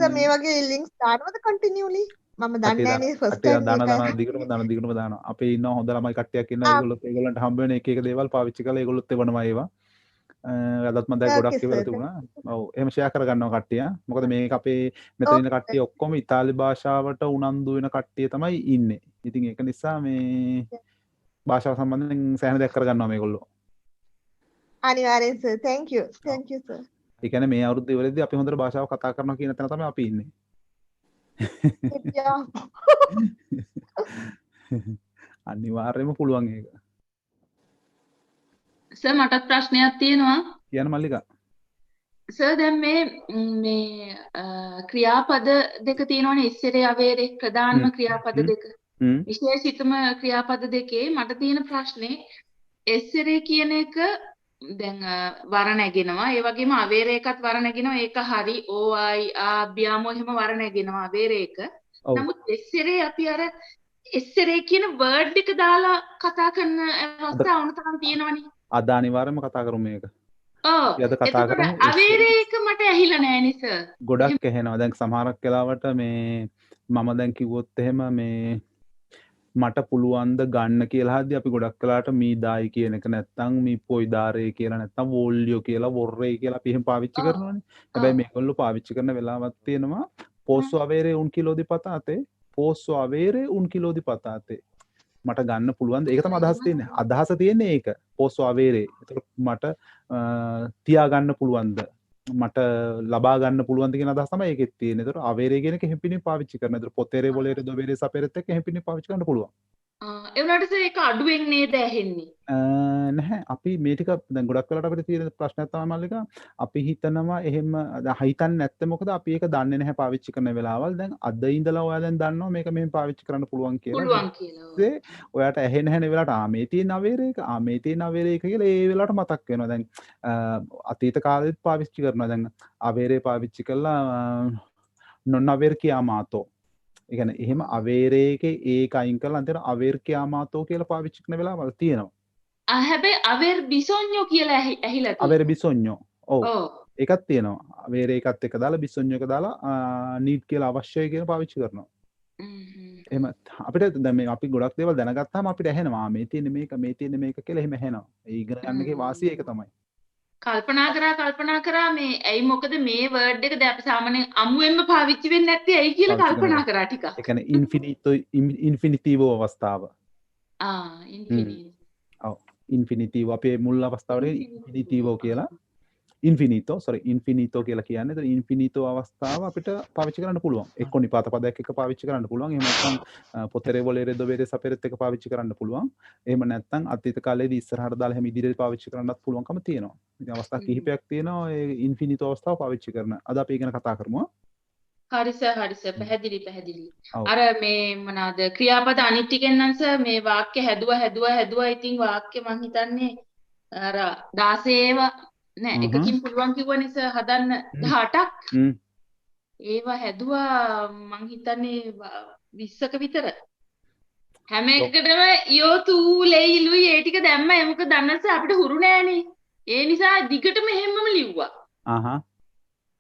Sir මේ වගේ links දානවද කන්ටිනියුලි? මම දන්නේ කට්ටිය නැහැ නේ ෆස්ට් කට්ටිය ටයිම් දාන මේකයි. දිගටම දානවා. අපේ ඉන්න හොඳ ළමයි කට්ටියක් ඉන්නවා. ඒගොල්ලන්ට හම්බ වෙන එක එක දේවල් පාවිච්චි කරලා ඒගොල්ලොත් එවනවා ඒවා. අදත් මම දැන් ගොඩක් ඕකේ ඉවර සර්. තිබුණා. ඔව් එහෙම ෂෙයා කරගන්නවා කට්ටිය. මොකද මේක අපේ මෙතන ඉන්න කට්ටිය ඔක්කොම ඉතාලි භාෂාවට උනන්දු වෙන කට්ටිය තමයි ඉන්නේ. ඉතින් ඒක නිසා මේ භාෂාව සම්බන්ධයෙන් සෑහෙන දෙයක් කරගන්නවා මේගොල්ලෝ. අනිවාර්යෙන් sir. thank you. thank you sir. ඒ කියන්නේ මේ අවුරුද්ද ඉවරෙද්දී අපි හොඳට භාෂාව කතා කරනවා කියන තැන තමයි අපි ඉන්නේ. අනිවාර්යයෙන්ම පුළුවන් ඒක. සර් මටත් ප්‍රශ්නයක් තියෙනවා. කියන්න මල්ලිකා. සර් දැන් මේ ක්‍රියාපද දෙක තියෙනවනේ ඉස්සරේ අවේරේ ප්‍රධානම ක්‍රියාපද දෙක. විශේෂිතම ක්‍රියාපද දෙකේ මට තියෙන ප්‍රශ්නේ ඉස්සරේ කියන එක දැන් වර නැගෙනවා. ඒ වගේම අවේරේ එකත් වර නැගෙනවා. ඒක හරි. ඕයි ආභ්‍යාමෝ එහෙම වර නැගෙනවා අවේරේ එක. නමුත් ඉස්සරේ අපි අර ඉස්සරේ කියන වර්ඩ් එක දාලා කතා කරන අවස්ථා වුණ තරම් තියෙනවනේ. අද අනිවාර්යයෙන්ම කතා කරමු මේක. ඔව්. එතකොට අවේරේ එක මට ඇහිලා නෑ නේ සර්. ගොඩක් ඇහෙනවා. දැන් සමහරක් වෙලාවට මේ මම දැන් කිව්වොත් එහෙම මේ මට පුළුවන් ද ගන්න කියලා හද්දි අපි ගොඩක් වෙලාවට මී දායි කියන එක නැත්තම් මී පොයි දාරේ කියලා නැත්තම් වෝල්ලියෝ කියලා වොර්රේ කියලා අපි එහෙම පාවිච්චි කරනවානේ. හැබැයි මේගොල්ලෝ පාවිච්චි කරන වෙලාවක් තියෙනවා posso avere un chilo di patate posso avere un chilo di patate මට ගන්න පුළුවන්ද? ඒක තමයි අදහස් තියෙන්නේ. අදහස තියෙන්නේ ඒක. posso avere. ඒතකොට මට තියා ගන්න පුළුවන්ද? මට ලබා ගන්න පුළුවන්ද කියන අදහස තමයි ඒකෙත් තියෙන්නේ. ඒතකොට avere කියන එක එහෙපිනින් පාවිච්චි කරනවා. ඒතකොට potere volere dovere sapere එක එහෙපිනින් පාවිච්චි කරන්න පුළුවන්. ඒ වුණාට සර් ඒක අඩුවෙන් නේද ඇහෙන්නේ? නැහැ අපි මේ ටික දැන් ගොඩක් වෙලාවට අපිට තියෙන ප්‍රශ්නයක් තමයි මල්ලිකා අපි හිතනවා එහෙම හිතන්නේ නැත්නම් මොකද අපි ඒක දන්නේ නැහැ පාවිච්චි කරන වෙලාවල් දැන් අද ඉඳලා ඔයා දැන් දන්නවා මේක මෙහෙම පාවිච්චි කරන්න පුළුවන් කියලා ඔයාට ඇහෙන්නේ නැහැ නේ වෙලාවට මේ තියෙන අවේරේක මේ තියෙන අවේරේක කියලා ඒ වෙලාවට මතක් වෙනවා දැන් අතීත කාලෙත් පාවිච්චි කරනවා දැන් අවේරේ පාවිච්චි කළා non aver chiamato ඒ කියන්නේ එහෙම අවේරේකේ ඒක අයින් කරලා අන්තිමට aver chiamato කියලා පාවිච්චි කරන වෙලාවල් තියෙනවා හැබැයි අවෙර් බිසොඤ්ඤෝ කියලා ඇහිලා තියෙනවා. අවෙර් බිසොඤ්ඤෝ. ඔව්. ඒකක් තියෙනවා. අවෙර් ඒකත් එක දාලා බිසොඤ්ඤෝ එක දාලා නීඩ් කියලා අවශ්‍යයි කියලා පාවිච්චි කරනවා. එහෙම අපිට දැන් මේ අපි ගොඩක් දේවල් දැනගත්තාම අපිට ඇහෙනවා මේ තියෙන්නේ මේක කියලා එහෙම ඇහෙනවා. ඒ ඉගෙන ගන්නකේ වාසිය ඒක තමයි. කල්පනා කරා මේ ඇයි මොකද මේ වර්ඩ් එක දැන් අපි සාමාන්‍යයෙන් අමුවෙන්ම පාවිච්චි වෙන්නේ නැත්තේ ඇයි කියලා කල්පනා කරා ටිකක්. ඒ කියන්නේ ඉන්ෆිනිටිවෝ අවස්ථාව. ඉන්ෆිනිටීවෝ අපේ මුල් අවස්ථාවේ ඉන්ෆිනිටීවෝ කියලා ඉන්ෆිනිටෝ කියලා කියන්නේ. ඒතර ඉන්ෆිනිටෝ අවස්ථාව අපිට පාවිච්චි කරන්න පුළුවන්. එක්ක නිපාත පදයක් එක පාවිච්චි කරන්න පුළුවන්. එහෙම නැත්නම් potere volere dovere sapere එක පාවිච්චි කරන්න පුළුවන්. එහෙම නැත්නම් අතීත කාලේදී ඉස්සරහට දාලා එහෙම ඉදිරියට පාවිච්චි කරන්නත් පුළුවන්කම තියෙනවා. ඉතින් අවස්ථා කිහිපයක් තියෙනවා ඒ ඉන්ෆිනිටෝ අවස්ථාව පාවිච්චි කරන. අද අපි ඉගෙන කතා කරමු. හරි සර් පැහැදිලි. අර මේ මොනවාද ක්‍රියාපද අනිත් ටිකෙන් නම් සර් මේ වාක්‍ය හැදුවා ඉතින් වාක්‍ය මං හිතන්නේ අර 16 නෑ එකකින් පුළුවන් කිව්වනේ සර් හදන්න 18ක් ඒවා හැදුවා මං හිතන්නේ 20ක විතර හැම එකකටම යෝ තු ලෙයි ලුයි ඒ ටික දැම්ම මොකද දන්නස අපිට හුරු නෑනේ ඒ නිසා දිගටම එහෙමම ලිව්වා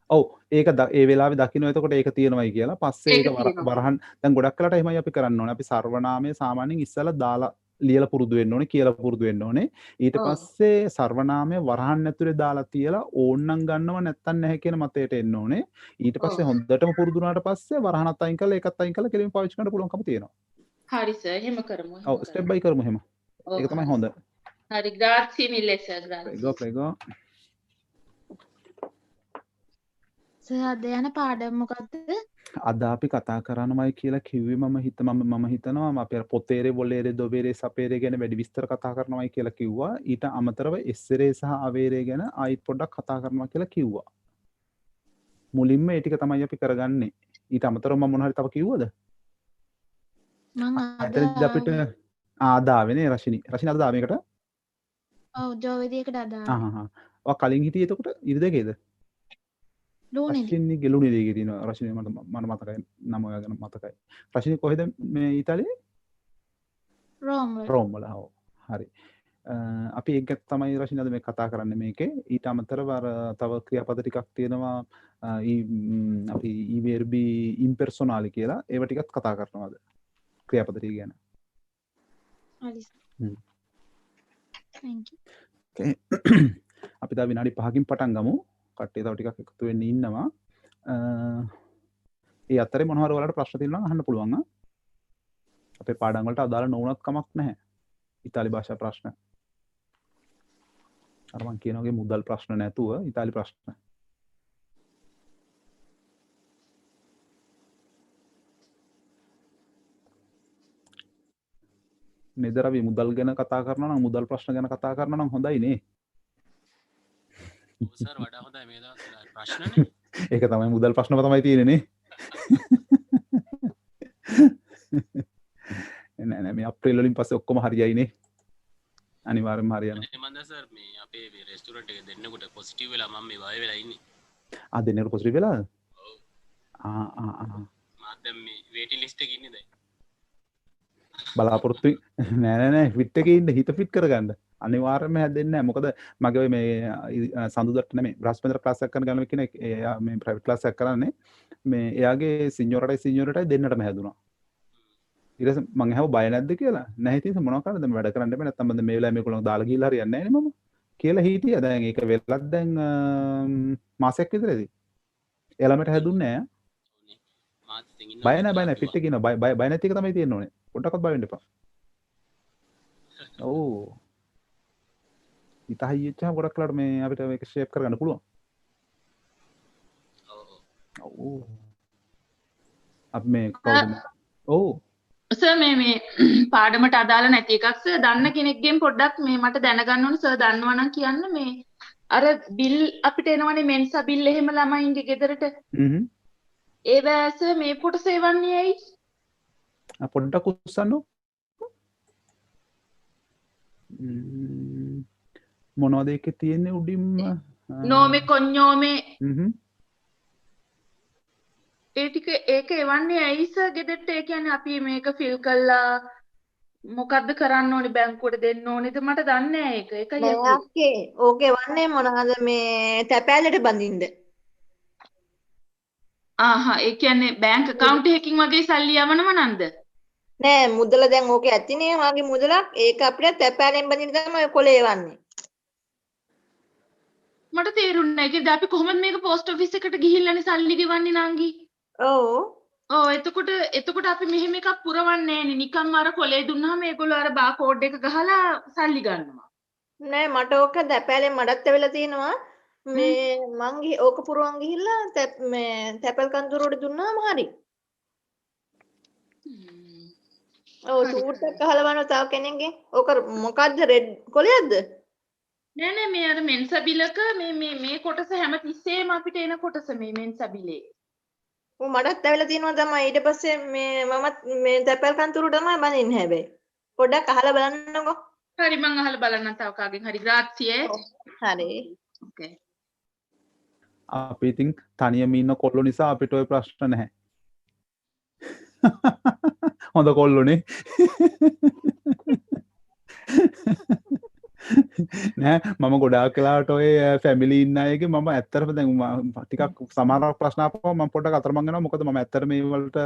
ඔව් ඒක ඒ වෙලාවේ දකින්න එතකොට ඒක තියෙනවයි කියලා පස්සේ ඒක වරහන් දැන් ගොඩක් වෙලාට එහෙමයි අපි කරන්න ඕනේ අපි සර්වනාමයේ සාමාන්‍යයෙන් ඉස්සලා දාලා ලියලා පුරුදු වෙන්න ඕනේ කියලා පුරුදු වෙන්න ඕනේ ඊට පස්සේ සර්වනාමයේ වරහන් ඇතුලේ දාලා තියලා ඕන්නම් ගන්නව නැත්තම් නැහැ කියන මතයට එන්න ඕනේ ඊට පස්සේ හොඳටම පුරුදු වුණාට පස්සේ වරහනත් අයින් කරලා ඒකත් අයින් කරලා කෙලින්ම පාවිච්චි කරන්න පුළුවන්කම තියෙනවා හරි සර් එහෙම කරමු ඔව් ස්ටෙප් බයි කරමු එහෙම ඒක තමයි හොඳ හරි ග්‍රාසි මිල්ලේ සර් ග්‍රාසි ප්‍රෙගෝ අද යන පාඩම මොකක්ද? අද අපි කතා කරනවයි කියලා කිව්වේ මම හිතනවා අපි අර පොතේරේ වොලේරේ දොබේරේ සපේරේ ගැන වැඩි විස්තර කතා කරනවයි කියලා කිව්වා. ඊට අමතරව එස්සරේ සහ අවේරේ ගැන ආයිත් පොඩ්ඩක් කතා කරනවා කියලා කිව්වා. මුලින්ම ඒ ටික තමයි අපි කරගන්නේ. ඊට අමතරව මම මොන හරි තව කිව්වද? මම අපිට ආදාවෙනේ රශිනි අද දාමයකට? ඔව් ජෝවිදියකට අදාළ. ඔය කලින් හිටියේ එතකොට ඉරි දෙකේද? ලෝනේ ගෙලුනේ දෙකේ තියෙනවා රශිනි මට මතකයි නම ඔයාගෙන මතකයි රශිනි කොහෙද මේ ඉතාලියේ රෝම් වල ඔව් හරි අපි ඒක තමයි රශින් අද මේ කතා කරන්නේ මේකේ. ඊට අමතරව අර තව ක්‍රියාපද ටිකක් තියෙනවා අපි verbi impersonali කියලා. ඒව ටිකත් කතා කරනවා අද. ක්‍රියාපද ටික ගැන. හරි සර්. thank you. Okay. අපි තව විනාඩි 5කින් පටන් ගමු. කට්ටිය තව ටිකක් එකතු වෙන්න ඉන්නවා. ඒ අතරේ මොනවා හරි ඔයාලට ප්‍රශ්න තියෙනවා නම් අහන්න පුළුවන්. අපේ පාඩම් වලට අදාළ නොවුනත් කමක් නැහැ. ඉතාලි භාෂා ප්‍රශ්න. අර මං කියන වගේ මුදල් ප්‍රශ්න නැතුව ඉතාලි ප්‍රශ්න. නෙදරවි මුදල් ගැන කතා කරනවා නම් මුදල් ප්‍රශ්න ගැන කතා කරනවා නම් හොඳයි නේ. සර් වඩා හොඳයි මේ දවස්වල ප්‍රශ්නනේ. ඒක තමයි මුදල් ප්‍රශ්නම තමයි තියෙන්නේ නේ. නෑ නෑ මේ අප්‍රේල් වලින් පස්සේ ඔක්කොම හරියයි නේ. අනිවාර්යෙන්ම හරියනවා. මන්ද සර් මේ අපේ මේ රෙස්ටුරන්ට් එක දෙන්නකොට පොසිටිව් වෙලා මම මේ වය වෙලා ඉන්නේ. දෙන්නට පොසිටිව් වෙලාද? මාත් දැන් මේ වේටින් ලිස්ට් එකේ ඉන්නේ දැන්. බලාපොරොත්තු නෑ ෆිට් එකේ ඉන්න හිත ෆිට් කරගන්න. අනිවාර්යයෙන්ම හැදෙන්නේ නැහැ. මොකද මගේ ඔය මේ සඳුදට නෙමෙයි බ්‍රහස්පතින්දර ක්ලාස් එකක් කරන ගමන් කෙනෙක් එයා මේ ප්‍රයිවට් ක්ලාස් එකක් කරන්නේ. මේ එයාගේ සිනියොරටයි දෙන්නටම හැදුනා. ඊට පස්සේ මං අහුව බය නැද්ද කියලා. නැහැ ඉතින් මොනවා කරන්නද දැන් වැඩ කරන්න බෑ නැත්තම් මම මේ වෙලාවේ මේගොල්ලෝ දාලා ගිහලා හරියන්නේ නැහැ නේ මම. කියලා හිටියා. දැන් ඒක වෙලක් දැන් මාසයක් විතරදී. එළමට හැදුන්නේ නැහැ. මාත් ඉතින් ඉන්න බය නැහැ ෆිට් එකේ ඉන්න බය නැති එක තමයි තියෙන්න ඕනේ. පොඩ්ඩක්වත් බය වෙන්න එපා. ඔව්. ඉතහයිච්චා ගොඩක් වෙලාවට මේ අපිට මේක ෂේප් කරගන්න පුළුවන්. ඔව්. අපි මේ කවුද? ඔව්. සර් මේ පාඩමට අදාළ නැති එකක් සර් දන්න කෙනෙක්ගෙන් පොඩ්ඩක් මේ මට දැනගන්න ඕනේ සර් දන්නවා නම් කියන්න මේ අර බිල් අපිට එනවනේ මෙන්සා බිල් එහෙම ළමයින්ගේ ගෙදරට. ඒ වැස මේ කොටස එවන්නේ ඇයි? පොඩ්ඩක් උස්සන්නෝ. මොනවද ඒකේ තියෙන්නේ උඩින්ම? නෝමේ කොඤ්ඤෝමේ ඒ ටික ඒක එවන්නේ ඇයි සර් ගෙදරට? ඒ කියන්නේ අපි මේක ෆිල් කළා මොකද්ද කරන්න ඕනේ බැංකුවට දෙන්න ඕනේද මට දන්නේ නැහැ ඒක. ඒකයි ඕකේ ඕකේ වන්නේ මොනවාද මේ තැපෑලට බඳින්න. ඒ කියන්නේ බැංක් account එකකින් වගේ සල්ලි යවනව නන්ද? නෑ මුදල දැන් ඕකේ ඇතිනේ වාගේ මුදලක් ඒක අපිට තැපෑලෙන් බඳින්න තමයි කොලේ එවන්නේ. මට තේරුන්නේ නැහැ. ඒකද අපි කොහොමද මේක පෝස්ට් ඔෆිස් එකට ගිහිල්ලානේ සල්ලි ගෙවන්නේ නංගි? ඔව් එතකොට අපි මෙහෙම එකක් පුරවන්නේ නෑනේ. නිකම්ම අර කොලේ දුන්නාම ඒගොල්ලෝ අර බාකෝඩ් එක ගහලා සල්ලි ගන්නවා. නෑ මට ඕක තැපෑලෙන් මඩත් ඇවිල්ලා තියෙනවා. මේ මං ඕක පුරවන් ගිහිල්ලා මේ තැපැල් කන්දරුවට දුන්නාම හරි. ඔව් සූට් එක ගහලා බලනවා තව කෙනෙක්ගෙන්. ඕක මොකද්ද රෙඩ් කොලයක්ද? නෑ මේ අර මෙන්සා බිලක මේ කොටස හැමතිස්සෙම අපිට එන කොටස මේ මෙන්සා බිලේ. ඔව් මටත් ඇවිල්ලා තියෙනවා තමයි. ඊට පස්සේ මේ මමත් මේ තැපැල් කන්දරුව තමයි බඳින්නේ හැබැයි. පොඩ්ඩක් අහලා බලන්නකෝ. හරි මං අහලා බලන්නම් තව කාගෙන් හරි. ග්‍රාත්සියේ. හරි. ඕකේ. අපි ඉතින් තනියම ඉන්න කොල්ලෝ නිසා අපිට ওই ප්‍රශ්න නැහැ. හොඳ කොල්ලෝනේ. නෑ මම ගොඩාක් වෙලාවට ඔය ෆැමිලි ඉන්න අයගේ මම ඇත්තටම දැන් ටිකක් සමහර ප්‍රශ්න ආපුවම මම පොඩ්ඩක් අතරමං වෙනවා. මොකද මම ඇත්තට මේ වලට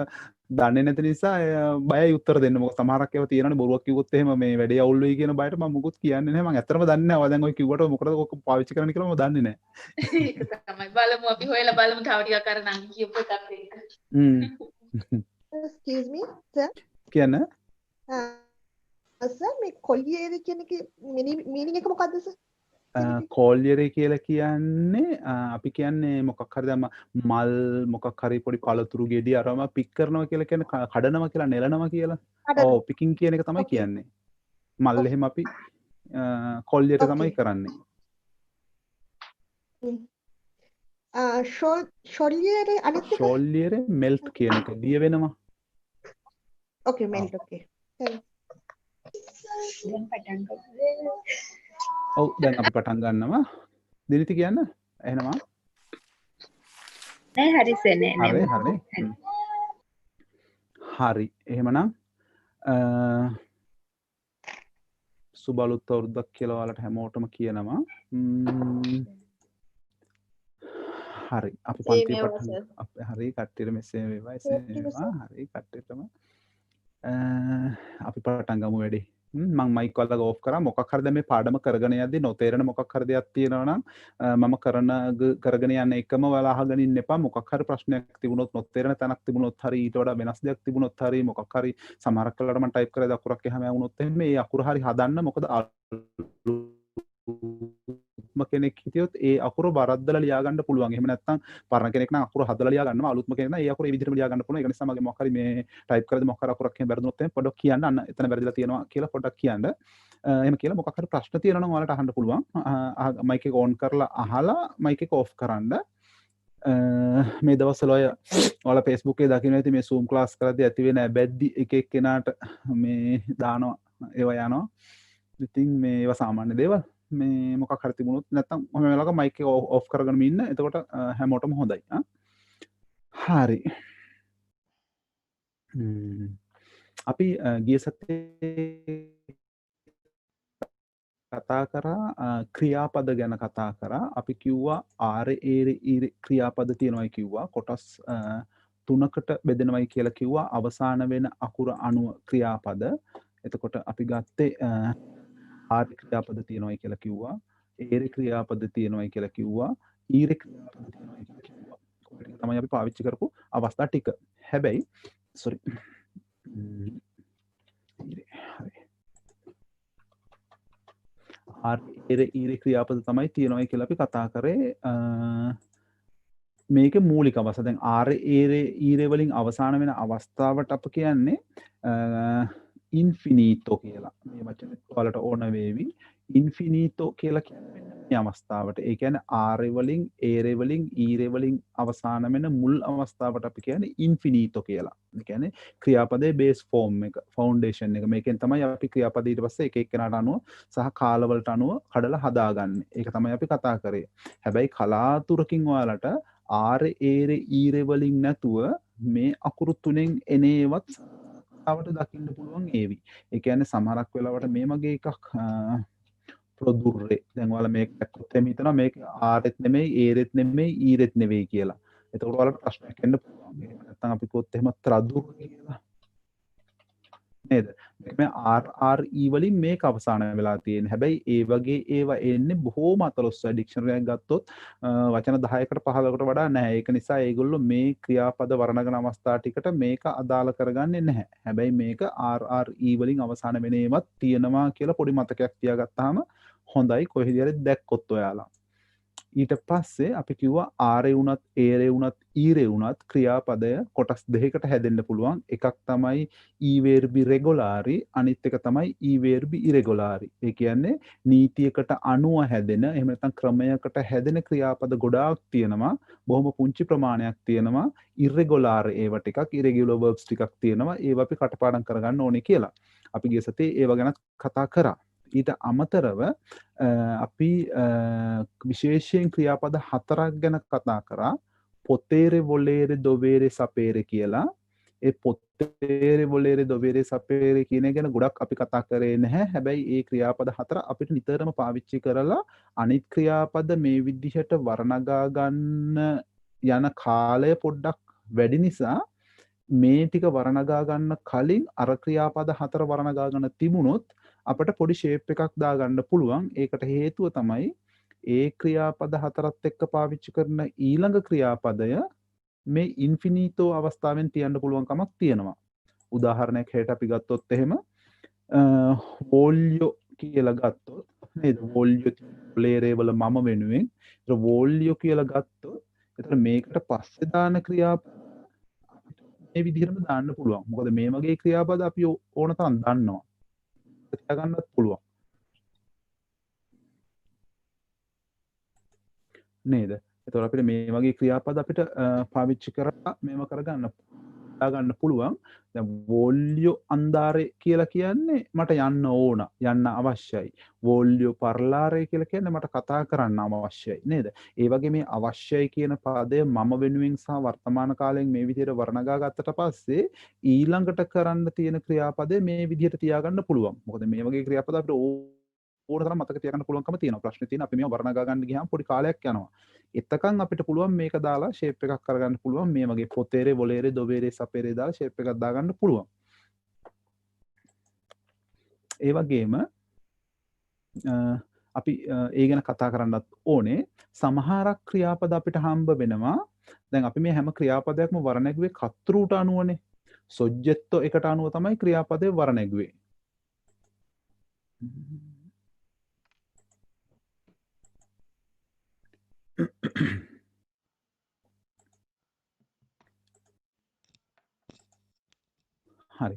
දන්නේ නැති නිසා බයයි උත්තර දෙන්න. මොකද සමහරක් ඒවා තියෙනවනේ බොරුවක් කිව්වොත් එහෙම මේ වැඩේ අවුල් වෙයි කියන බයට මම මුකුත් කියන්නේ නැහැ. මම ඇත්තටම දන්නේ නැහැ. ඔය දැන් ඔය කිව්වට මොකටද ඔක පාවිච්චි කරන්න කියලා මම දන්නේ නැහැ. ඒක තමයි. බලමු අපි හොයලා බලමු තව ටිකක් අර නම් කියපු එකත් එක්ක. Excuse me sir. කියන්න. සර් මේ කොලියර් කියන එකේ මීනින් එක මොකද්ද සර්? කෝල්යරේ කියලා කියන්නේ අපි කියන්නේ මොකක් හරි දැන් මල් මොකක් හරි පොඩි කලතුරු ගෙඩි අරම පික් කරනවා කියලා කියන්නේ කඩනවා කියලා නෙලනවා කියලා. ඔව් පිකින් කියන එක තමයි කියන්නේ. මල් එහෙම අපි කෝල්යරේ තමයි කරන්නේ. ෂොල්යරේ අනිත් එක ෂොල්යරේ මෙල්ට් කියන එක දිය වෙනවා. ඕකේ මෙල්ට් ඕකේ. දැන් පටන් ගමු. ඔව් දැන් අපි පටන් ගන්නවා. දිනිති කියන්න. එහෙනම් නෑ හරි සෙනේ හරි හරි. හරි. එහෙමනම් සුබ අලුත් අවුරුද්දක් කියලා ඔයාලට හැමෝටම කියනවා. හරි අපි පන්ති පටන් හරි කට්ටියට මෙසේ වේවා එසේ වේවා හරි කට්ටියටම අපි පටන් ගමු වැඩි. මං මයික් වල ඕෆ් කරා මොකක් හරි දැන් මේ පාඩම කරගෙන යද්දි නොතේරෙන මොකක් හරි දෙයක් තියෙනවා නම් මම කරගෙන යන එකම ඔයාලා අහගෙන ඉන්න එපා. මොකක් හරි ප්‍රශ්නයක් තිබුණොත් නොතේරෙන තැනක් තිබුණොත් හරි ඊට වඩා වෙනස් දෙයක් තිබුණොත් හරි මොකක් හරි සමහරක් වෙලාවට මම ටයිප් කරලා අකුරක් එහෙම වුණොත් එහෙම මේ අකුර හරි හදන්න මොකද කෙනෙක් හිටියොත් ඒ අකුර වරද්දලා ලියා ගන්න පුළුවන්. එහෙම නැත්නම් පරණ කෙනෙක් නම් අකුර හදලා ලියා ගන්නවා. අලුත්ම කෙනෙක් නම් ඒ අකුර ඒ විදිහටම ලියා ගන්න පුළුවන්. ඒක නිසා මගේ මොකක් හරි මේ ටයිප් කරද්දී මොකක් හරි අකුරක් එහෙම වැරදුනොත් එහෙම පොඩ්ඩක් කියන්න. අන්න එතන වැරදිලා තියෙනවා කියලා පොඩ්ඩක් කියන්න. එහෙම කියලා මොකක් හරි ප්‍රශ්න තියෙනවා නම් ඔයාලට අහන්න පුළුවන්. මයික් එක ඔන් කරලා අහලා මයික් එක ඔෆ් කරන්න. මේ දවස්වල ඔයාලා Facebook එකේ දකින්න ඇති මේ Zoom class කරද්දී ඇති වෙන බැද්දි එක එක්කෙනාට මේ දානවා ඒවා යනවා. ඉතින් මේ ඒවා සාමාන්‍ය දේවල්. මේ මොකක් හරි තිබුණොත් නැත්නම් ඔහම වෙලාවක මයික් එක ඔෆ් කරගෙන ඉන්න. එතකොට හැමෝටම හොඳයි. හරි. අපි ගිය සතියේ කතා කරා ක්‍රියාපද ගැන කතා කරා. අපි කිව්වා ක්‍රියාපද තියෙනවායි කිව්වා. කොටස් 3කට බෙදෙනවයි කියලා කිව්වා. අවසාන වෙන අකුර අනුව ක්‍රියාපද. එතකොට අපි ගත්තේ ආර්ය ක්‍රියාපද තියෙනවයි කියලා කිව්වා. ඒරේ ක්‍රියාපද තියෙනවයි කියලා කිව්වා. ඊරේ ක්‍රියාපද තියෙනවයි කියලා කිව්වා. කොහොමද තමයි අපි පාවිච්චි කරපු අවස්ථා ටික. හැබැයි sorry. ඊරේ ක්‍රියාපද තමයි තියෙනවයි කියලා අපි කතා කරේ. මේක මූලික අවස්ථා. දැන් ඊරේ වලින් අවසාන වෙන අවස්ථාවට අප කියන්නේ ඉන්ෆිනීතෝ කියලා. මේ වචනේ ඔයාලට ඕන වේවි. ඉන්ෆිනීතෝ කියලා කියන්නේ මේ අවස්ථාවට. ඒ කියන්නේ ආරේ වලින්, ඒරේ වලින්, ඊරේ වලින් අවසාන වෙන මුල් අවස්ථාවට අපි කියන්නේ ඉන්ෆිනීතෝ කියලා. ඒ කියන්නේ ක්‍රියාපදයේ බේස් ෆෝම් එක, ෆවුන්ඩේෂන් එක. මේකෙන් තමයි අපි ක්‍රියාපද ඊට පස්සේ එක එක්කෙනාට අනුව සහ කාලවලට අනුව කඩලා හදාගන්නේ. ඒක තමයි අපි කතා කරේ. හැබැයි කලාතුරකින් ඔයාලට ආරේ, ඒරේ, ඊරේ වලින් නැතුව මේ අකුරු තුනෙන් එනේවත් වට දකින්න පුළුවන් ඒවි. ඒ කියන්නේ සමහරක් වෙලාවට මේ මගේ එකක් ප්‍රොදුර්රේ. දැන් ඔයාලා මේක දැක්කොත් එමේ හිතනවා මේක ආරෙත් නෙමෙයි, ඒරෙත් නෙමෙයි, ඊරෙත් නෙවෙයි කියලා. එතකොට ඔයාලට ප්‍රශ්නයක් එන්න පුළුවන්. එහෙම නැත්නම් අපි කිව්වොත් එහෙම ත්‍රදුර් කියලා. නේද? මේ RRE වලින් මේක අවසාන වෙලා තියෙන්නේ. හැබැයි ඒ වගේ ඒවා එන්නේ බොහෝම අතලොස්සයි. ඩික්ෂනරි එකක් ගත්තොත් වචන 10කට 15කට වඩා නැහැ. ඒක නිසා ඒගොල්ලෝ මේ ක්‍රියාපද වර්ණගන අවස්ථා ටිකට මේක අදාළ කරගන්නේ නැහැ. හැබැයි මේක RRE වලින් අවසාන වෙනේවත් තියෙනවා කියලා පොඩි මතකයක් තියාගත්තාම හොඳයි. කොහෙද හරි දැක්කොත් ඔයාලා. ඊට පස්සේ අපි කිව්වා ආරේ වුණත්, ඒරේ වුණත්, ඊරේ වුණත් ක්‍රියාපදය කොටස් දෙකකට හැදෙන්න පුළුවන්. එකක් තමයි ඊ verbi regolari, අනිත් එක තමයි ඊ verbi irregolari. ඒ කියන්නේ නීතියකට අනුව හැදෙන, එහෙම නැත්නම් ක්‍රමයකට හැදෙන ක්‍රියාපද ගොඩාක් තියෙනවා. බොහොම පුංචි ප්‍රමාණයක් තියෙනවා. irregular ඒවා ටිකක්, irregular verbs ටිකක් තියෙනවා. ඒවා අපි කටපාඩම් කරගන්න ඕනේ කියලා. අපි ගිය සතියේ ඒව ගැන කතා කරා. ඊට අමතරව අපි විශේෂයෙන් ක්‍රියාපද 4ක් ගැන කතා කරා. පොතේරේ, වොලේරේ, දොවේරේ, සපේරේ කියලා. ඒ පොතේරේ, වොලේරේ, දොවේරේ, සපේරේ කියන එක ගැන ගොඩක් අපි කතා කරේ නැහැ. හැබැයි ඒ ක්‍රියාපද 4 අපිට නිතරම පාවිච්චි කරලා අනිත් ක්‍රියාපද මේ විදිහට වර්ණගා ගන්න යන කාලය පොඩ්ඩක් වැඩි නිසා මේ ටික වර්ණගා ගන්න කලින් අර ක්‍රියාපද 4 වර්ණගා ගන්න තිබුණොත් අපට පොඩි ෂේප් එකක් දාගන්න පුළුවන්. ඒකට හේතුව තමයි ඒ ක්‍රියාපද 4ත් එක්ක පාවිච්චි කරන ඊළඟ ක්‍රියාපදය මේ ඉන්ෆිනිටෝ අවස්ථාවෙන් තියන්න පුළුවන් කමක් තියෙනවා. උදාහරණයක් හැටියට අපි ගත්තොත් එහෙම වෝල්යෝ කියලා ගත්තොත් නේද? වෝල්යෝ ප්ලේරේ වල මම වෙනුවෙන් ඒතර වෝල්යෝ කියලා ගත්තොත් ඒතර මේකට පස්සේ දාන ක්‍රියාපද මේ විදිහටම දාන්න පුළුවන්. මොකද මේ වගේ ක්‍රියාපද අපි ඕන තරම් දන්නවා. තියාගන්නත් පුළුවන් නේද? එතකොට අපිට මේ වගේ ක්‍රියාපද අපිට පාවිච්චි කරලා මේව කරගන්න. ගන්න පුළුවන්. දැන් වෝල්යෝ අන්දාරේ කියලා කියන්නේ මට යන්න ඕන, යන්න අවශ්‍යයි. වෝල්යෝ පර්ලාරේ කියලා කියන්නේ මට කතා කරන්න අවශ්‍යයි නේද? ඒ වගේ මේ අවශ්‍යයි කියන පදය මම වෙනුවෙන් සහ වර්තමාන කාලයෙන් මේ විදිහට වර්ණගා ගත්තට පස්සේ ඊළඟට කරන්න තියෙන ක්‍රියාපදේ මේ විදිහට තියාගන්න පුළුවන්. මොකද මේ වගේ ක්‍රියාපද අපිට ඕන තරම් මතක තියාගන්න පුළුවන්කම තියෙනවා. ප්‍රශ්නේ තියෙන අපි මේව වර්ණගා ගන්න ගියාම පොඩි කාලයක් යනවා. එතකන් අපිට පුළුවන් මේක දාලා ෂේප් එකක් කරගන්න පුළුවන්. මේ වගේ පොතේරේ, වොලේරේ, දොවේරේ, සපේරේ දාලා ෂේප් එකක් දාගන්න පුළුවන්. ඒ වගේම අපි ඒ ගැන කතා කරන්නත් ඕනේ. සමහරක් ක්‍රියාපද අපිට හම්බ වෙනවා. දැන් අපි මේ හැම ක්‍රියාපදයක්ම වර්ණගුවේ කතෘට අනුවනේ. සොජ්ජෙත්තෝ එකට අනුව තමයි ක්‍රියාපදේ වර්ණගුවේ. හරි.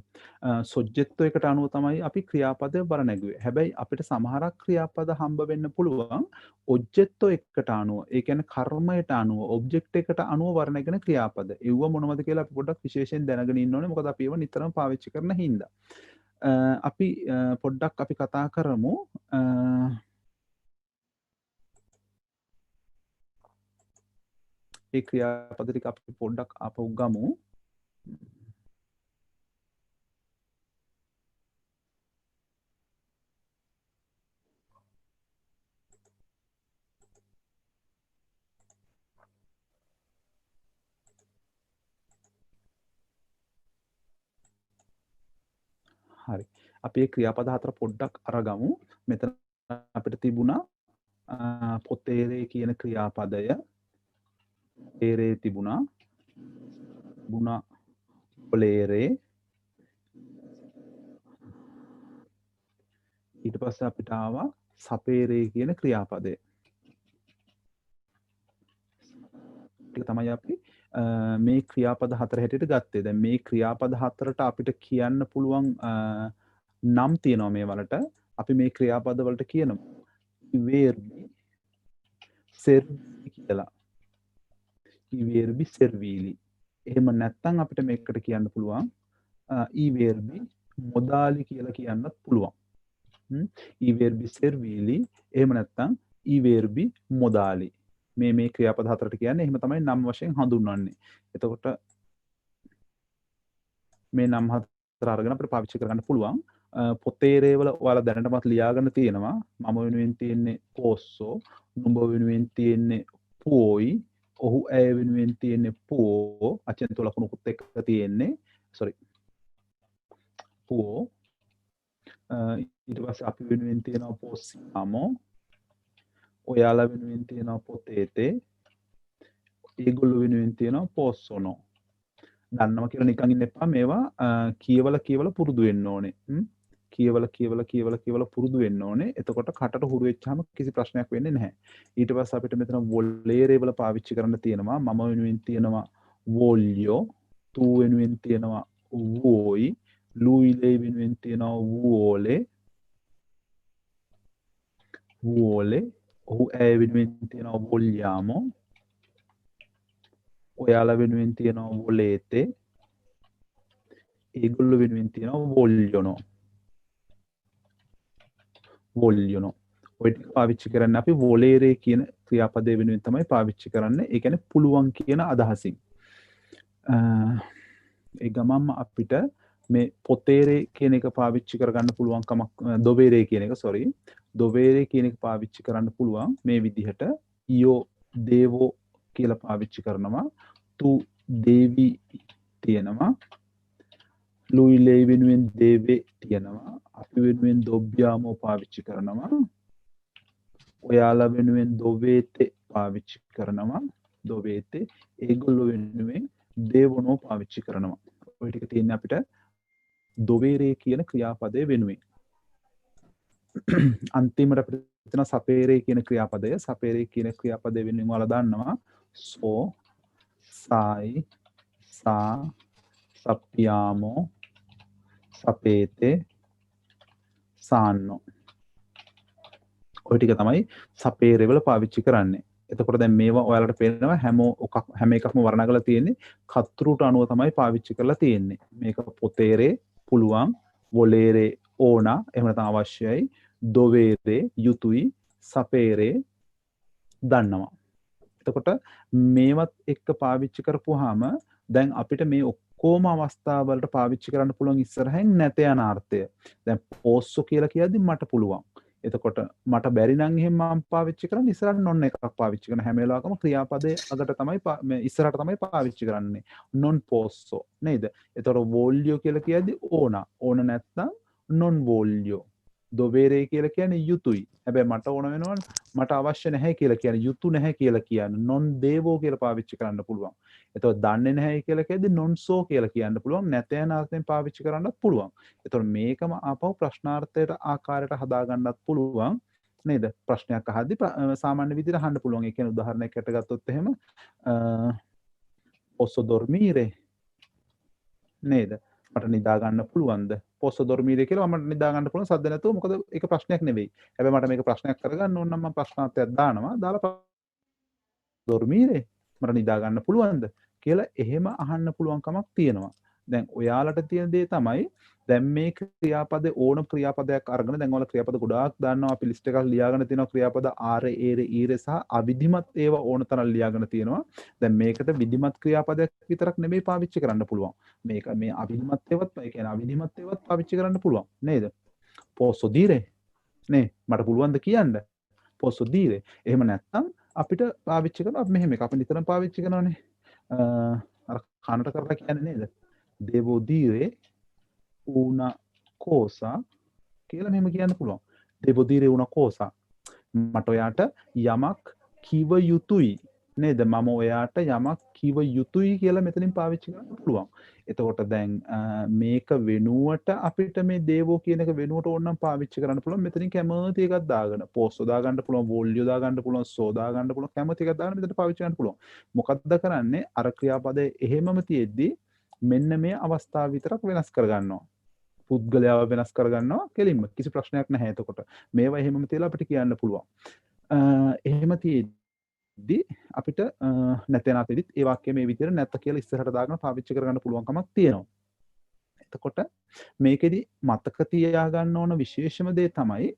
සොජ්ජෙත්තෝ එකට අනුව තමයි අපි ක්‍රියාපදය වර්ණගුවේ. හැබැයි අපිට සමහරක් ක්‍රියාපද හම්බ වෙන්න පුළුවන් ඔබ්ජෙක්ටෝ එකට අනුව. ඒ කියන්නේ කර්මයට අනුව, ඔබ්ජෙක්ට් එකට අනුව වර්ණගෙන ක්‍රියාපද. ඒව මොනවද කියලා අපි පොඩ්ඩක් විශේෂයෙන් දැනගෙන ඉන්න ඕනේ. මොකද අපි ඒව නිතරම පාවිච්චි කරන හින්දා. අපි පොඩ්ඩක් අපි කතා කරමු. ඒ ක්‍රියාපද ටික අපි පොඩ්ඩක් ආපහු ගමු. හරි. අපි මේ ක්‍රියාපද හතර පොඩ්ඩක් අරගමු. මෙතන අපිට තිබුණා පොතේරේ කියන ක්‍රියාපදය. ඒරේ තිබුණා. පොලේරේ. ඊට පස්සේ අපිට ආවා සපේරේ කියන ක්‍රියාපදය. ඒක තමයි අපි මේ ක්‍රියාපද හතර හැටියට ගත්තේ. දැන් මේ ක්‍රියාපද හතරට අපිට කියන්න පුළුවන් නම් තියෙනවා මේ වලට. අපි මේ ක්‍රියාපද වලට කියනවා verbi servili කියලා. verbi servili. එහෙම නැත්නම් අපිට මේකට කියන්න පුළුවන් verbi modali කියලා කියන්නත් පුළුවන්. verbi servili එහෙම නැත්නම් verbi modali. මේ ක්‍රියාපද හතරට කියන්නේ එහෙම තමයි නම් වශයෙන් හඳුන්වන්නේ. එතකොට මේ නම් හතර අරගෙන අපිට පාවිච්චි කරගන්න පුළුවන්. පොතේරේ වල ඔයාලා දැනටමත් ලියාගෙන තියෙනවා. මම වෙනුවෙන් තියෙන්නේ පෝස්සෝ, නුඹ වෙනුවෙන් තියෙන්නේ පුෝයි, ඔහු ඇය වෙනුවෙන් තියෙන්නේ පුෝ, අචෙන්තු ලකුණුකුත් එක්ක තියෙන්නේ. sorry. පුෝ. ඊට පස්සේ අපි වෙනුවෙන් තියෙනවා පොස්සියාමෝ. ඔයාලා වෙනුවෙන් තියෙනවා පොතේතේ. ඒගොල්ලෝ වෙනුවෙන් තියෙනවා පොස්සොනෝ. දන්නවා කියලා නිකන් ඉන්න එපා. මේවා කියවලා පුරුදු වෙන්න ඕනේ. කියවලා පුරුදු වෙන්න ඕනේ. එතකොට කටට හුරු වෙච්චාම කිසි ප්‍රශ්නයක් වෙන්නේ නැහැ. ඊට පස්සේ අපිට මෙතන වොලේරේ වල පාවිච්චි කරන්න තියෙනවා. මම වෙනුවෙන් තියෙනවා වෝල්යෝ, තු වෙනුවෙන් තියෙනවා වෝයි, ලුයිලේ වෙනුවෙන් තියෙනවා වෝලේ. ඔහු ඇය වෙනුවෙන් තියෙනවා වොල්යාමෝ. ඔයාලා වෙනුවෙන් තියෙනවා වොලේතේ. ඒගොල්ලෝ වෙනුවෙන් තියෙනවා වොල්යොනෝ. ඔය ටික පාවිච්චි කරන්නේ අපි වොලේරේ කියන ක්‍රියාපදයේ වෙනුවෙන් තමයි පාවිච්චි කරන්නේ. ඒ කියන්නේ පුළුවන් කියන අදහසින්. ඒ ගමන්ම අපිට මේ පොතේරේ කියන එක පාවිච්චි කරගන්න පුළුවන් කමක් දොවේරේ කියන එක sorry. දොවේරේ කියන එක පාවිච්චි කරන්න පුළුවන් මේ විදිහට ඊයෝ දේවෝ කියලා පාවිච්චි කරනවා. තු දේවි තියෙනවා. ලුයිලේ වෙනුවෙන් දේවේ තියෙනවා. අපි වෙනුවෙන් දොබ්යාමෝ පාවිච්චි කරනවා. ඔයාලා වෙනුවෙන් දොවේතේ පාවිච්චි කරනවා. දොවේතේ. ඒගොල්ලෝ වෙනුවෙන් දේවනෝ පාවිච්චි කරනවා. ඔය ටික තියෙන්නේ අපිට දොවේරේ කියන ක්‍රියාපදයේ වෙනුවෙන්. අන්තිමට අපිට තියෙන සපේරේ කියන ක්‍රියාපදය. සපේරේ කියන ක්‍රියාපදයේ වෙනුවෙන් ඔයාලා දන්නවා සෝ, සායි, සා, සප්පියාමෝ, සපේතේ, සාන්නෝ. ඔය ටික තමයි සපේරේ වල පාවිච්චි කරන්නේ. එතකොට දැන් මේවා ඔයාලට පේනවා හැම එකක්ම වර්ණ කරලා තියෙන්නේ කතෘට අනුව තමයි පාවිච්චි කරලා තියෙන්නේ. මේක පොතේරේ පුළුවන්, වොලේරේ ඕන, එහෙම නැත්නම් අවශ්‍යයි, දොවේරේ යුතුයි, සපේරේ දන්නවා. එතකොට මේවත් එක්ක පාවිච්චි කරපුවාම දැන් අපිට මේ ඔක්කොම අවස්ථාවලට පාවිච්චි කරන්න පුළුවන් ඉස්සරහින් නැත යන අර්ථය. දැන් පෝස්සෝ කියලා කියද්දි මට පුළුවන්. එතකොට මට බැරි නම් එහෙම මම පාවිච්චි කරන්නේ ඉස්සරහට non එකක් පාවිච්චි කරන හැම වෙලාවකම ක්‍රියාපදයේ අගට තමයි මේ ඉස්සරහට තමයි පාවිච්චි කරන්නේ. non posso නේද? එතකොට voglio කියලා කියද්දි ඕන නැත්නම් non voglio. දොවේරේ කියලා කියන්නේ යුතුයි. හැබැයි මට ඕන වෙනවා මට අවශ්‍ය නැහැ කියලා කියන්නේ යුතු නැහැ කියලා කියන්නේ non devo කියලා පාවිච්චි කරන්න පුළුවන්. එතකොට දන්නේ නැහැ කියලා කියද්දි non so කියලා කියන්න පුළුවන්. නැත යන අර්ථයෙන් පාවිච්චි කරන්නත් පුළුවන්. එතකොට මේකම ආපහු ප්‍රශ්නාර්ථයට ආකාරයට හදා ගන්නත් පුළුවන් නේද? ප්‍රශ්නයක් අහද්දි සාමාන්‍ය විදිහට අහන්න පුළුවන්. ඒ කියන්නේ උදාහරණයකට ගත්තොත් එහෙම posso dormire නේද? මට නිදා ගන්න පුළුවන්ද? posso dormire කියලා මට නිදා ගන්න පුළුවන් සද්ද නැතුව. මොකද ඒක ප්‍රශ්නයක් නෙවෙයි. හැබැයි මට මේක ප්‍රශ්නයක් කරගන්න ඕන නම් මම ප්‍රශ්නාර්ථයක් දානවා. දාලා dormire මට නිදා ගන්න පුළුවන්ද කියලා එහෙම අහන්න පුළුවන් කමක් තියෙනවා. දැන් ඔයාලට තියෙන දේ තමයි දැන් මේ ක්‍රියාපදේ ඕන ක්‍රියාපදයක් අරගෙන දැන් ඔයාලා ක්‍රියාපද ගොඩාක් දාන්නවා. අපි ලිස්ට් එකක් ලියාගෙන තියෙනවා ක්‍රියාපද ආරේ ඒරේ ඊරේ සහ අවිධිමත් ඒවා ඕන තරම් ලියාගෙන තියෙනවා. දැන් මේකට විධිමත් ක්‍රියාපදයක් විතරක් නෙමෙයි පාවිච්චි කරන්න පුළුවන්. මේක මේ අවිධිමත් ඒවත් ඒ කියන්නේ අවිධිමත් ඒවත් පාවිච්චි කරන්න පුළුවන් නේද? posso dire නේ මට පුළුවන්ද කියන්න? posso dire. එහෙම නැත්නම් අපිට පාවිච්චි කරන අපි මෙහෙම එක අපි නිතරම පාවිච්චි කරනවානේ. අර කනට කරලා කියන්නේ නේද? devo dire una cosa කියලා මෙහෙම කියන්න පුළුවන්. devo dire una cosa. මට ඔයාට යමක් කිව යුතුයි නේද? මම ඔයාට යමක් කිව යුතුයි කියලා මෙතනින් පාවිච්චි කරන්න පුළුවන්. එතකොට දැන් මේක වෙනුවට අපිට මේ දේවෝ කියන එක වෙනුවට ඕනනම් පාවිච්චි කරන්න පුළුවන්. මෙතනින් කැමති එකක් දාගෙන posso දා ගන්න පුළුවන්, voglio දා ගන්න පුළුවන්, so දා ගන්න පුළුවන්, කැමති එකක් දාගෙන මෙතන පාවිච්චි කරන්න පුළුවන්. මොකක්ද කරන්නේ? අර ක්‍රියාපදයේ එහෙමම තියෙද්දි මෙන්න මේ අවස්ථාව විතරක් වෙනස් කරගන්නවා. පුද්ගලයාව වෙනස් කරගන්නවා කෙලින්ම. කිසි ප්‍රශ්නයක් නැහැ එතකොට. මේවා එහෙමම තියලා අපිට කියන්න පුළුවන්. එහෙම තියෙද්දි අපිට නැතන අතෙදිත් ඒ වාක්‍යය මේ විදිහට නැත්ත කියලා ඉස්සරහට දාගෙන පාවිච්චි කරගන්න පුළුවන් කමක් තියෙනවා. එතකොට මේකෙදි මතක තියාගන්න ඕන විශේෂම දේ තමයි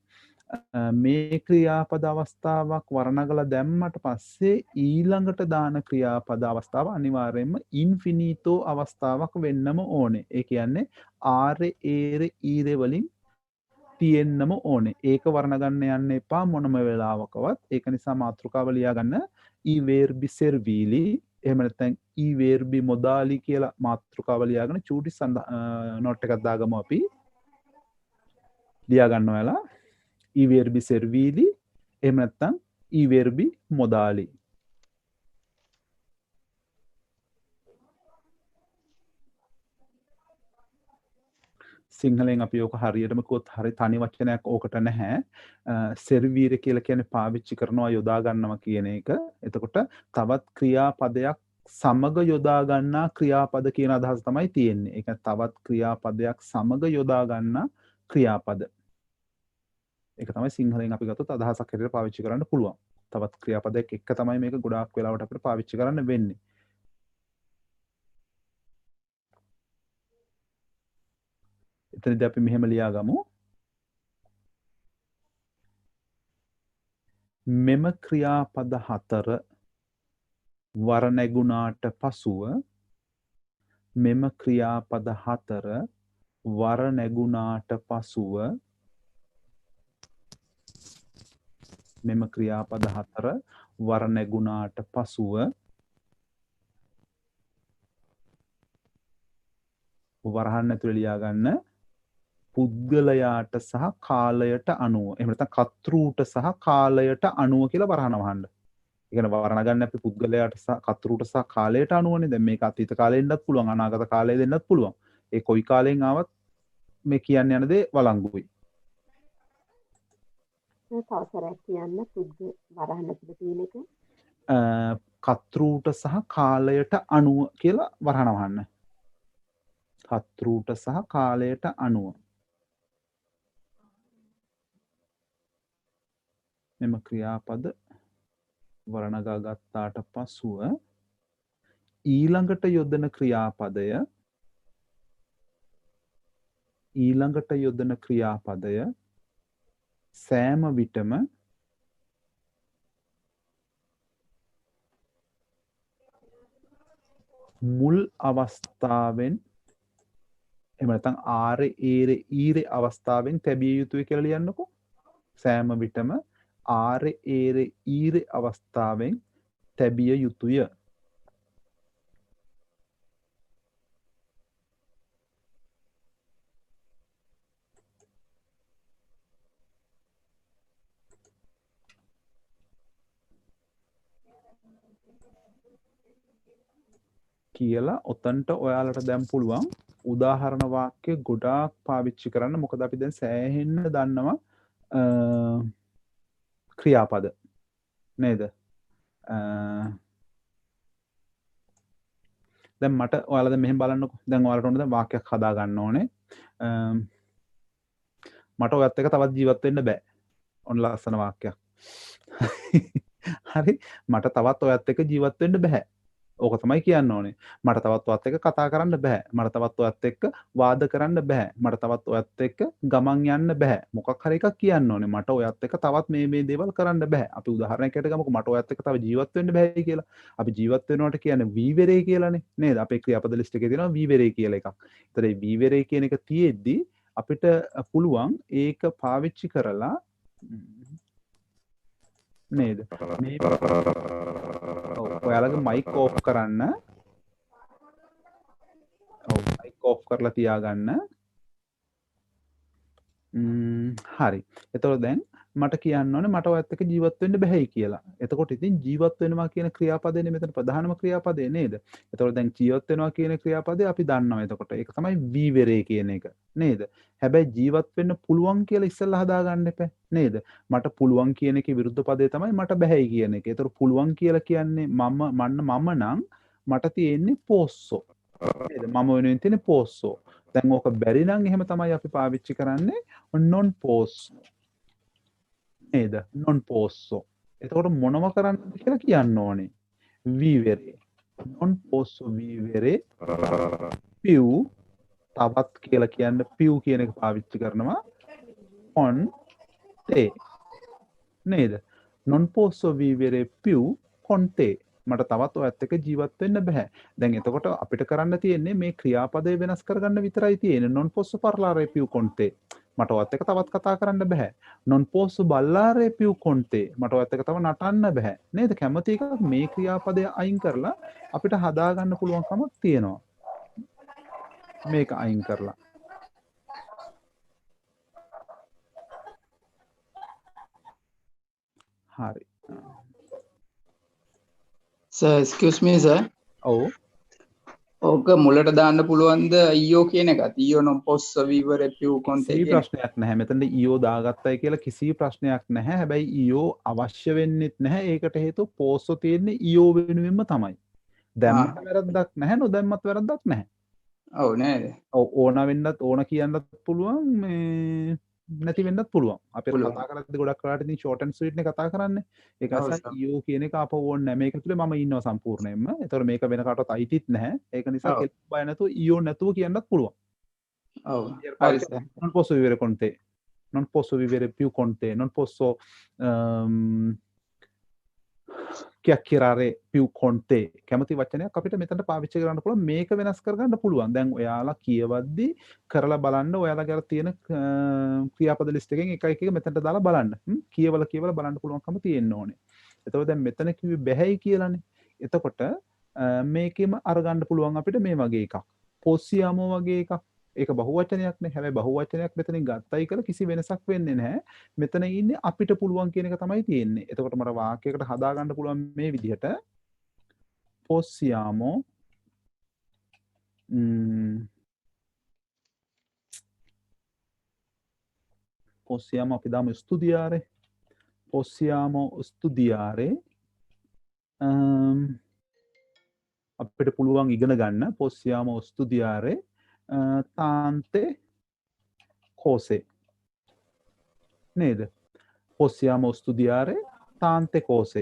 මේ ක්‍රියාපද අවස්ථාවක් වර්ණගලා දැම්මට පස්සේ ඊළඟට දාන ක්‍රියාපද අවස්ථාව අනිවාර්යයෙන්ම ඉන්ෆිනිටෝ අවස්ථාවක් වෙන්නම ඕනේ. ඒ කියන්නේ ආරේ ඒරේ ඊරේ වලින් තියෙන්නම ඕනේ. ඒක වර්ණ ගන්න යන්න එපා මොනම වෙලාවකවත්. ඒක නිසා මාතෘකාව ලියා ගන්න i verbi servili එහෙම නැත්නම් i verbi modali කියලා මාතෘකාව ලියාගෙන චූටි නෝට් එකක් දාගමු අපි. ලියා ගන්න ඔයාලා i verbi servili එහෙම නැත්නම් i verbi modali. සිංහලෙන් අපි ඕක හරියටම කිව්වොත් හරි තනි වචනයක් ඕකට නැහැ. සර්වීර කියලා කියන්නේ පාවිච්චි කරනවා යොදා ගන්නවා කියන එක. එතකොට තවත් ක්‍රියාපදයක් සමග යොදා ගන්නා ක්‍රියාපද කියන අදහස තමයි තියෙන්නේ. ඒ කියන්නේ තවත් ක්‍රියාපදයක් සමග යොදා ගන්නා ක්‍රියාපද. ඒක තමයි සිංහලෙන් අපි ගත්තොත් අදහසක් හැටියට පාවිච්චි කරන්න පුළුවන්. තවත් ක්‍රියාපදයක් එක්ක තමයි මේක ගොඩාක් වෙලාවට අපිට පාවිච්චි කරන්න වෙන්නේ. එතනදී අපි මෙහෙම ලියාගමු. මෙම ක්‍රියාපද හතර වරණැගුණාට පසුව මෙම ක්‍රියාපද හතර වරණැගුණාට පසුව මෙම ක්‍රියාපද හතර වරණැගුණාට පසුව වරහන් ඇතුලේ ලියා ගන්න පුද්ගලයාට සහ කාලයට අනුව එහෙම නැත්නම් කතෘට සහ කාලයට අනුව කියලා වරහන වහන්න. ඒ කියන්නේ වරණ ගන්න අපි පුද්ගලයාට සහ කතෘට සහ කාලයට අනුවනේ. දැන් මේක අතීත කාලෙන්නත් පුළුවන්, අනාගත කාලය දෙන්නත් පුළුවන්. ඒ කොයි කාලෙන් ආවත් මේ කියන්න යන දේ වළංගුයි. තවසරයක් කියන්න වරහන් ඇතුලේ තියෙන එක. කතෘට සහ කාලයට අනුව කියලා වරහන වහන්න. කතෘට සහ කාලයට අනුව මෙම ක්‍රියාපද වර්ණගා ගත්තාට පසුව ඊළඟට යොදන ක්‍රියාපදය සෑම විටම මුල් අවස්ථාවෙන් එහෙම නැත්නම් ආරේ ඒරේ ඊරේ අවස්ථාවෙන් තැබිය යුතුයි කියලා ලියන්නකෝ. සෑම විටම ආරේ ඒරේ ඊරේ අවස්ථාවෙන් තැබිය යුතුය. කියලා ඔතන්ට ඔයාලට දැන් පුළුවන් උදාහරණ වාක්‍ය ගොඩාක් පාවිච්චි කරන්න. මොකද අපි දැන් සෑහෙන්න දන්නවා ක්‍රියාපද නේද? දැන් මට ඔයාලා දැන් මෙහෙම බලන්නකෝ. දැන් ඔයාලට ඕනේ දැන් වාක්‍යයක් හදා ගන්න ඕනේ. මට ඔයත් එක්ක තවත් ජීවත් වෙන්න බෑ. ඔන්න ලස්සන වාක්‍යයක්. හරි. මට තවත් ඔයත් එක්ක ජීවත් වෙන්න බෑ. ඕක තමයි කියන්න ඕනේ. මට තවත් ඔයත් එක්ක කතා කරන්න බෑ. මට තවත් ඔයත් එක්ක වාද කරන්න බෑ. මට තවත් ඔයත් එක්ක ගමන් යන්න බෑ. මොකක් හරි එකක් කියන්න ඕනේ. මට ඔයත් එක්ක තවත් මේ දේවල් කරන්න බෑ. අපි උදාහරණයකට ගමුකෝ මට ඔයත් එක්ක තව ජීවත් වෙන්න බෑ කියලා. අපි ජීවත් වෙනවට කියන්නේ වීවරේ කියලානේ. නේද? අපේ ක්‍රියාපද ලිස්ට් එකේ තියෙනවා වීවරේ කියලා එකක්. ඒතර මේ වීවරේ කියන එක තියෙද්දි අපිට පුළුවන් ඒක පාවිච්චි කරලා නේද? මේ ඔයාලගේ මයික් ඕෆ් කරන්න. ඔව් මයික් ඕෆ් කරලා තියාගන්න. හරි. එතකොට දැන් මට කියන්න ඕනේ මට ඔයත් එක්ක ජීවත් වෙන්න බැහැයි කියලා. එතකොට ඉතින් ජීවත් වෙනවා කියන ක්‍රියාපදේනේ මෙතන ප්‍රධානම ක්‍රියාපදේ නේද? එතකොට දැන් ජීවත් වෙනවා කියන ක්‍රියාපදේ අපි දන්නවා. එතකොට ඒක තමයි වීවරේ කියන එක නේද? හැබැයි ජීවත් වෙන්න පුළුවන් කියලා ඉස්සෙල්ලා හදාගන්න එපා නේද? මට පුළුවන් කියන එකේ විරුද්ධ පදේ තමයි මට බැහැයි කියන එක. එතකොට පුළුවන් කියලා කියන්නේ මම නම් මට තියෙන්නේ පෝස්සෝ නේද? මම වෙනුවෙන් තියෙන්නේ පෝස්සෝ. දැන් ඕක බැරි නම් එහෙම තමයි අපි පාවිච්චි කරන්නේ non posso නේද? non posso. එතකොට මොනව කරන්නද කියලා කියන්න ඕනේ. vivere. non posso vivere più තවත් කියලා කියන්න più කියන එක පාවිච්චි කරනවා con te නේද? non posso vivere più con te. මට තවත් ඔයත් එක්ක ජීවත් වෙන්න බෑ. දැන් එතකොට අපිට කරන්න තියෙන්නේ මේ ක්‍රියාපදය වෙනස් කරගන්න විතරයි තියෙන්නේ. non posso parlare più con te. මට ඔයත් එක්ක තවත් කතා කරන්න බෑ. non posso ballare più con te. මට ඔයත් එක්ක තව නටන්න බෑ. නේද? කැමති එකක් මේ ක්‍රියාපදය අයින් කරලා අපිට හදා ගන්න පුළුවන් කමක් තියෙනවා. මේක අයින් කරලා. හරි. Sir, excuse me sir. ඔව්. ඕක මුලට දාන්න පුළුවන්ද ඊයෝ කියන එකත්? ඊයෝ non posso vivere più con te. කිසි ප්‍රශ්නයක් නැහැ. මෙතන ඊයෝ දාගත්තයි කියලා කිසි ප්‍රශ්නයක් නැහැ. හැබැයි ඊයෝ අවශ්‍ය වෙන්නෙත් නැහැ. ඒකට හේතුව පෝස්සෝ තියෙන්නේ ඊයෝ වෙනුවෙන්ම තමයි. දැම්මත් වැරද්දක් නැහැ. නොදැම්මත් වැරද්දක් නැහැ. ඔව් නේද? ඔව් ඕන වෙන්නත් ඕන කියන්නත් පුළුවන් මේ නැති වෙන්නත් පුළුවන්. අපි කතා කරද්දී ගොඩක් වෙලාවට ඉතින් short and sweet නේ කතා කරන්නේ. ඒක නිසා ඊයෝ කියන එක ආපහු ඕනේ නැහැ. මේක ඇතුලේ මම ඉන්නවා සම්පූර්ණයෙන්ම. ඒතකොට මේක වෙන කාටවත් අයිතිත් නැහැ. ඒක නිසා කෙලින් බය නැතුව ඊයෝ නැතුව කියන්නත් පුළුවන්. ඔව්. හරි sir. non posso vivere con te. non posso vivere più con te. non posso chiacchierare più con te. කැමති වචනයක් අපිට මෙතනට පාවිච්චි කරන්න පුළුවන්. මේක වෙනස් කරගන්න පුළුවන්. දැන් ඔයාලා කියවද්දි කරලා බලන්න ඔයාලගේ අර තියෙන ක්‍රියාපද ලිස්ට් එකෙන් එක එක මෙතනට දාලා බලන්න. කියවලා බලන්න පුළුවන්කම තියෙන්න ඕනේ. එතකොට දැන් මෙතන කිව්වේ බැහැයි කියලානේ. එතකොට මේකෙම අරගන්න පුළුවන් අපිට මේ වගේ එකක්. possiamo වගේ එකක්. ඒක බහුවචනයක් නේ. හැබැයි බහුවචනයක් මෙතනින් ගත්තයි කියලා කිසි වෙනසක් වෙන්නේ නැහැ. මෙතන ඉන්නේ අපිට පුළුවන් කියන එක තමයි තියෙන්නේ. එතකොට මට වාක්‍යයකට හදා ගන්න පුළුවන් මේ විදිහට possiamo possiamo අපි දාමු studiare. possiamo studiare අපිට පුළුවන් ඉගෙන ගන්න. possiamo studiare tante cose ned possiamo studiare tante cose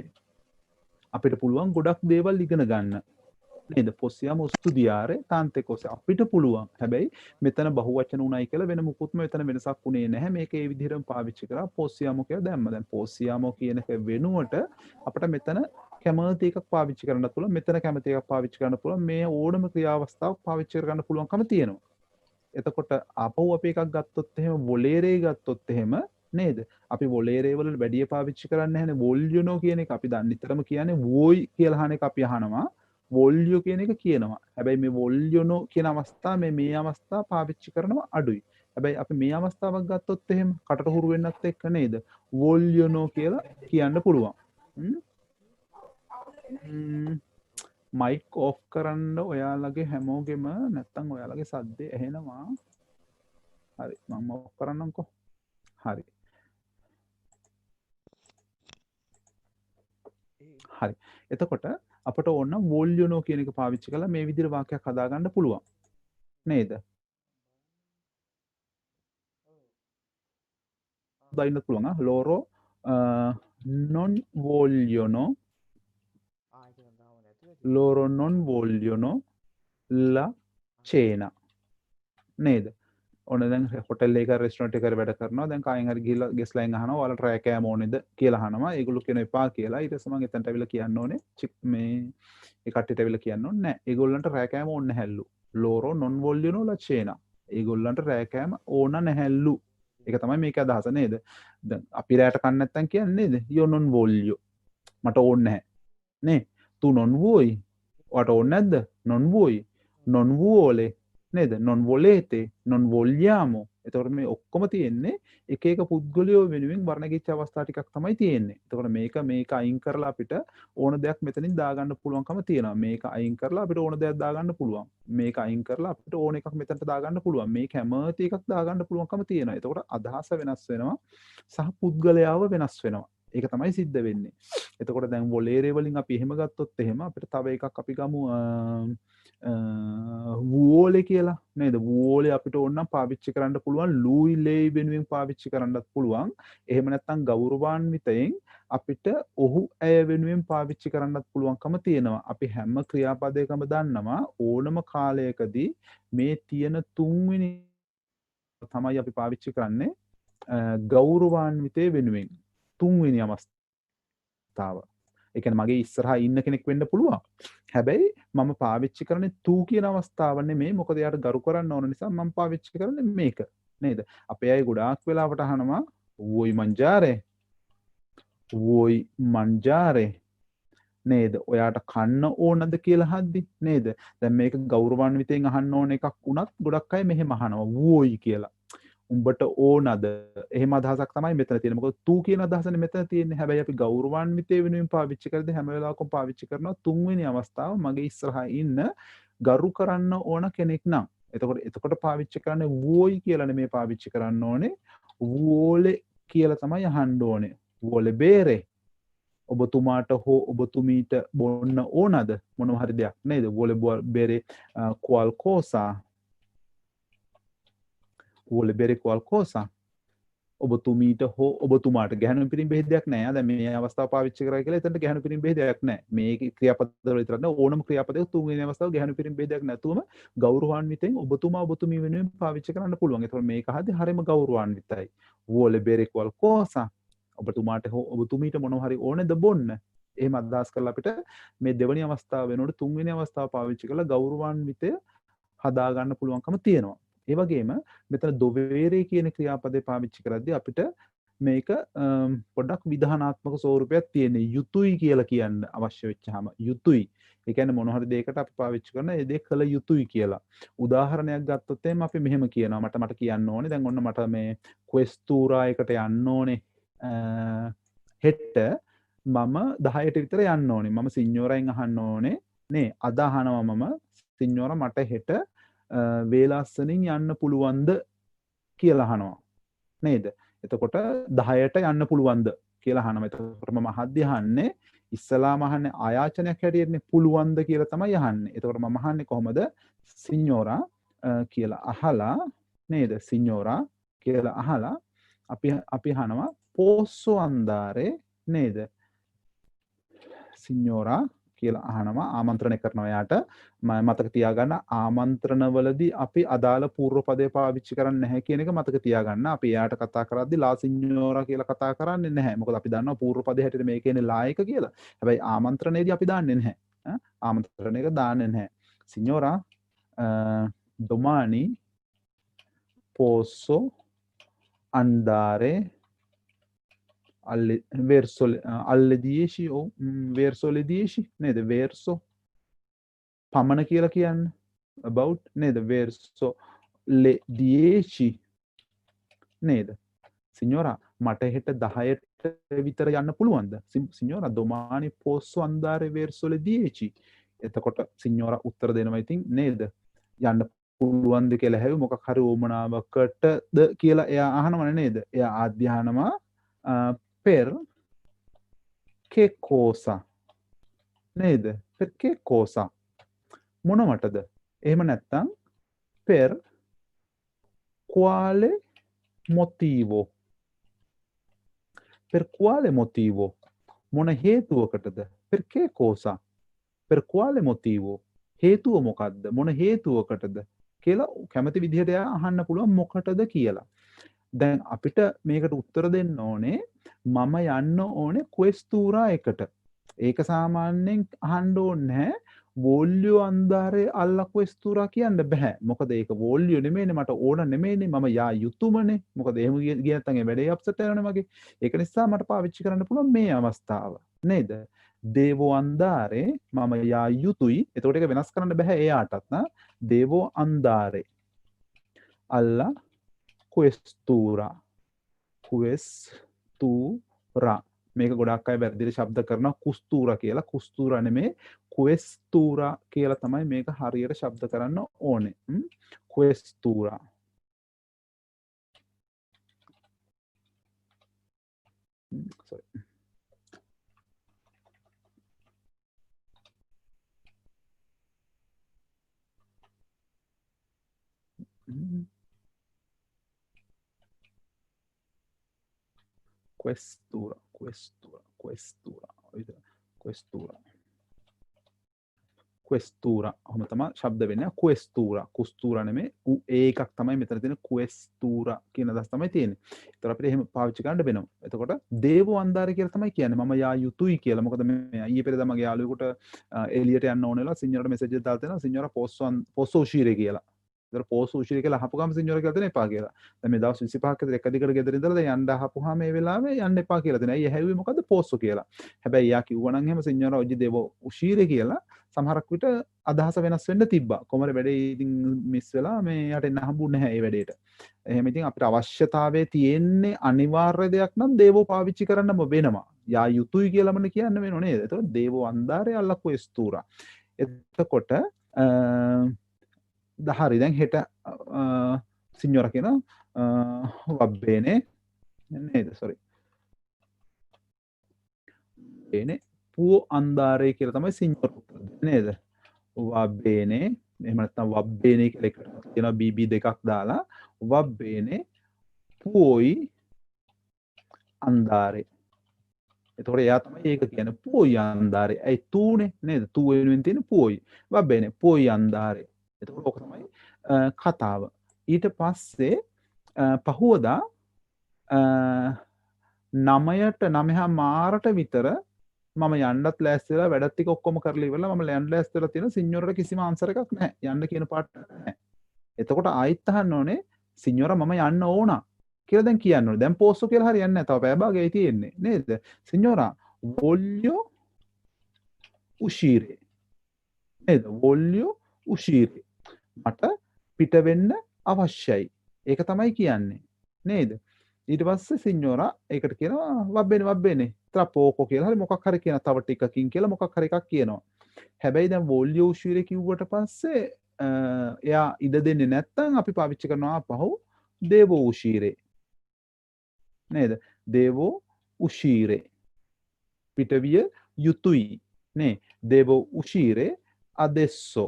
අපිට පුළුවන් ගොඩක් දේවල් ඉගෙන ගන්න. නේද? possiamo studiare tante cose. අපිට පුළුවන්. හැබැයි මෙතන බහුවචන උණයි කියලා වෙන මුකුත්ම මෙතන වෙනසක් උනේ නැහැ. මේක ඒ විදිහටම පාවිච්චි කරා possiamo කියලා දැම්ම. දැන් possiamo කියන එක වෙනුවට අපිට මෙතන කැමති එකක් පාවිච්චි කරන්න පුළුවන්. මෙතන කැමති එකක් පාවිච්චි කරන්න පුළුවන්. මේ ඕනම ක්‍රියාවස්ථාවක් පාවිච්චි කරගන්න පුළුවන්කම තියෙනවා. එතකොට ආපහු අපි එකක් ගත්තොත් එහෙම වොලේරේ ගත්තොත් එහෙම නේද? අපි වොලේරේ වල වැඩි පාවිච්චි කරන්නේ නැහැනේ. වොල්යුනෝ කියන එක අපි දැන් නිතරම කියන්නේ වෝයි කියලා අහන එක අපි අහනවා. වොල්යෝ කියන එක කියනවා. හැබැයි මේ වොල්යුනෝ කියන අවස්ථාව මේ අවස්ථාව පාවිච්චි කරනවා අඩුයි. හැබැයි අපි මේ අවස්ථාවක් ගත්තොත් එහෙම කටට හුරු වෙන්නත් එක්ක නේද? වොල්යුනෝ කියලා කියන්න පුළුවන්. මයික් ඔෆ් කරන්න ඔයාලගේ හැමෝගෙම නැත්තම් ඔයාලගේ සද්දේ ඇහෙනවා. හරි මම ඔෆ් කරන්නම්කෝ. හරි. හරි. එතකොට අපට ඕන වොල්යුනෝ කියන එක පාවිච්චි කරලා මේ විදිහට වාක්‍යයක් හදාගන්න පුළුවන්. නේද? දාන්න පුළුවන්. ලෝරෝ non vogliono loro non vogliono la cena. නේද? ඔන්න දැන් හොටෙල් එක රෙස්ටොරන්ට් එකකට වැඩ කරනවා. දැන් කායෙන් හරි ගිහලා ගෙස්ලෙන් අහනවා ඔයාලට රෑ කෑම ඕනේද කියලා අහනවා. ඒගොල්ලෝ කියන එපා කියලා. ඊට පස්සේ මම එතනට ඇවිල්ලා කියන්න ඕනේ මේ ඒ කට්ටියට ඇවිල්ලා කියන්න ඕනේ නැහැ. ඒගොල්ලන්ට රෑ කෑම ඕනේ නැහැලු. loro non vogliono la cena. ඒගොල්ලන්ට රෑ කෑම ඕන නැහැලු. ඒක තමයි මේකේ අදහස නේද? දැන් අපි රෑට කන්න නැත්තම් කියන්නේ නේද? io non voglio. මට ඕනේ නැහැ. නේ? tu non vuoi. ඔයාට ඕනේ නැද්ද? non vuoi. non vuole. නේද? non volete, non vogliamo. එතකොට මේ ඔක්කොම තියෙන්නේ එක එක පුද්ගලයෝ වෙනුවෙන් වර්ණගීච්ඡ අවස්ථා ටිකක් තමයි තියෙන්නේ. එතකොට මේක අයින් කරලා අපිට ඕන දෙයක් මෙතනින් දාගන්න පුළුවන්කම තියෙනවා. මේක අයින් කරලා අපිට ඕන දෙයක් දාගන්න පුළුවන්. මේක අයින් කරලා අපිට ඕන එකක් මෙතනට දාගන්න පුළුවන්. මේ කැමති එකක් දාගන්න පුළුවන්කම තියෙනවා. එතකොට අදහස වෙනස් වෙනවා සහ පුද්ගලයාව වෙනස් වෙනවා. ඒක තමයි සිද්ධ වෙන්නේ. එතකොට දැන් වොලේරේ වලින් අපි එහෙම ගත්තොත් එහෙම අපිට තව එකක් අපි ගමු වෝලේ කියලා නේද? වෝලේ අපිට ඕනනම් පාවිච්චි කරන්න පුළුවන් ලූයි ලේයි වෙනුවෙන් පාවිච්චි කරන්නත් පුළුවන්. එහෙම නැත්නම් ගෞරවාන්විතයෙන් අපිට ඔහු ඇය වෙනුවෙන් පාවිච්චි කරන්නත් පුළුවන්කම තියෙනවා. අපි හැම ක්‍රියාපදයකම දන්නවා ඕනම කාලයකදී මේ තියෙන තුන්වෙනි තමයි අපි පාවිච්චි කරන්නේ ගෞරවාන්විතය වෙනුවෙන්. තුන්වෙනි අවස්ථාව. ඒ කියන්නේ මගේ ඉස්සරහා ඉන්න කෙනෙක් වෙන්න පුළුවන්. හැබැයි මම පාවිච්චි කරන්නේ තු කියන අවස්ථාව නෙමෙයි. මොකද යාට ගරු කරන්න ඕන නිසා මම පාවිච්චි කරන්නේ මේක. නේද? අපේ අය ගොඩාක් වෙලාවට අහනවා vuoi mangiare? vuoi mangiare? නේද? ඔයාට කන්න ඕනද කියලා අහද්දි නේද? දැන් මේක ගෞරවාන්විතයෙන් අහන්න ඕන එකක් වුණත් ගොඩක් අය මෙහෙම අහනවා vuoi කියලා. උඹට ඕනද? එහෙම අදහසක් තමයි මෙතන තියෙන්නේ. මොකද තු කියන අදහසනේ මෙතන තියෙන්නේ. හැබැයි අපි ගෞරවාන්විතය වෙනුවෙන් පාවිච්චි කරද්දී හැම වෙලාවකම පාවිච්චි කරනවා තුන්වෙනි අවස්ථාව මගේ ඉස්සරහා ඉන්න ගරු කරන්න ඕන කෙනෙක් නම්. එතකොට පාවිච්චි කරන්නේ vuoi කියලා නෙමෙයි පාවිච්චි කරන්න ඕනේ. vuole කියලා තමයි අහන්න ඕනේ. vuole bere. ඔබතුමාට හෝ ඔබතුමීට බොන්න ඕනද? මොනවා හරි දෙයක් නේද? vuole bere qualcosa. vuole bere qualcosa. ඔබතුමීට හෝ ඔබතුමාට ගැහණු පිරිමි බෙහෙදයක් නැහැ. දැන් මේ අවස්ථාව පාවිච්චි කරා කියලා එතනට ගැහණු පිරිමි බෙහෙදයක් නැහැ. මේ ක්‍රියාපද වල විතරක් නෙවෙයි ඕනම ක්‍රියාපදයක තුන්වෙනි අවස්ථාව ගැහණු පිරිමි බෙහෙදයක් නැතුවම ගෞරවාන්විතයෙන් ඔබතුමා ඔබතුමී වෙනුවෙන් පාවිච්චි කරන්න පුළුවන්. ඒතකොට මේක හරිය හරියම ගෞරවාන්විතයි. vuole bere qualcosa. ඔබතුමාට හෝ ඔබතුමීට මොනවා හරි ඕනේද බොන්න? එහෙම අදහස් කරලා අපිට මේ දෙවෙනි අවස්ථාව වෙනකොට තුන්වෙනි අවස්ථාව පාවිච්චි කරලා ගෞරවාන්විතය හදා ගන්න පුළුවන්කම තියෙනවා. ඒ වගේම මෙතන දොවේරේ කියන ක්‍රියාපදේ පාවිච්චි කරද්දී අපිට මේක පොඩ්ඩක් විධානාත්මක ස්වරූපයක් තියෙන යුතුයි කියලා කියන්න අවශ්‍ය වෙච්චාම යුතුයි. ඒ කියන්නේ මොන හරි දෙයකට අපි පාවිච්චි කරන ඒ දේ කළ යුතුයි කියලා. උදාහරණයක් ගත්තොත් එහෙම අපි මෙහෙම කියනවා මට කියන්න ඕනේ දැන් ඔන්න මට මේ ක්වෙස්තුරා එකට යන්න ඕනේ හෙට මම 10ට විතර යන්න ඕනේ. මම සිඤ්ඤෝරෙන් අහන්න ඕනේ නේ අද අහනවා මම සිඤ්ඤෝරා මට හෙට වේලාස්සනින් යන්න පුළුවන්ද කියලා අහනවා නේද? එතකොට 10ට යන්න පුළුවන්ද කියලා අහනවා. එතකොට මම අහද්දී අහන්නේ ඉස්සලාම අහන්නේ ආයාචනයක් හැටියටනේ පුළුවන්ද කියලා තමයි අහන්නේ. එතකොට මම අහන්නේ කොහොමද? සිඤ්ඤෝරා කියලා අහලා නේද? සිඤ්ඤෝරා කියලා අහලා අපි අහනවා posso andare නේද? සිඤ්ඤෝරා කියලා අහනවා ආමන්ත්‍රණය කරනවා යාට මතක තියාගන්න ආමන්ත්‍රණවලදී අපි අදාළ පූර්ව පදේ පාවිච්චි කරන්නේ නැහැ කියන එක මතක තියාගන්න. අපි යාට කතා කරද්දී ලා සිඤ්ඤෝරා කියලා කතා කරන්නේ නැහැ. මොකද අපි දන්නවා පූර්ව පදේ හැටියට මේ කියන්නේ ලා එක කියලා. හැබැයි ආමන්ත්‍රණයේදී අපි දාන්නේ නැහැ. ආමන්ත්‍රණයක දාන්නේ නැහැ. සිඤ්ඤෝරා domani posso andare alle 10 o verso le 10 නේද verso පමණ කියලා කියන්නේ about නේද verso le 10 නේද signora මට හෙට 10ට විතර යන්න පුළුවන්ද signora domani posso andare verso le 10 එතකොට signora උත්තර දෙනවා ඉතින් නේද යන්න පුළුවන්ද කියලා හැවි මොකක් හරි ඕමනාවකටද කියලා එයා අහනවනේ නේද එයා ආධ්‍යානම per che cosa නේද per che cosa මොනවටද එහෙම නැත්නම් per quale motivo per quale motivo මොන හේතුවකටද per che cosa per quale motivo හේතුව මොකද්ද මොන හේතුවකටද කියලා කැමති විදිහට එයා අහන්න පුළුවන් මොකටද කියලා දැන් අපිට මේකට උත්තර දෙන්න ඕනේ මම යන්න ඕනේ questura එකට ඒක සාමාන්‍යයෙන් අහන්න ඕනේ නැහැ voglio andare alla questura කියන්න බෑ මොකද ඒක voglio නෙමෙයිනේ මට ඕන නෙමෙයිනේ මම යා යුතුයමනේ මොකද එහෙම ගිය නැත්නම් ඒ වැඩේ අප්සෙට් වෙනවනේ මගේ ඒක නිසා මට පාවිච්චි කරන්න පුළුවන් මේ අවස්ථාව නේද devo andare මම යා යුතුයි එතකොට ඒක වෙනස් කරන්න බෑ එයාටත් නා devo andare alla questura මේක ගොඩක් අය වැරදිට ශබ්ද කරනවා කුස්තුරා කියලා කුස්තුරා නෙමේ questura කියලා තමයි මේක හරියට ශබ්ද කරන්න ඕනේ questura sorry questura ඔහොම තමයි ශබ්ද වෙන්නේ questura නෙමෙයි ඒකක් තමයි මෙතන තියෙන questura කියන දස් තමයි තියෙන්නේ. ඒතර අපිට එහෙම පාවිච්චි කරන්න වෙනවා. එතකොට devo andare කියලා තමයි කියන්නේ. මම යා යුතුයි කියලා. මොකද මේ ඊයේ පෙරේද මගේ යාළුවෙකුට එළියට යන්න ඕන වෙලා සිඤ්ඤෝරට මෙසේජ් එකක් දාලා තියෙනවා. සිඤ්ඤෝරා posso uscire කියලා. ඒතර posso uscire කියලා අහපු ගමන් සිඤ්ඤෝරා කියලා දෙන එපා කියලා. දැන් මේ දවස් 25ක් විතර එක දිගට ගෙදර ඉඳලා දැන් යන්න අහපුවාම මේ වෙලාවේ යන්න එපා කියලා දෙනවා. ඇයි හැව්වේ මොකද්ද posso කියලා. හැබැයි යා කිව්වා නම් එහෙම සිඤ්ඤෝරා ඔජි devo uscire කියලා සමහරක් විට අදහස වෙනස් වෙන්න තිබ්බා. කොහමද වැඩේ ඉතින් මිස් වෙලා මේ යට එන්න හම්බුනේ නැහැ මේ වැඩේට. එහෙම ඉතින් අපිට අවශ්‍යතාවයේ තියෙන්නේ අනිවාර්ය දෙයක් නම් දේවෝ පාවිච්චි කරන්නම වෙනවා. යා යුතුයි කියලාමනේ කියන්න වෙනව නේද? එතකොට දේවෝ andare alla questura. එතකොට හරි දැන් හෙට සිඤ්ඤෝරා කියන වබ්බේනේ නේද? sorry. එනේ può andare කියලා තමයි සිඤ්ඤෝරා උත්තර දෙන්නේ නේද? වබ්බේනේ එහෙම නැත්නම් වබ්බේනේ කියලා එකට කියනවා BB දෙකක් දාලා වබ්බේනේ puoi andare. එතකොට එයා තමයි ඒක කියන්නේ puoi andare. ඒ තුනේ නේද? තු වෙනුවෙන් තියෙන puoi. වබ්බේනේ puoi andare. එතකොට ඕක තමයි කතාව. ඊට පස්සේ පහුවදා 9:09 විතර මම යන්නත් ලෑස්ති වෙලා වැඩත් ටික ඔක්කොම කරලා ඉවරලා මම යන්න ලෑස්ති වෙලා තියෙන සිඤ්ඤෝරට කිසිම ආන්සර් එකක් නැහැ. යන්න කියන පාට නැහැ. එතකොට ආයෙත් අහන්න ඕනේ සිඤ්ඤෝරා මම යන්න ඕන කියලා දැන් කියන්න ඕනේ. දැන් පෝස්ට් කියලා හරියන්නේ නැහැ. තව පැය භාගයයි තියෙන්නේ නේද? සිඤ්ඤෝරා voglio uscire. නේද? voglio uscire. මට පිට වෙන්න අවශ්‍යයි. ඒක තමයි කියන්නේ. නේද? ඊට පස්සේ සිඤ්ඤෝරා ඒකට කියනවා වබ්බේනේ tra poco කියලා හරි මොකක් හරි කියන තව ටිකකින් කියලා මොකක් හරි එකක් කියනවා. හැබැයි දැන් voglio uscire කිව්වට පස්සේ එයා ඉඩ දෙන්නේ නැත්නම් අපි පාවිච්චි කරනවා පහු devo uscire. නේද? devo uscire. පිටවිය යුතුයි. නේ devo uscire adesso.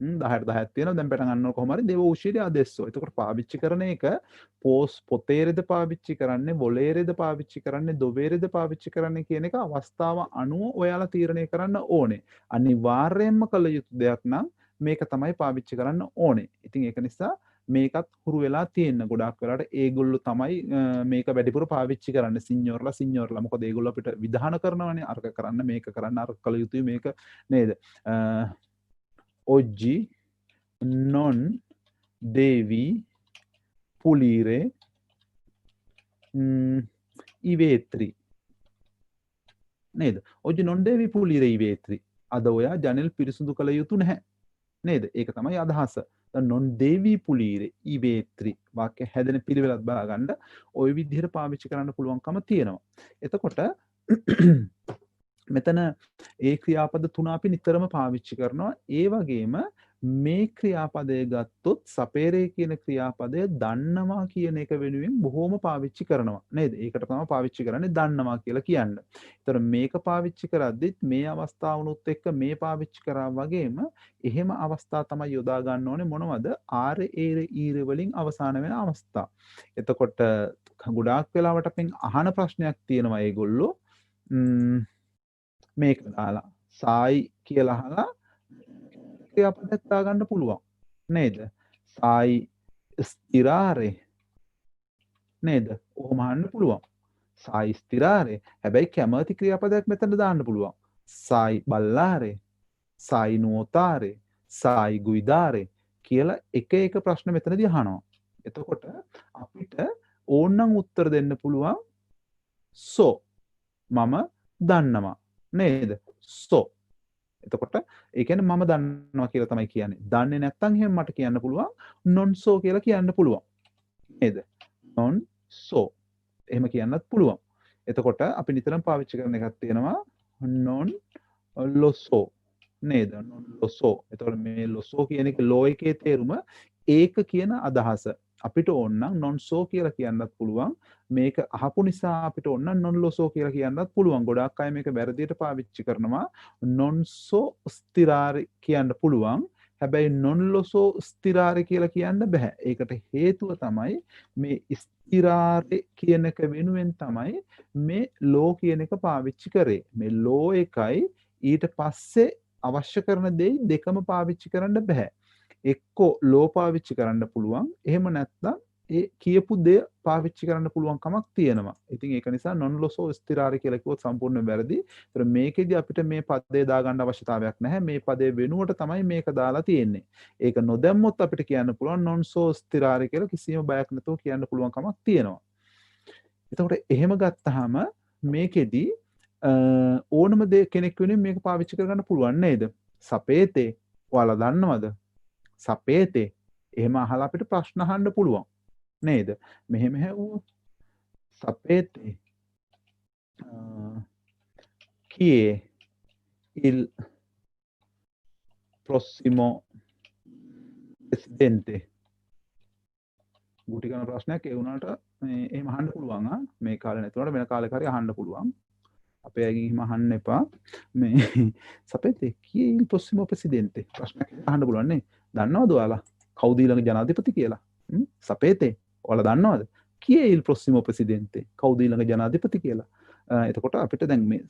10ට 10ක් තියෙනවා. දැන් පටන් ගන්නකොට කොහොම හරි දේව උෂ්‍යදී ආදෙස්සෝ. එතකොට පාවිච්චි කරන එක පොතේරෙද පාවිච්චි කරන්නේ, වොලේරෙද පාවිච්චි කරන්නේ, දොවේරෙද පාවිච්චි කරන්නේ කියන එක අවස්ථාව අනුව ඔයාලා තීරණය කරන්න ඕනේ. අනිවාර්යයෙන්ම කළ යුතු දෙයක් නම් මේක තමයි පාවිච්චි කරන්න ඕනේ. ඉතින් ඒක නිසා මේකත් හුරු වෙලා තියෙන ගොඩක් වෙලාට ඒගොල්ලෝ තමයි මේක වැඩිපුර පාවිච්චි කරන්නේ සින්යෝර්ලා මොකද ඒගොල්ලෝ අපිට විධාන කරනවානේ අරක කරන්න මේක කරන්න අර කළ යුතුයි මේක නේද oggi non devi pulire i vetri නේද oggi non devi pulire i vetri අද ඔයා ජනෙල් පිරිසිදු කළ යුතු නැහැ නේද ඒක තමයි අදහස non devi pulire i vetri වාක්‍ය හැදෙන පිළිවෙලත් බලාගන්න ওই විදිහට පාවිච්චි කරන්න පුළුවන්කම තියෙනවා. එතකොට මෙතන ඒ ක්‍රියාපද තුන අපි නිතරම පාවිච්චි කරනවා. ඒ වගේම මේ ක්‍රියාපදය ගත්තොත් සපේරේ කියන ක්‍රියාපදය දන්නවා කියන එක වෙනුවෙන් බොහෝම පාවිච්චි කරනවා නේද? ඒකට තමයි පාවිච්චි කරන්නේ දන්නවා කියලා කියන්න. ඒතර මේක පාවිච්චි කරද්දිත් මේ අවස්ථාවනුත් එක්ක මේ පාවිච්චි කරා වගේම එහෙම අවස්ථා තමයි යොදා ගන්න ඕනේ මොනවද? ආර ඒර ඊර වලින් අවසාන වෙන අවස්ථා. එතකොට ගොඩාක් වෙලාවට අපෙන් අහන ප්‍රශ්නයක් තියෙනවා ඒගොල්ලෝ මේක දාලා සායි කියලා අහලා ක්‍රියාපදයක් දාගන්න පුළුවන් නේද? සායි ස්තිරාරේ නේද? ඔහොම අහන්න පුළුවන්. සායි ස්තිරාරේ. හැබැයි කැමති ක්‍රියාපදයක් මෙතන දාන්න පුළුවන්. සායි බල්ලාරේ, සායි නුවතාරේ, සායි ගුයිදාරේ කියලා එක එක ප්‍රශ්න මෙතනදී අහනවා. එතකොට අපිට ඕනනම් උත්තර දෙන්න පුළුවන් සෝ මම දන්නවා නේද? සෝ එතකොට ඒ කියන්නේ මම දන්නවා කියලා තමයි කියන්නේ. දන්නේ නැත්නම් එහෙම මට කියන්න පුළුවන් non so කියලා කියන්න පුළුවන්. නේද? non so එහෙම කියන්නත් පුළුවන්. එතකොට අපි නිතරම පාවිච්චි කරන එකක් තියෙනවා non lo so නේද? non lo so. එතකොට මේ lo so කියන එක lo එකේ තේරුම ඒක කියන අදහස. අපිට ඕනනම් non so කියලා කියන්නත් පුළුවන්. මේක අහපු නිසා අපිට ඕනනම් non lo so කියලා කියන්නත් පුළුවන්. ගොඩාක් අය මේක වැරදියට පාවිච්චි කරනවා. non so stirare කියන්න පුළුවන්. හැබැයි non lo so stirare කියලා කියන්න බෑ. ඒකට හේතුව තමයි මේ stirare කියන එක වෙනුවෙන් තමයි මේ lo කියන එක පාවිච්චි කරේ. මේ lo එකයි ඊට පස්සේ අවශ්‍ය කරන දේ දෙකම පාවිච්චි කරන්න බෑ. එක්කෝ ලෝ පාවිච්චි කරන්න පුළුවන්. එහෙම නැත්නම් ඒ කියපු දේ පාවිච්චි කරන්න පුළුවන් කමක් තියෙනවා. ඉතින් ඒක නිසා non lo so stirare කියලා කිව්වොත් සම්පූර්ණයෙන් වැරදි. ඒතර මේකෙදි අපිට මේ පදේ දාගන්න අවශ්‍යතාවයක් නැහැ. මේ පදේ වෙනුවට තමයි මේක දාලා තියෙන්නේ. ඒක නොදැම්මොත් අපිට කියන්න පුළුවන් non so stirare කියලා කිසිම බයක් නැතුව කියන්න පුළුවන් කමක් තියෙනවා. එතකොට එහෙම ගත්තාම මේකෙදි ඕනම දේ කෙනෙක් වෙනුවෙන් මේක පාවිච්චි කරගන්න පුළුවන් නේද? සපේතේ ඔයාලා දන්නවද? සපේතේ එහෙම අහලා අපිට ප්‍රශ්න අහන්න පුළුවන් නේද? මෙහෙම හැවුවොත් සපේතේ kie il prossimo presidente ගුටි කරන ප්‍රශ්නයක් ඒ වුණාට මේ එහෙම අහන්න පුළුවන් මේ කාලේ නැතුණාට වෙන කාලෙක හරි අහන්න පුළුවන්. අපේ අයගෙන් එහෙම අහන්න එපා. මේ සපේතේ kie il prossimo presidente ප්‍රශ්නයක් අහන්න පුළුවන් නේ. දන්නවද ඔයාලා කවුද ඊළඟ ජනාධිපති කියලා? සපේතේ ඔයාලා දන්නවද? kie il prossimo presidente කවුද ඊළඟ ජනාධිපති කියලා? එතකොට අපිට දැන් මේ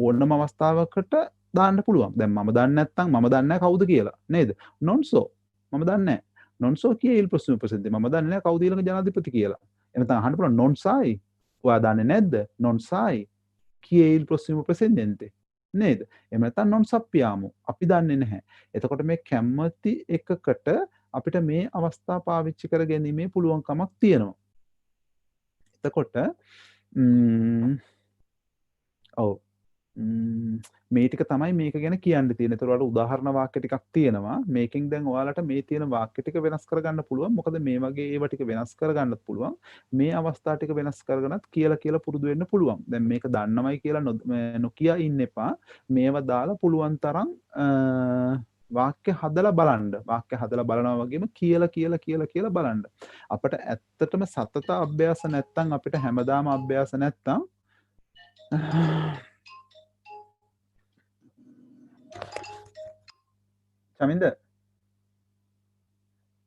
ඕනම අවස්ථාවකට දාන්න පුළුවන්. දැන් මම දන්නේ නැත්නම් මම දන්නේ නැහැ කවුද කියලා නේද? non so මම දන්නේ නැහැ. non so kie il prossimo presidente මම දන්නේ නැහැ කවුද ඊළඟ ජනාධිපති කියලා. එතන අහන්න පුළුවන් non sai ඔයා දන්නේ නැද්ද? non sai kie il prossimo presidente නේද? එහෙම නැත්නම් non sappiamo අපි දන්නේ නැහැ. එතකොට මේ කැමැති එකකට අපිට මේ අවස්ථා පාවිච්චි කර ගැනීමේ පුළුවන්කමක් තියෙනවා. එතකොට ඔව් මේ ටික තමයි මේක ගැන කියන්න තියෙන. ඒතර වල උදාහරණ වාක්‍ය ටිකක් තියෙනවා. මේකෙන් දැන් ඔයාලට මේ තියෙන වාක්‍ය ටික වෙනස් කරගන්න පුළුවන්. මොකද මේ වගේ ඒවා ටික වෙනස් කරගන්නත් පුළුවන්. මේ අවස්ථා ටික වෙනස් කරගෙනත් කියලා පුරුදු වෙන්න පුළුවන්. දැන් මේක දන්නවයි කියලා නොකිය ඉන්න එපා. මේවා දාලා පුළුවන් තරම් වාක්‍ය හදලා බලන්න. වාක්‍ය හදලා බලනවා වගේම කියලා බලන්න. අපිට ඇත්තටම සතත අභ්‍යාස නැත්තම් අපිට හැමදාම අභ්‍යාස නැත්තම් චමින්ද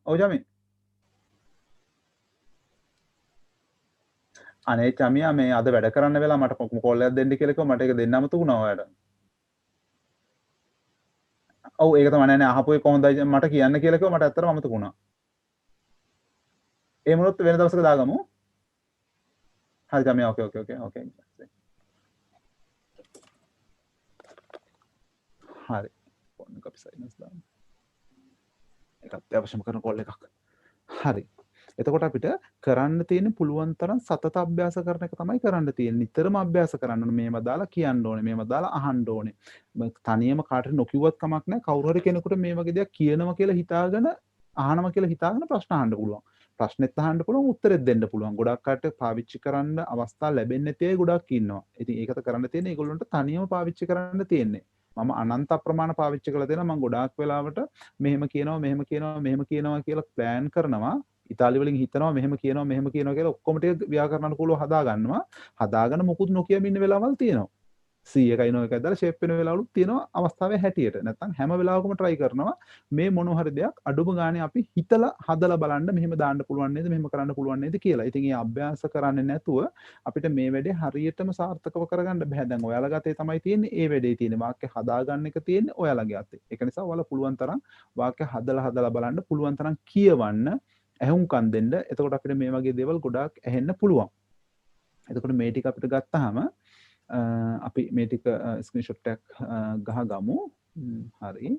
ඔව් ජමි. අනේ චමියා මේ අද වැඩ කරන්න වෙලා මට කෝල් එකක් දෙන්න කියලා කිව්වා මට ඒක දෙන්න අමතක වුණා ඔයාලට. ඔව් ඒක තමයි නෑ අහපු එක කොහොඳයි මට කියන්න කියලා කිව්වා මට ඇත්තටම අමතක වුණා. ඒ මොනොත් වෙන දවසක දාගමු. හරි චමියා ඕකේ. හරි. ෆෝන් එක අපි සයිලන්ස් දාමු. ඒක අත්‍යවශ්‍යම කරන කෝල් එකක්. හරි. එතකොට අපිට කරන්න තියෙන පුළුවන් තරම් සතත අභ්‍යාස කරන එක තමයි කරන්න තියෙන්නේ. නිතරම අභ්‍යාස කරන්න ඕනේ. මේව දාලා කියන්න ඕනේ. මේව දාලා අහන්න ඕනේ. තනියම කාටට නොකියුවත් කමක් නැහැ. කවුරු හරි කෙනෙකුට මේ වගේ දෙයක් කියනවා කියලා හිතාගෙන අහනවා කියලා හිතාගෙන ප්‍රශ්න අහන්න පුළුවන්. ප්‍රශ්නෙත් අහන්න පුළුවන් උත්තරෙත් දෙන්න පුළුවන්. ගොඩක් අයට පාවිච්චි කරන්න අවස්ථා ලැබෙන්නේ නැති අය ගොඩක් ඉන්නවා. ඉතින් ඒකත කරන්න තියෙන්නේ ඒගොල්ලන්ට තනියම පාවිච්චි කරන්න තියෙන්නේ. මම අනන්ත අප්‍රමාණ පාවිච්චි කරලා තියෙනවා. මම ගොඩාක් වෙලාවට මෙහෙම කියනවා කියලා ප්ලෑන් කරනවා. ඉතාලි වලින් හිතනවා මෙහෙම කියනවා කියලා ඔක්කොම ටික ව්‍යාකරණ අනුකූලව හදා ගන්නවා. හදාගෙන මුකුත් නොකියම ඉන්න වෙලාවල් තියෙනවා. 100යි 91යි දාලා ෂේප් වෙන වෙලාවලුත් තියෙනවා අවස්ථාවේ හැටියට. නැත්තම් හැම වෙලාවකම try කරනවා මේ මොන හරි දෙයක් අඩුම ගානේ අපි හිතලා හදලා බලන්න මෙහෙම දාන්න පුළුවන් නේද මෙහෙම කරන්න පුළුවන් නේද කියලා. ඉතින් ඒ අභ්‍යාස කරන්නේ නැතුව අපිට මේ වැඩේ හරියටම සාර්ථකව කරගන්න බෑ. දැන් ඔයාලා ගතේ තමයි තියෙන්නේ ඒ වැඩේ තියෙන්නේ. වාක්‍ය හදාගන්න එක තියෙන්නේ ඔයාලගේ අතේ. ඒක නිසා ඔයාලා පුළුවන් තරම් වාක්‍ය හදලා බලන්න පුළුවන් තරම් කියවන්න ඇහුම්කන් දෙන්න. එතකොට අපිට මේ වගේ දේවල් ගොඩාක් ඇහෙන්න පුළුවන්. එතකොට මේ ටික අපිට ගත්තාම අපි මේ ටික ස්ක්‍රීන්ෂොට් එකක් ගහගමු. හරි.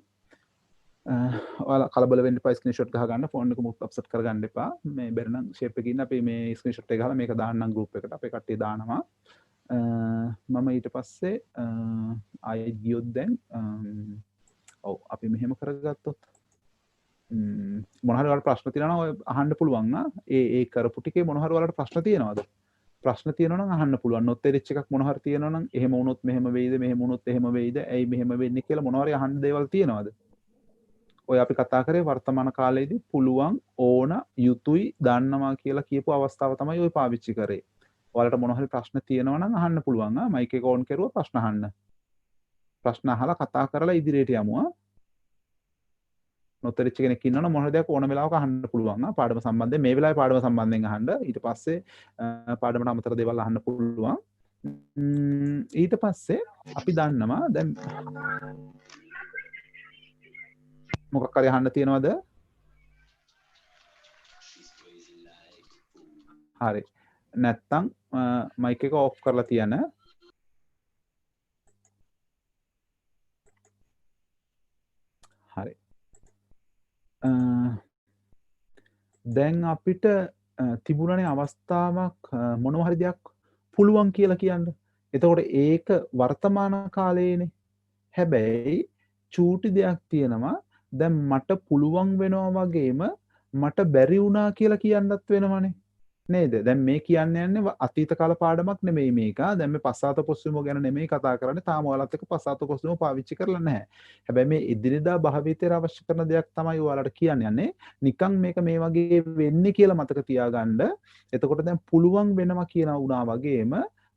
ඔයාලා කලබල වෙන්න එපා ස්ක්‍රීන්ෂොට් ගහ ගන්න. ෆෝන් එක මුත් අප්සෙට් කරගන්න එපා. මේ බැරි නම් ෂේප් එකකින් අපි මේ ස්ක්‍රීන්ෂොට් එක ගහලා මේක දාන්නම් ගෲප් එකට. අපේ කට්ටිය දානවා. මම ඊට පස්සේ ආයෙත් ගියොත් දැන් ඔව් අපි මෙහෙම කරගත්තොත් මොන හරි ඔයාලට ප්‍රශ්න තියෙනවා නම් ඔය අහන්න පුළුවන් නා. ඒ කරපු ටිකේ මොන හරි ඔයාලට ප්‍රශ්න තියෙනවද? ප්‍රශ්න තියෙනවා නම් අහන්න පුළුවන්. නොතේරිච්ච එකක් මොන හරි තියෙනවා නම් එහෙම වුණොත් මෙහෙම වෙයිද මෙහෙම වුණොත් එහෙම වෙයිද ඇයි මෙහෙම වෙන්නේ කියලා මොන හරි අහන්න දේවල් තියෙනවද? ඔය අපි කතා කරේ වර්තමාන කාලේදී පුළුවන් ඕන යුතුයි දන්නවා කියලා කියපු අවස්ථාව තමයි ඔය පාවිච්චි කරේ. ඔයාලට මොන හරි ප්‍රශ්න තියෙනවා නම් අහන්න පුළුවන්. මයික් එක ඔන් කරුවා ප්‍රශ්න අහන්න. ප්‍රශ්න අහලා කතා කරලා ඉදිරියට යමු. නොතරිච්ච කෙනෙක් ඉන්නවනම් මොන හරි දෙයක් ඕන වෙලාවක අහන්න පුළුවන්. පාඩම සම්බන්ධයෙන් මේ වෙලාවේ පාඩම සම්බන්ධයෙන් අහන්න. ඊට පස්සේ පාඩමට අමතර දේවල් අහන්න පුළුවන්. ඊට පස්සේ අපි දන්නවා දැන් මොකක් හරි අහන්න තියනවද? හරි. නැත්තම් මයික් එක ඔෆ් කරලා තියන. හරි. දැන් අපිට තිබුණනේ අවස්ථාවක් මොනවා හරි දෙයක් පුළුවන් කියලා කියන්න. එතකොට ඒක වර්තමාන කාලයේනේ. හැබැයි චූටි දෙයක් තියෙනවා දැන් මට පුළුවන් වෙනවා වගේම මට බැරි වුණා කියලා කියන්නත් වෙනවනේ. නේද? දැන් මේ කියන්න යන්නේ අතීත කාල පාඩමක් නෙමෙයි මේක. දැන් මේ පස්සාත පොස්සුම ගැන නෙමෙයි කතා කරන්නේ. තාම ඔයාලත් එක්ක පස්සාත පොස්සුම පාවිච්චි කරලා නැහැ. හැබැයි මේ එදිනෙදා භාවිතයට අවශ්‍ය කරන දෙයක් තමයි ඔයාලට කියන්නේ. නිකන් මේක මේ වගේ වෙන්නේ කියලා මතක තියාගන්න. එතකොට දැන් පුළුවන් වෙනවා කියන උනා වගේම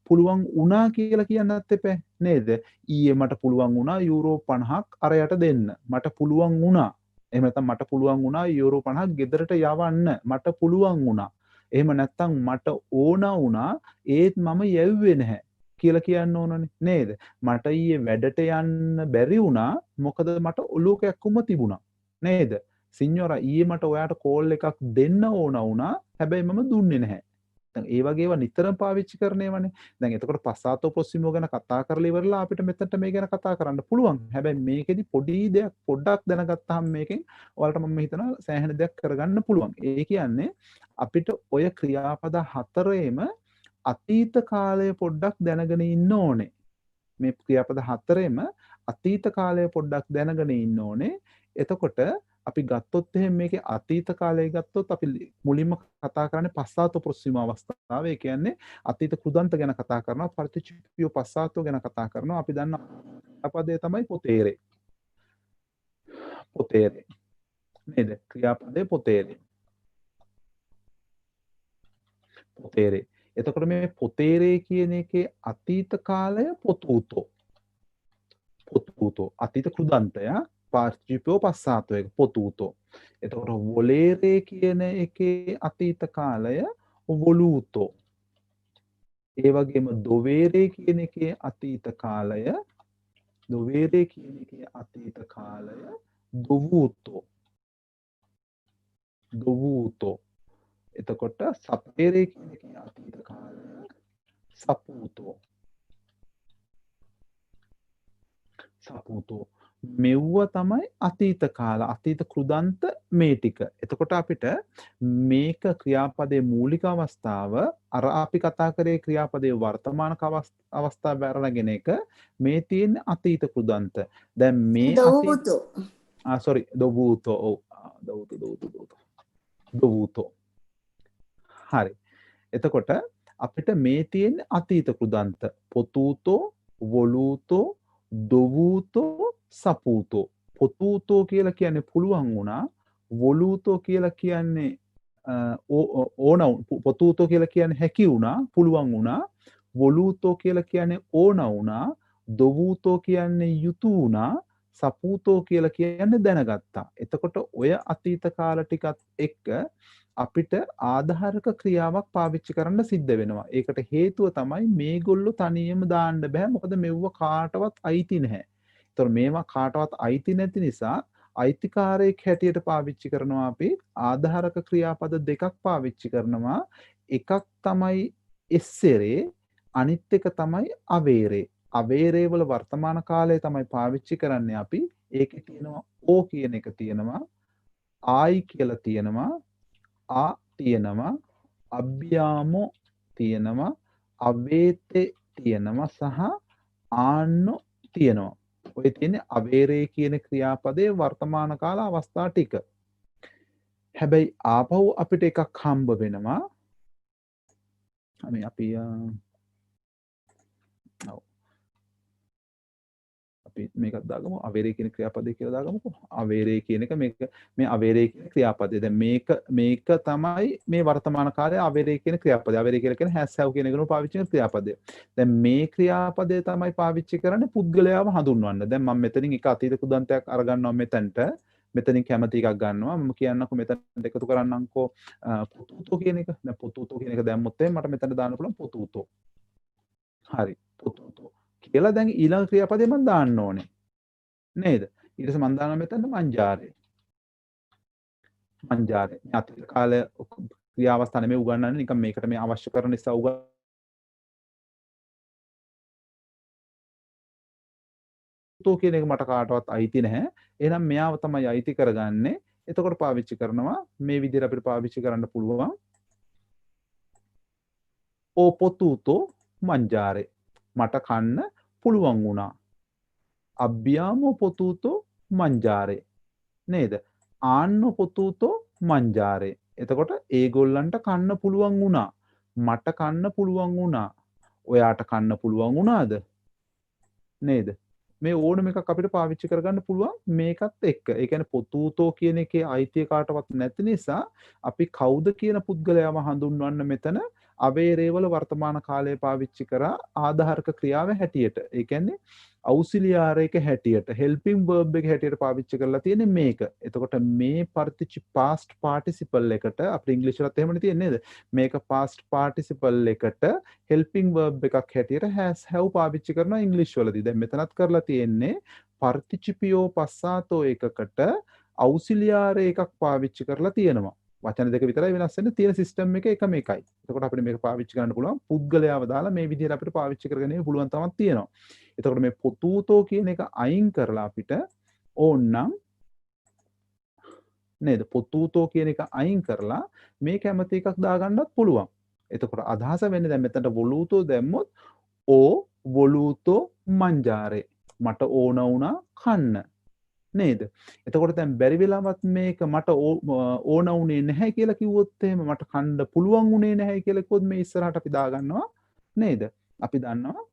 පුළුවන් වුණා කියලා කියන්නත් එපා නේද? ඊයේ මට පුළුවන් වුණා යූරෝ 50ක් අරයට දෙන්න. මට පුළුවන් වුණා. එහෙම නැත්නම් මට පුළුවන් වුණා යූරෝ 50ක් ගෙදරට යවන්න. මට පුළුවන් වුණා. එහෙම නැත්තම් මට ඕන වුණා ඒත් මම යැව්වේ නැහැ කියලා කියන්න ඕනනේ නේද? මට ඊයේ වැඩට යන්න බැරි වුණා මොකද මට ඔලුව කැක්කුම තිබුණා නේද? සින්යෝරා ඊයේ මට ඔයාට කෝල් එකක් දෙන්න ඕන වුණා හැබැයි මම දුන්නේ නැහැ. දැන් ඒ වගේ ඒවා නිතරම පාවිච්චි කරනේවනේ. දැන් එතකොට පස්සාතෝ පොස්සිමෝ ගැන කතා කරලා ඉවරලා අපිට මෙතනට මේ ගැන කතා කරන්න පුළුවන්. හැබැයි මේකෙදි පොඩි දෙයක් පොඩ්ඩක් දැනගත්තාම මේකෙන් ඔයාලට මම හිතනවා සෑහෙන දෙයක් කරගන්න පුළුවන්. ඒ කියන්නේ අපිට ඔය ක්‍රියාපද හතරේම අතීත කාලය පොඩ්ඩක් දැනගෙන ඉන්න ඕනේ. මේ ක්‍රියාපද හතරේම අතීත කාලය පොඩ්ඩක් දැනගෙන ඉන්න ඕනේ. එතකොට අපි ගත්තොත් එහෙනම් මේකේ අතීත කාලය ගත්තොත් අපි මුලින්ම කතා කරන්නේ පස්සාතෝ ප්‍රොක්සිම අවස්ථාව. ඒ කියන්නේ අතීත කෘදන්ත ගැන කතා කරනවා, පරිචිප්පියෝ පස්සාතෝ ගැන කතා කරනවා. අපි දන්න ක්‍රියාපදේ තමයි පොතේරේ. පොතේරේ. නේද? ක්‍රියාපදේ පොතේරේ. පොතේරේ. එතකොට මේ පොතේරේ කියන එකේ අතීත කාලය පොතූතෝ. පොතූතෝ අතීත කෘදන්තය. පාර්ටිසිපෝ passato එක potuto. එතකොට volere කියන එකේ අතීත කාලය voluto. ඒ වගේම dovere කියන එකේ අතීත කාලය dovere කියන එකේ අතීත කාලය dovuto. dovuto. එතකොට sapere කියන එකේ අතීත කාලය saputo. saputo. මෙව්ව තමයි අතීත කාල අතීත කෘදන්ත මේ ටික. එතකොට අපිට මේක ක්‍රියාපදයේ මූලික අවස්ථාව අර අපි කතා කරේ ක්‍රියාපදයේ වර්තමාන අවස්ථාව බැරගෙන එක මේ තියෙන අතීත කෘදන්ත. දැන් මේ dovuto. sorry dovuto. ඔව් dovuto. හරි. එතකොට අපිට මේ තියෙන අතීත කෘදන්ත potuto, voluto, dovuto, saputo. potuto කියලා කියන්නේ පුළුවන් වුණා. voluto කියලා කියන්නේ ඕන potuto කියලා කියන්නේ හැකි වුණා, පුළුවන් වුණා. voluto කියලා කියන්නේ ඕන වුණා. dovuto කියන්නේ යුතු වුණා. saputo කියලා කියන්නේ දැනගත්තා. එතකොට ඔය අතීත කාල ටිකත් එක්ක අපිට ආධාරක ක්‍රියාවක් පාවිච්චි කරන්න සිද්ධ වෙනවා. ඒකට හේතුව තමයි මේගොල්ලෝ තනියම දාන්න බෑ. මොකද මෙව්ව කාටවත් අයිති නැහැ. ඒතර මේවා කාටවත් අයිති නැති නිසා අයිතිකාරයෙක් හැටියට පාවිච්චි කරනවා අපි ආධාරක ක්‍රියාපද දෙකක් පාවිච්චි කරනවා. එකක් තමයි එස්සෙරේ, අනිත් එක තමයි අවේරේ. අවේරේ වල වර්තමාන කාලය තමයි පාවිච්චි කරන්නේ අපි. ඒකේ තියෙනවා ඕ කියන එක තියෙනවා, ආයි කියලා තියෙනවා, ආ තියෙනවා, අභ්‍යාමෝ තියෙනවා, අවේතේ තියෙනවා සහ ආන්නෝ තියෙනවා. ඔය තියෙන්නේ අවේරේ කියන ක්‍රියාපදයේ වර්තමාන කාල අවස්ථා ටික. හැබැයි ආපහු අපිට එකක් හම්බ වෙනවා. අපි මේකත් දාගමු අවේරේ කියන ක්‍රියාපදේ කියලා දාගමුකෝ. අවේරේ කියන එක මේ අවේරේ කියන ක්‍රියාපදේ. දැන් මේක තමයි මේ වර්තමාන කාලයේ අවේරේ කියන ක්‍රියාපදේ. අවේරේ කියලා කියන්නේ has have කියන එකනෝ පාවිච්චි කරන ක්‍රියාපදේ. දැන් මේ ක්‍රියාපදේ තමයි පාවිච්චි කරන්නේ පුද්ගලයාව හඳුන්වන්න. දැන් මම මෙතනින් එක අතීත කුදන්තයක් අරගන්නවා මෙතනට. මෙතනින් කැමති එකක් ගන්නවා. මම කියන්නකෝ මෙතන එකතු කරන්නම්කෝ potuto කියන එක. දැන් potuto කියන එක දැම්මොත් මට මෙතන දාන්න පුළුවන් potuto. හරි potuto. කියලා දැන් ඊළඟ ක්‍රියාපදේ මම දාන්න ඕනේ නේද? ඊට පස්සේ මම දානවා මෙතන mangiare. mangiare. අතීත කාල ක්‍රියාවස්ථා නෙමෙයි උගන්වන්නේ නිකන් මේකට මේ අවශ්‍ය කරන නිසා උගන්වන්නේ කියන එක මට කාටවත් අයිති නැහැ. එහෙනම් මෙයාව තමයි අයිති කරගන්නේ. එතකොට පාවිච්චි කරනවා මේ විදිහට අපිට පාවිච්චි කරන්න පුළුවන්. O potuto mangiare. මට කන්න පුළුවන් වුණා. අභ්‍යාමෝ potuto mangiare. නේද? ආන්නෝ potuto mangiare. එතකොට ඒගොල්ලන්ට කන්න පුළුවන් වුණා. මට කන්න පුළුවන් වුණා. ඔයාට කන්න පුළුවන් වුණාද? නේද? මේ ඕනම එකක් අපිට පාවිච්චි කරගන්න පුළුවන් මේකත් එක්ක. ඒ කියන්නේ potuto කියන එකේ අයිතිය කාටවත් නැති නිසා අපි කවුද කියන පුද්ගලයාව හඳුන්වන්න මෙතන අවේරේ වල වර්තමාන කාලයේ පාවිච්චි කරා ආධාරක ක්‍රියාව හැටියට. ඒ කියන්නේ auxiliary එක හැටියට helping verb එක හැටියට පාවිච්චි කරලා තියෙන්නේ මේක. එතකොට මේ past participle එකට අපේ ඉංග්‍රීසියලත් එහෙමනේ තියෙන්නේ නේද? මේක past participle එකට helping verb එකක් හැටියට has have පාවිච්චි කරනවා ඉංග්‍රීසි වලදී. දැන් මෙතනත් කරලා තියෙන්නේ participio passato එකකට auxiliary එකක් පාවිච්චි කරලා තියෙනවා. වචන දෙක විතරයි වෙනස් වෙන්නේ. තියෙන සිස්ටම් එක එකම එකයි. එතකොට අපිට මේක පාවිච්චි කරන්න පුළුවන් පුද්ගලයාව දාලා මේ විදිහට අපිට පාවිච්චි කරගන්න පුළුවන් තමක් තියෙනවා. එතකොට මේ potuto කියන එක අයින් කරලා අපිට ඕන්නම් නේද? potuto කියන එක අයින් කරලා මේ කැමති එකක් දාගන්නත් පුළුවන්. එතකොට අදහස වෙන්නේ දැන් මෙතනට voluto දැම්මොත් o voluto mangiare. මට ඕන වුණා කන්න. නේද? එතකොට දැන් බැරි වෙලාවත් මේක මට ඕන වුණේ නැහැ කියලා කිව්වොත් එහෙම මට කන්න පුළුවන් වුණේ නැහැ කියලා කිව්වොත් මේ ඉස්සරහට අපි දාගන්නවා නේද? අපි දන්නවා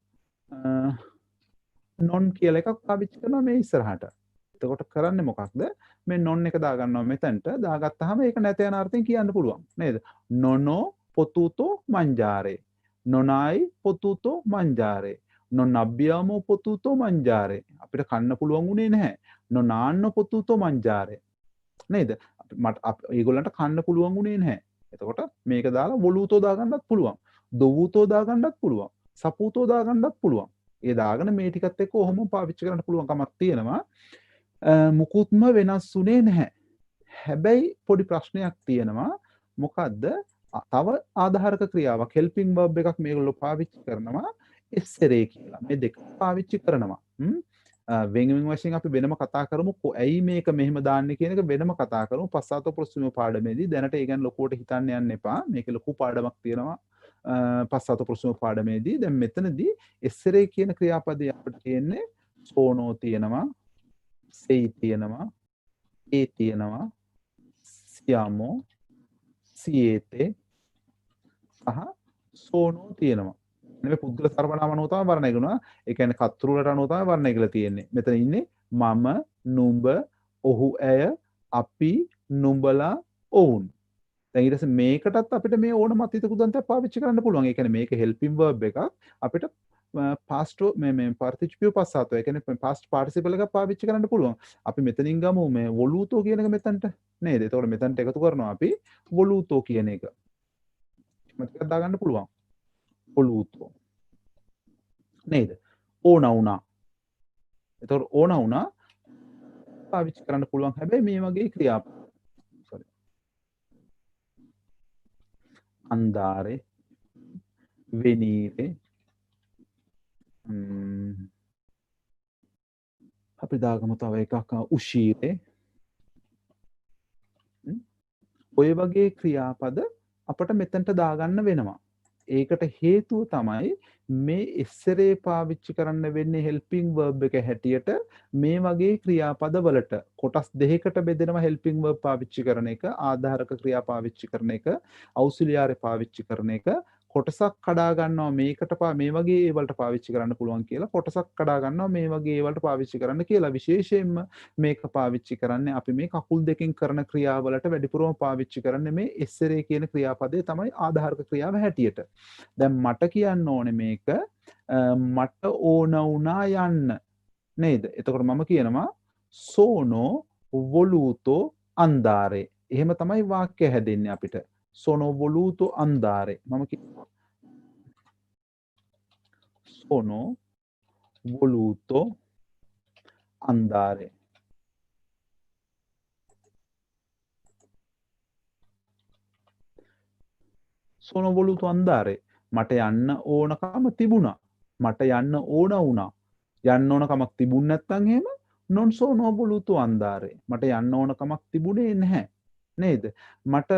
non කියලා එකක් පාවිච්චි කරනවා මේ ඉස්සරහට. එතකොට කරන්නේ මොකක්ද? මේ non එක දාගන්නවා මෙතනට. දාගත්තාම ඒක නැත යන අර්ථයෙන් කියන්න පුළුවන් නේද? nono potuto mangiare. non hai potuto mangiare. non abbiamo potuto mangiare. අපිට කන්න පුළුවන් වුණේ නැහැ. නොනාන්න පොතුතෝ මංජාරේ. නේද? ඒගොල්ලන්ට කන්න පුළුවන් වුණේ නැහැ. එතකොට මේක දාලා වොලූතෝ දාගන්නත් පුළුවන්. දොවූතෝ දාගන්නත් පුළුවන්. සපූතෝ දාගන්නත් පුළුවන්. ඒ දාගෙන මේ ටිකත් එක්ක ඔහොම පාවිච්චි කරන්න පුළුවන් කමක් තියෙනවා. මුකුත්ම වෙනස් වුණේ නැහැ. හැබැයි පොඩි ප්‍රශ්නයක් තියෙනවා. මොකද්ද? තව ආධාරක ක්‍රියාවක් හෙල්පින් verb එකක් මේගොල්ලෝ පාවිච්චි කරනවා එස්සරේ කියලා. මේ දෙක පාවිච්චි කරනවා. වෙන වශයෙන් අපි වෙනම කතා කරමු. ඇයි මේක මෙහෙම දාන්නේ කියන එක වෙනම කතා කරමු. පස්සාතෝ ප්‍රශ්න පාඩමේදී දැනට ඒ ගැන ලොකුවට හිතන්න යන්න එපා. මේක ලොකු පාඩමක් තියෙනවා. පස්සාතෝ ප්‍රශ්න පාඩමේදී දැන් මෙතනදී එස්සරේ කියන ක්‍රියාපදේ අපිට තියෙන්නේ සෝනෝ තියෙනවා, සෙයි තියෙනවා, ඒ තියෙනවා, සියාමෝ, සියේතේ සහ සෝනෝ තියෙනවා. මේ පුද්ගල සර්වනාම අනුව තමයි වර්ණය කරනවා. ඒ කියන්නේ කතෘ වලට අනුව තමයි වර්ණය කරලා තියෙන්නේ. මෙතන ඉන්නේ මම, නුඹ, ඔහු, ඇය, අපි, නුඹලා, ඔවුන්. දැන් ඊට පස්සේ මේකටත් අපිට මේ ඕනම අතීත කුදන්තයක් පාවිච්චි කරන්න පුළුවන්. ඒ කියන්නේ මේක හෙල්පින් verb එකක්. අපිට past මේ participial passato ඒ කියන්නේ past participle එකක් පාවිච්චි කරන්න පුළුවන්. අපි මෙතනින් ගමු මේ voluto කියන එක මෙතනට නේද? එතකොට මෙතනට එකතු කරනවා අපි voluto කියන එක. මතකද දාගන්න පුළුවන්. voluto නේද? ඕන වුණා. එතකොට ඕන වුණා පාවිච්චි කරන්න පුළුවන්. හැබැයි මේ වගේ ක්‍රියාපද andare, venire, අපි දාගමු තව එකක් uscire. ඔය වගේ ක්‍රියාපද අපට මෙතනට දාගන්න වෙනවා. ඒකට හේතුව තමයි මේ එස්සරේ පාවිච්චි කරන්න වෙන්නේ හෙල්පින් verb එක හැටියට මේ වගේ ක්‍රියාපද වලට කොටස් දෙකකට බෙදෙනවා හෙල්පින් verb පාවිච්චි කරන එක, ආධාරක ක්‍රියා පාවිච්චි කරන එක, auxiliary පාවිච්චි කරන එක, කොටසක් කඩා ගන්නවා මේකට මේ වගේ ඒවලට පාවිච්චි කරන්න පුළුවන් කියලා, කොටසක් කඩා ගන්නවා මේ වගේ ඒවලට පාවිච්චි කරන්න කියලා. විශේෂයෙන්ම මේක පාවිච්චි කරන්නේ අපි මේ කකුල් දෙකෙන් කරන ක්‍රියාවලට වැඩිපුරම පාවිච්චි කරන්නේ මේ එස්සරේ කියන ක්‍රියාපදේ තමයි ආධාරක ක්‍රියාව හැටියට. දැන් මට කියන්න ඕනේ මේක මට ඕන වුණා යන්න නේද? එතකොට මම කියනවා sono voluto andare. එහෙම තමයි වාක්‍ය හැදෙන්නේ අපිට. sono voluto andare. මම කියනවා sono voluto andare. sono voluto andare. මට යන්න ඕනකම තිබුණා. මට යන්න ඕන වුණා. යන්න ඕන කමක් තිබුණ නැත්නම් එහෙම non sono voluto andare. මට යන්න ඕන කමක් තිබුණේ නැහැ. නේද? මට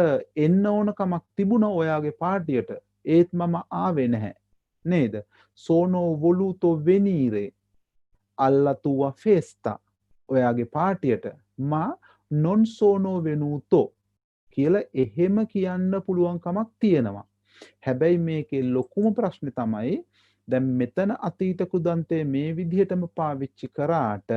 එන්න ඕන කමක් තිබුණා ඔයාගේ පාටියට. ඒත් මම ආවේ නැහැ. නේද? sono voluto venire alla tua festa. ඔයාගේ පාටියට මා non sono venuto කියලා එහෙම කියන්න පුළුවන් කමක් තියෙනවා. හැබැයි මේකේ ලොකුම ප්‍රශ්නේ තමයි දැන් මෙතන අතීත කුදන්තය මේ විදිහටම පාවිච්චි කරාට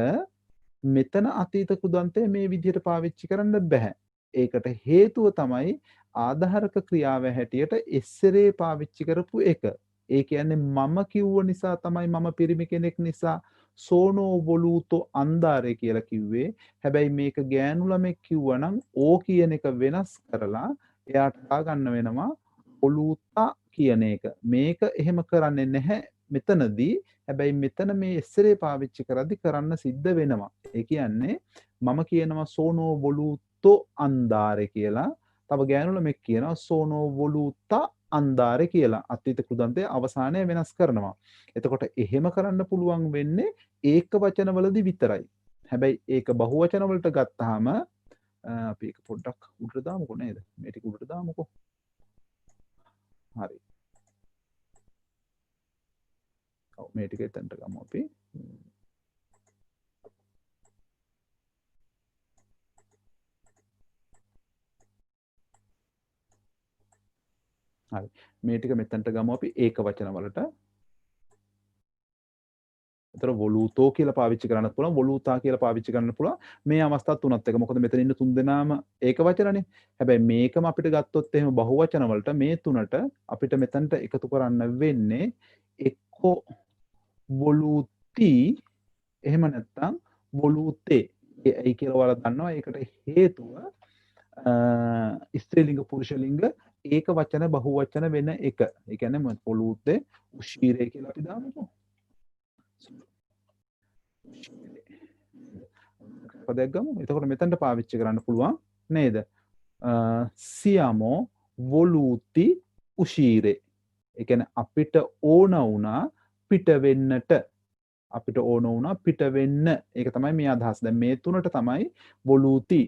මෙතන අතීත කුදන්තය මේ විදිහට පාවිච්චි කරන්න බෑ. ඒකට හේතුව තමයි ආධාරක ක්‍රියාව හැටියට එස්සරේ පාවිච්චි කරපු එක. ඒ කියන්නේ මම කිව්ව නිසා තමයි මම පිරිමි කෙනෙක් නිසා sono voluto andare කියලා කිව්වේ. හැබැයි මේක ගෑනු ළමෙක් කිව්වනම් ඕ කියන එක වෙනස් කරලා එයාට දාගන්න වෙනවා voluta කියන එක. මේක එහෙම කරන්නේ නැහැ මෙතනදී. හැබැයි මෙතන මේ එස්සරේ පාවිච්චි කරද්දි කරන්න සිද්ධ වෙනවා. ඒ කියන්නේ මම කියනවා sono voluto andare කියලා. තව ගෑනු ළමෙක් කියනවා sono voluta andare කියලා. අතීත කුදන්තයේ අවසානය වෙනස් කරනවා. එතකොට එහෙම කරන්න පුළුවන් වෙන්නේ ඒක වචනවලදී විතරයි. හැබැයි ඒක බහුවචන වලට ගත්තාම අපි ඒක පොඩ්ඩක් උඩට දාමුකෝ නේද? මේ ටික උඩට දාමුකෝ. හරි. ඔව් මේ ටික එතනට ගමු අපි. හරි. මේ ටික මෙතනට ගමු අපි ඒක වචන වලට. එතන voluto කියලා පාවිච්චි කරන්නත් පුළුවන්, voluta කියලා පාවිච්චි කරන්න පුළුවන්. මේ අවස්ථා තුනත් එක. මොකද මෙතන ඉන්න තුන් දෙනාම ඒක වචනනේ. හැබැයි මේකම අපිට ගත්තොත් එහෙම බහුවචන වලට මේ තුනට අපිට මෙතනට එකතු කරන්න වෙන්නේ එක්කෝ voluti එහෙම නැත්නම් වොලූතේ. ඒයි කියලා ඔයාලා දන්නවා. ඒකට හේතුව ස්ත්‍රීලිංග පුරුෂලිංග ඒක වචන බහුවචන වෙන එක. ඒ කියන්නේ වොලූතේ උෂීරේ කියලා අපි දාමුකෝ. පදයක් ගමු. එතකොට මෙතනට පාවිච්චි කරන්න පුළුවන් නේද? සියමෝ වොලූති උෂීරේ. ඒ කියන්නේ අපිට ඕන වුණා පිට වෙන්නට. අපිට ඕන වුණා පිට වෙන්න. ඒක තමයි මේ අදහස. දැන් මේ තුනට තමයි වොලූති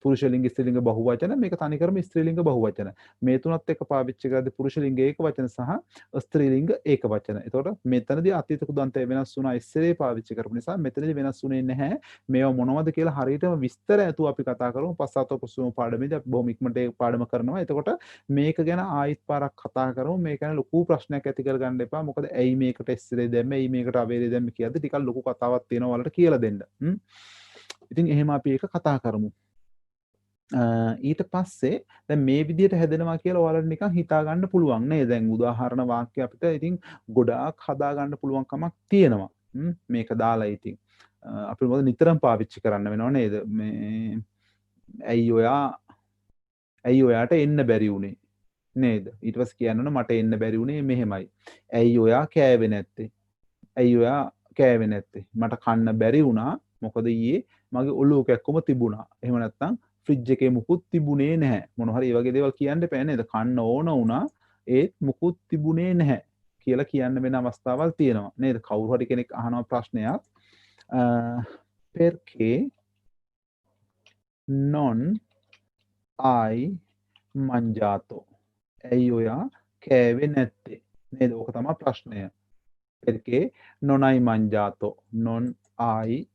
පුරුෂලිංග ස්ත්‍රීලිංග බහුවචන මේක තනිකරම ස්ත්‍රීලිංග බහුවචන. මේ තුනත් එක පාවිච්චි කරද්දී පුරුෂලිංග ඒක වචන සහ ස්ත්‍රීලිංග ඒක වචන. එතකොට මෙතනදී අතීත කුදන්තය වෙනස් වුණා ඉස්සරේ පාවිච්චි කරපු නිසා මෙතනදී වෙනස් වුණේ නැහැ. මේවා මොනවද කියලා හරියටම විස්තර ඇතුව අපි කතා කරමු. පස්සාතෝ කුසුම පාඩමේදී අපි බොහොම ඉක්මනට ඒ පාඩම කරනවා. එතකොට මේක ගැන ආයිත් පාරක් කතා කරමු. මේක ගැන ලොකු ප්‍රශ්නයක් ඇති කරගන්න එපා. මොකද ඇයි මේකට ඉස්සරේ දැම්මේ, ඇයි මේකට අවේරේ දැම්මේ කියද්දි ටිකක් ලොකු කතාවක් තියෙනවා වලට කියලා දෙන්න. ඉතින් එහෙම අපි ඒක කතා කරමු. ඊට පස්සේ දැන් මේ විදිහට හැදෙනවා කියලා ඔයාලට නිකන් හිතා ගන්න පුළුවන් නේ. දැන් උදාහරණ වාක්‍ය අපිට ඉතින් ගොඩාක් හදා ගන්න පුළුවන් කමක් තියෙනවා. මේක දාලා ඉතින් අපි මොකද නිතරම පාවිච්චි කරන්න වෙනව නේද? මේ ඇයි ඔයාට එන්න බැරි වුනේ නේද? ඊට පස්සේ කියන්න මට එන්න බැරි වුනේ මෙහෙමයි. ඇයි ඔයා කෑවේ නැත්තේ? ඇයි ඔයා කෑවේ නැත්තේ? මට කන්න බැරි වුණා. මොකද ඊයේ මගේ ඔළුව කැක්කුම තිබුණා. එහෙම නැත්නම් ෆ්‍රිජ් එකේ මුකුත් තිබුණේ නැහැ. මොන හරි ඒ වගේ දේවල් කියන්න එපා නේද? කන්න ඕන වුණා ඒත් මුකුත් තිබුණේ නැහැ කියලා කියන්න වෙන අවස්ථාවල් තියෙනවා නේද? කවුරු හරි කෙනෙක් අහනවා ප්‍රශ්නයක් perché non hai mangiato? ඇයි ඔයා කෑවේ නැත්තේ? නේද? ඕක තමයි ප්‍රශ්නය. perché non hai mangiato? non hai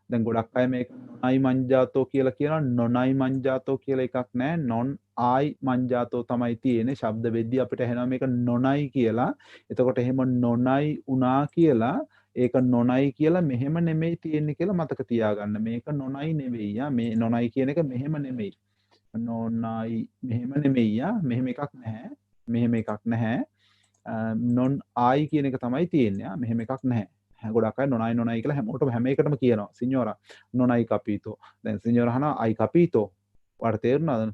දැන් ගොඩක් අය මේක නොනයි මංජාතෝ කියලා කියනවා. නොනයි මංජාතෝ කියලා එකක් නැහැ. non ai mangiato තමයි තියෙන්නේ. ශබ්ද වෙද්දී අපිට ඇහෙනවා මේක නොනයි කියලා. එතකොට එහෙම නොනයි උනා කියලා ඒක නොනයි කියලා මෙහෙම නෙමෙයි තියෙන්නේ කියලා මතක තියාගන්න. මේක නොනයි නෙවෙයි. මේ නොනයි කියන එක මෙහෙම නෙමෙයි. නොනයි මෙහෙම නෙමෙයි. මෙහෙම එකක් නැහැ. මෙහෙම එකක් නැහැ. non ai කියන එක තමයි තියෙන්නේ. මෙහෙම එකක් නැහැ. ගොඩක් අය නොනයි කියලා හැමෝටම හැම එකටම කියනවා. සිඤ්ඤෝරා නොනයි කපීතෝ. දැන් සිඤ්ඤෝරා අහනවා අයි කපීතෝ. ඔයාලට තේරුණාද?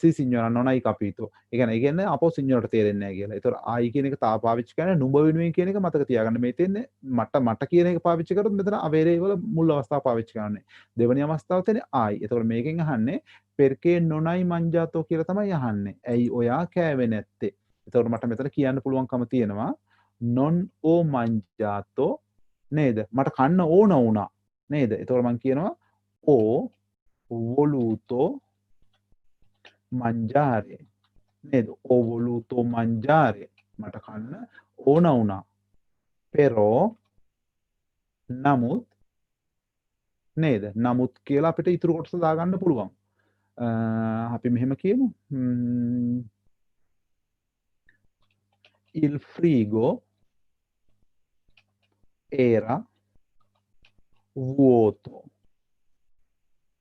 සි සිඤ්ඤෝරා නොනයි කපීතෝ. ඒ කියන්නේ අපෝ සිඤ්ඤෝරට තේරෙන්නේ නැහැ කියලා. ඒතකොට ආයි කියන එක තා පාවිච්චි කරන්නේ නුඹ වෙනුවෙන් කියන එක මතක තියාගන්න. මේ තියෙන්නේ මට කියන එක පාවිච්චි කරොත් මෙතන අවේරේ වල මුල් අවස්ථාව පාවිච්චි කරන්නේ. දෙවෙනි අවස්ථාව තියෙන්නේ ආයි. ඒතකොට මේකෙන් අහන්නේ perché නොනයි මංජාතෝ කියලා තමයි අහන්නේ. ඇයි ඔයා කෑවේ නැත්තේ? ඒතකොට මට මෙතන කියන්න පුළුවන්කම තියෙනවා non o mangiato නේද? මට කන්න ඕන වුණා නේද? එතකොට මම කියනවා o voluto mangiare නේද? o voluto mangiare මට කන්න ඕන වුණා. pero නමුත් නේද? නමුත් කියලා අපිට ඉතුරු කොටස දාගන්න පුළුවන්. අපි මෙහෙම කියමු. il frigo era vuoto.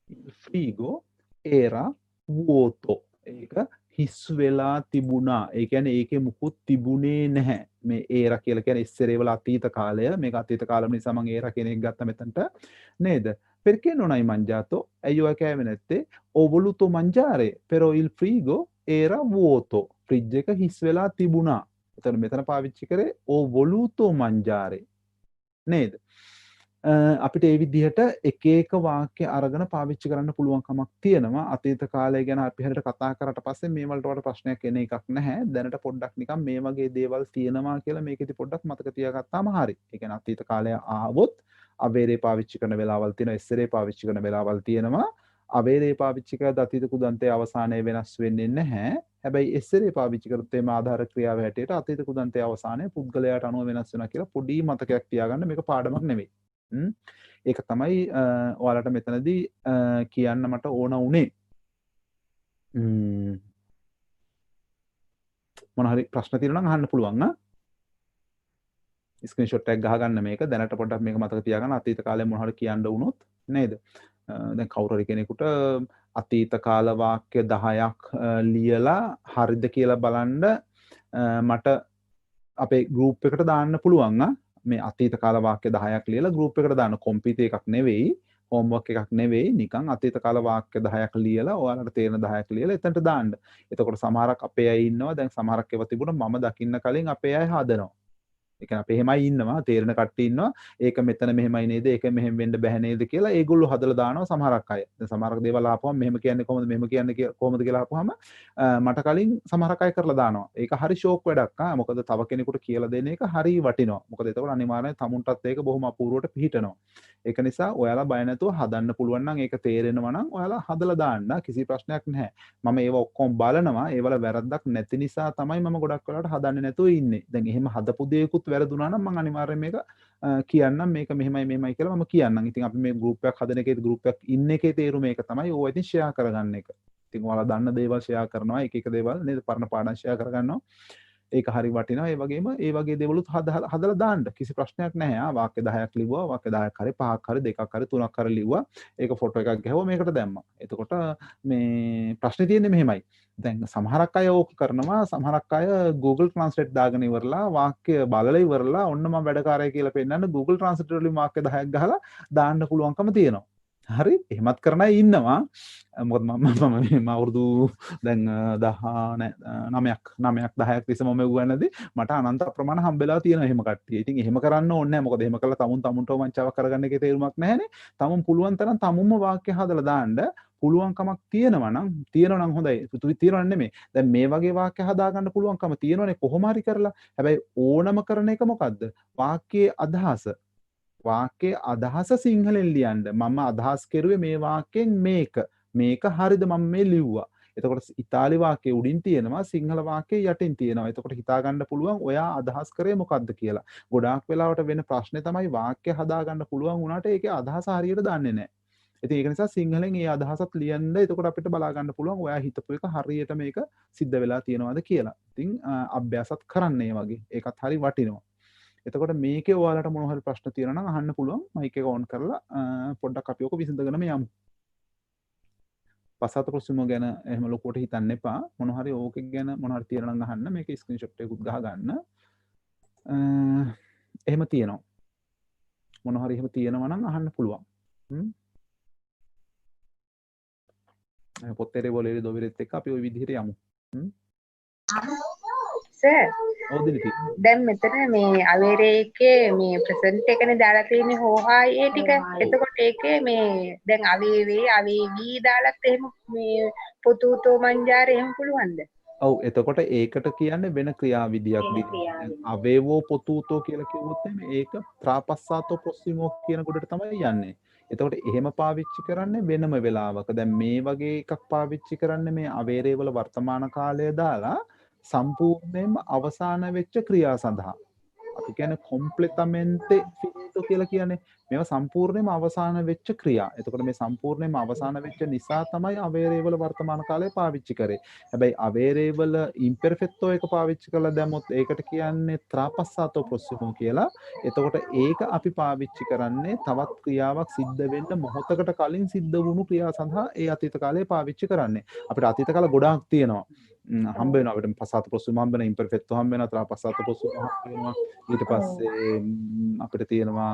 Il frigo era vuoto. ඒක හිස් වෙලා තිබුණා. ඒ කියන්නේ ඒකේ මුකුත් තිබුණේ නැහැ. මේ era කියලා කියන්නේ ඉස්සරේ වල අතීත කාලය. මේක අතීත කාලම නිසා මම era කියන එක ගත්තා මෙතනට නේද? perché non hai mangiato? ඇයි ඔයා කෑවේ නැත්තේ? ho voluto mangiare, però il frigo era vuoto. Fridge එක හිස් වෙලා තිබුණා. එතන මෙතන පාවිච්චි කරේ ho voluto mangiare. නේද? අපිට ඒ විදිහට එක එක වාක්‍ය අරගෙන පාවිච්චි කරන්න පුළුවන් කමක් තියෙනවා. අතීත කාලය ගැන අපි හරියට කතා කරාට පස්සේ මේ වලට වඩා ප්‍රශ්නයක් එන එකක් නැහැ. දැනට පොඩ්ඩක් නිකන් මේ වගේ දේවල් තියෙනවා කියලා මේකෙදි පොඩ්ඩක් මතක තියාගත්තාම හරි. ඒ කියන්නේ අතීත කාලය ආවොත් අවේරේ පාවිච්චි කරන වෙලාවල් තියෙනවා, ඉස්සරේ පාවිච්චි කරන වෙලාවල් තියෙනවා. අවේරේ පාවිච්චි කරද්දී අතීත කුදන්තයේ අවසානයේ වෙනස් වෙන්නේ නැහැ. හැබැයි ඉස්සරේ පාවිච්චි කරොත් එimhe ආධාර ක්‍රියාව හැටියට අතීත කුදන්තයේ අවසානයේ පුද්ගලයාට අනුව වෙනස් වෙනවා කියලා පොඩි මතකයක් තියාගන්න. මේක පාඩමක් නෙවෙයි. ඒක තමයි ඔයාලට මෙතනදී කියන්න මට ඕන වුණේ. මොන හරි ප්‍රශ්න තියෙනවා නම් අහන්න පුළුවන් නා. ස්ක්‍රීන්ෂොට් එකක් ගහගන්න මේක. දැනට පොඩ්ඩක් මේක මතක තියාගන්න. අතීත කාලේ මොන හරි කියන්න වුණොත් නේද? දැන් කවුරු හරි කෙනෙකුට අතීත කාල වාක්‍ය 10ක් ලියලා හරිද කියලා බලන්න මට අපේ ගෲප් එකට දාන්න පුළුවන්. මේ අතීත කාල වාක්‍ය 10ක් ලියලා ගෲප් එකට දාන්න. කොම්පිටි එකක් නෙවෙයි, හෝම්වර්ක් එකක් නෙවෙයි, නිකන් අතීත කාල වාක්‍ය 10ක් ලියලා ඔයාලට තේරෙන 10ක් ලියලා එතනට දාන්න. එතකොට සමහරක් අපේ අය ඉන්නවා. දැන් සමහරක් ඒවා තිබුණා මම දකින්න කලින් අපේ අය හදනවා. ඒ කියන්නේ අපි එහෙමයි ඉන්නවා, තේරෙන කට්ටිය ඉන්නවා. ඒක මෙතන මෙහෙමයි නේද? ඒක මෙහෙම වෙන්න බෑ නේද කියලා ඒගොල්ලෝ හදලා දානවා සමහරක් අය. දැන් සමහරක් දේවල් ආපුවම මෙහෙම කියන්නේ කොහොමද? මෙහෙම කියන්නේ කොහොමද කියලා ආපුවම මට කලින් සමහරක් අය කරලා දානවා. ඒක හරි ෂෝක් වැඩක් ආ. මොකද තව කෙනෙකුට කියලා දෙන එක හරි වටිනවා. මොකද එතකොට අනිවාර්යයෙන් තමුන්ටත් ඒක බොහොම අපූර්වට පිහිටනවා. ඒක නිසා ඔයාලා බය නැතුව හදන්න පුළුවන් නම් ඒක තේරෙනවා නම් ඔයාලා හදලා දාන්න. කිසි ප්‍රශ්නයක් නැහැ. මම ඒව ඔක්කොම බලනවා. ඒවල වැරද්දක් නැති නිසා තමයි මම ගොඩක් වෙලාවට හදන්නේ නැතුව ඉන්නේ. දැන් එහෙම හදපු දේකුත් වැරදුනා නම් මම අනිවාර්යයෙන් මේක කියන්නම්. මේක මෙහෙමයි කියලා මම කියන්නම්. ඉතින් අපි මේ ගෲප් එකක් හදන එකේ ගෲප් එකක් ඉන්න එකේ තේරුම මේක තමයි. ඕවා ඉතින් ෂෙයා කරගන්න එක. ඉතින් ඔයාලා දන්න දේවල් ෂෙයා කරනවා. එක දේවල් නේද? පරණ පාඩම් ෂෙයා කරගන්නවා. ඒක හරි වටිනවා. ඒ වගේම ඒ වගේ දේවලුත් හදලා දාන්න. කිසි ප්‍රශ්නයක් නැහැ. වාක්‍ය 10ක් ලිව්වා. වාක්‍ය 10ක් හරි 5ක් හරි 2ක් හරි 3ක් හරි ලිව්වා. ඒක ෆොටෝ එකක් ගැහුවා මේකට දැම්මා. එතකොට මේ ප්‍රශ්නේ තියෙන්නේ මෙහෙමයි. දැන් සමහරක් අය ඕක කරනවා. සමහරක් අය Google Translate දාගෙන ඉවරලා වාක්‍ය බලලා ඉවරලා ඔන්න මම වැඩකාරය කියලා පෙන්නන්න Google Translate වලින් වාක්‍ය 10ක් ගහලා දාන්න පුළුවන්කම තියෙනවා. හරි එහෙමත් කරන අය ඉන්නවා. මොකද මම අවුරුදු දැන් 9ක් 10ක් තිස්සේ මම උගන්නදී මට අනන්ත අප්‍රමාණ හම්බෙලා තියෙනවා එහෙම කට්ටිය. ඉතින් එහෙම කරන්න ඕනේ නැහැ. මොකද එහෙම කළා තමුන්ට වංචාවක් කරගන්න එකේ තේරුමක් නැහැනේ. තමුන් පුළුවන් තරම් තමුන්ම වාක්‍ය හදලා දාන්න පුළුවන්කමක් තියෙනවා නම් හොඳයි. තියෙනව නෙමෙයි. දැන් මේ වගේ වාක්‍ය හදාගන්න පුළුවන්කම තියෙනවනේ කොහොම හරි කරලා. හැබැයි ඕනම කරන එක මොකද්ද? වාක්‍යයේ අදහස. වාක්‍යයේ අදහස සිංහලෙන් ලියන්න. මම අදහස් කරුවේ මේ වාක්‍යයෙන් මේක හරිද මම මේ ලිව්වා. එතකොට ඉතාලි වාක්‍යයේ උඩින් තියෙනවා සිංහල වාක්‍යයේ යටින් තියෙනවා. එතකොට හිතා ගන්න පුළුවන් ඔයා අදහස් කරේ මොකද්ද කියලා. ගොඩාක් වෙලාවට වෙන ප්‍රශ්නේ තමයි වාක්‍ය හදාගන්න පුළුවන් වුණාට ඒකේ අදහස හරියට දන්නේ නැහැ. ඉතින් ඒක නිසා සිංහලෙන් ඒ අදහසත් ලියන්න එතකොට අපිට බලා ගන්න පුළුවන් ඔයා හිතපු එක හරියට මේක සිද්ධ වෙලා තියෙනවද කියලා. ඉතින් අභ්‍යාසත් කරන්න ඒ වගේ. ඒකත් හරි වටිනවා. එතකොට මේකේ ඔයාලට මොන හරි ප්‍රශ්න තියෙනවා නම් අහන්න පුළුවන්. මයික් එක ඔන් කරලා පොඩ්ඩක් අපි ඔක විසඳගෙන යමු. පසාත ප්‍රශ්න ගැන එහෙම ලොකුවට හිතන්න එපා. මොන හරි ඕක ගැන මොන හරි තියෙනවා නම් අහන්න. මේක ස්ක්‍රීන්ෂොට් එකකුත් ගහ ගන්න. එහෙම තියෙනවා. මොන හරි එහෙම තියෙනවා නම් අහන්න පුළුවන්. පොත්තේ වලේ දොවිරෙත් එක්ක අපි ওই විදිහට යමු. සර් ඔව් දිලිපි. දැන් මෙතන මේ අවේරේ එකේ මේ ප්‍රසන්ට් එකනේ දාලා තියෙන්නේ හෝහායි ඒ ටික. එතකොට ඒකේ මේ දැන් අවේවේ අවේවි දාලත් එහෙම මේ පොතුතෝ මංජාරේ එහෙම පුළුවන්ද? ඔව් එතකොට ඒකට කියන්නේ වෙන ක්‍රියාවිදියක්. අවේවෝ පොතුතෝ කියලා කිව්වොත් මේක ත්‍රාපස්සාතෝ ප්‍රොසිමෝ කියන කොටට තමයි යන්නේ. එතකොට එහෙම පාවිච්චි කරන්නේ වෙනම වෙලාවක. දැන් මේ වගේ එකක් පාවිච්චි කරන්නේ මේ අවේරේ වල වර්තමාන කාලය දාලා සම්පූර්ණයෙන්ම අවසාන වෙච්ච ක්‍රියා සඳහා. අපි කියන්නේ කොම්ප්ලෙතමෙන්ටේ ෆිනිටෝ කියලා කියන්නේ මේවා සම්පූර්ණයෙන්ම අවසාන වෙච්ච ක්‍රියා. එතකොට මේ සම්පූර්ණයෙන්ම අවසාන වෙච්ච නිසා තමයි අවේරේ වල වර්තමාන කාලය පාවිච්චි කරේ. හැබැයි අවේරේ වල ඉම්පර්ෆෙක්ටෝ එක පාවිච්චි කරලා දැම්මොත් ඒකට කියන්නේ ත්‍රාපස්සාතෝ ප්‍රොසිමෝ කියලා. එතකොට ඒක අපි පාවිච්චි කරන්නේ තවත් ක්‍රියාවක් සිද්ධ වෙන්න මොහොතකට කලින් සිද්ධ වුණු ක්‍රියා සඳහා ඒ අතීත කාලේ පාවිච්චි කරන්නේ. අපිට අතීත කාල ගොඩාක් තියෙනවා. හම්බ වෙනවා අපිට පසාත ප්‍රොසිමෝ හම්බ වෙනවා ඉම්පර්ෆෙක්ටෝ හම්බ වෙනවා ත්‍රාපස්සාත ප්‍රොසිමෝ හම්බ වෙනවා ඊට පස්සේ අපිට තියෙනවා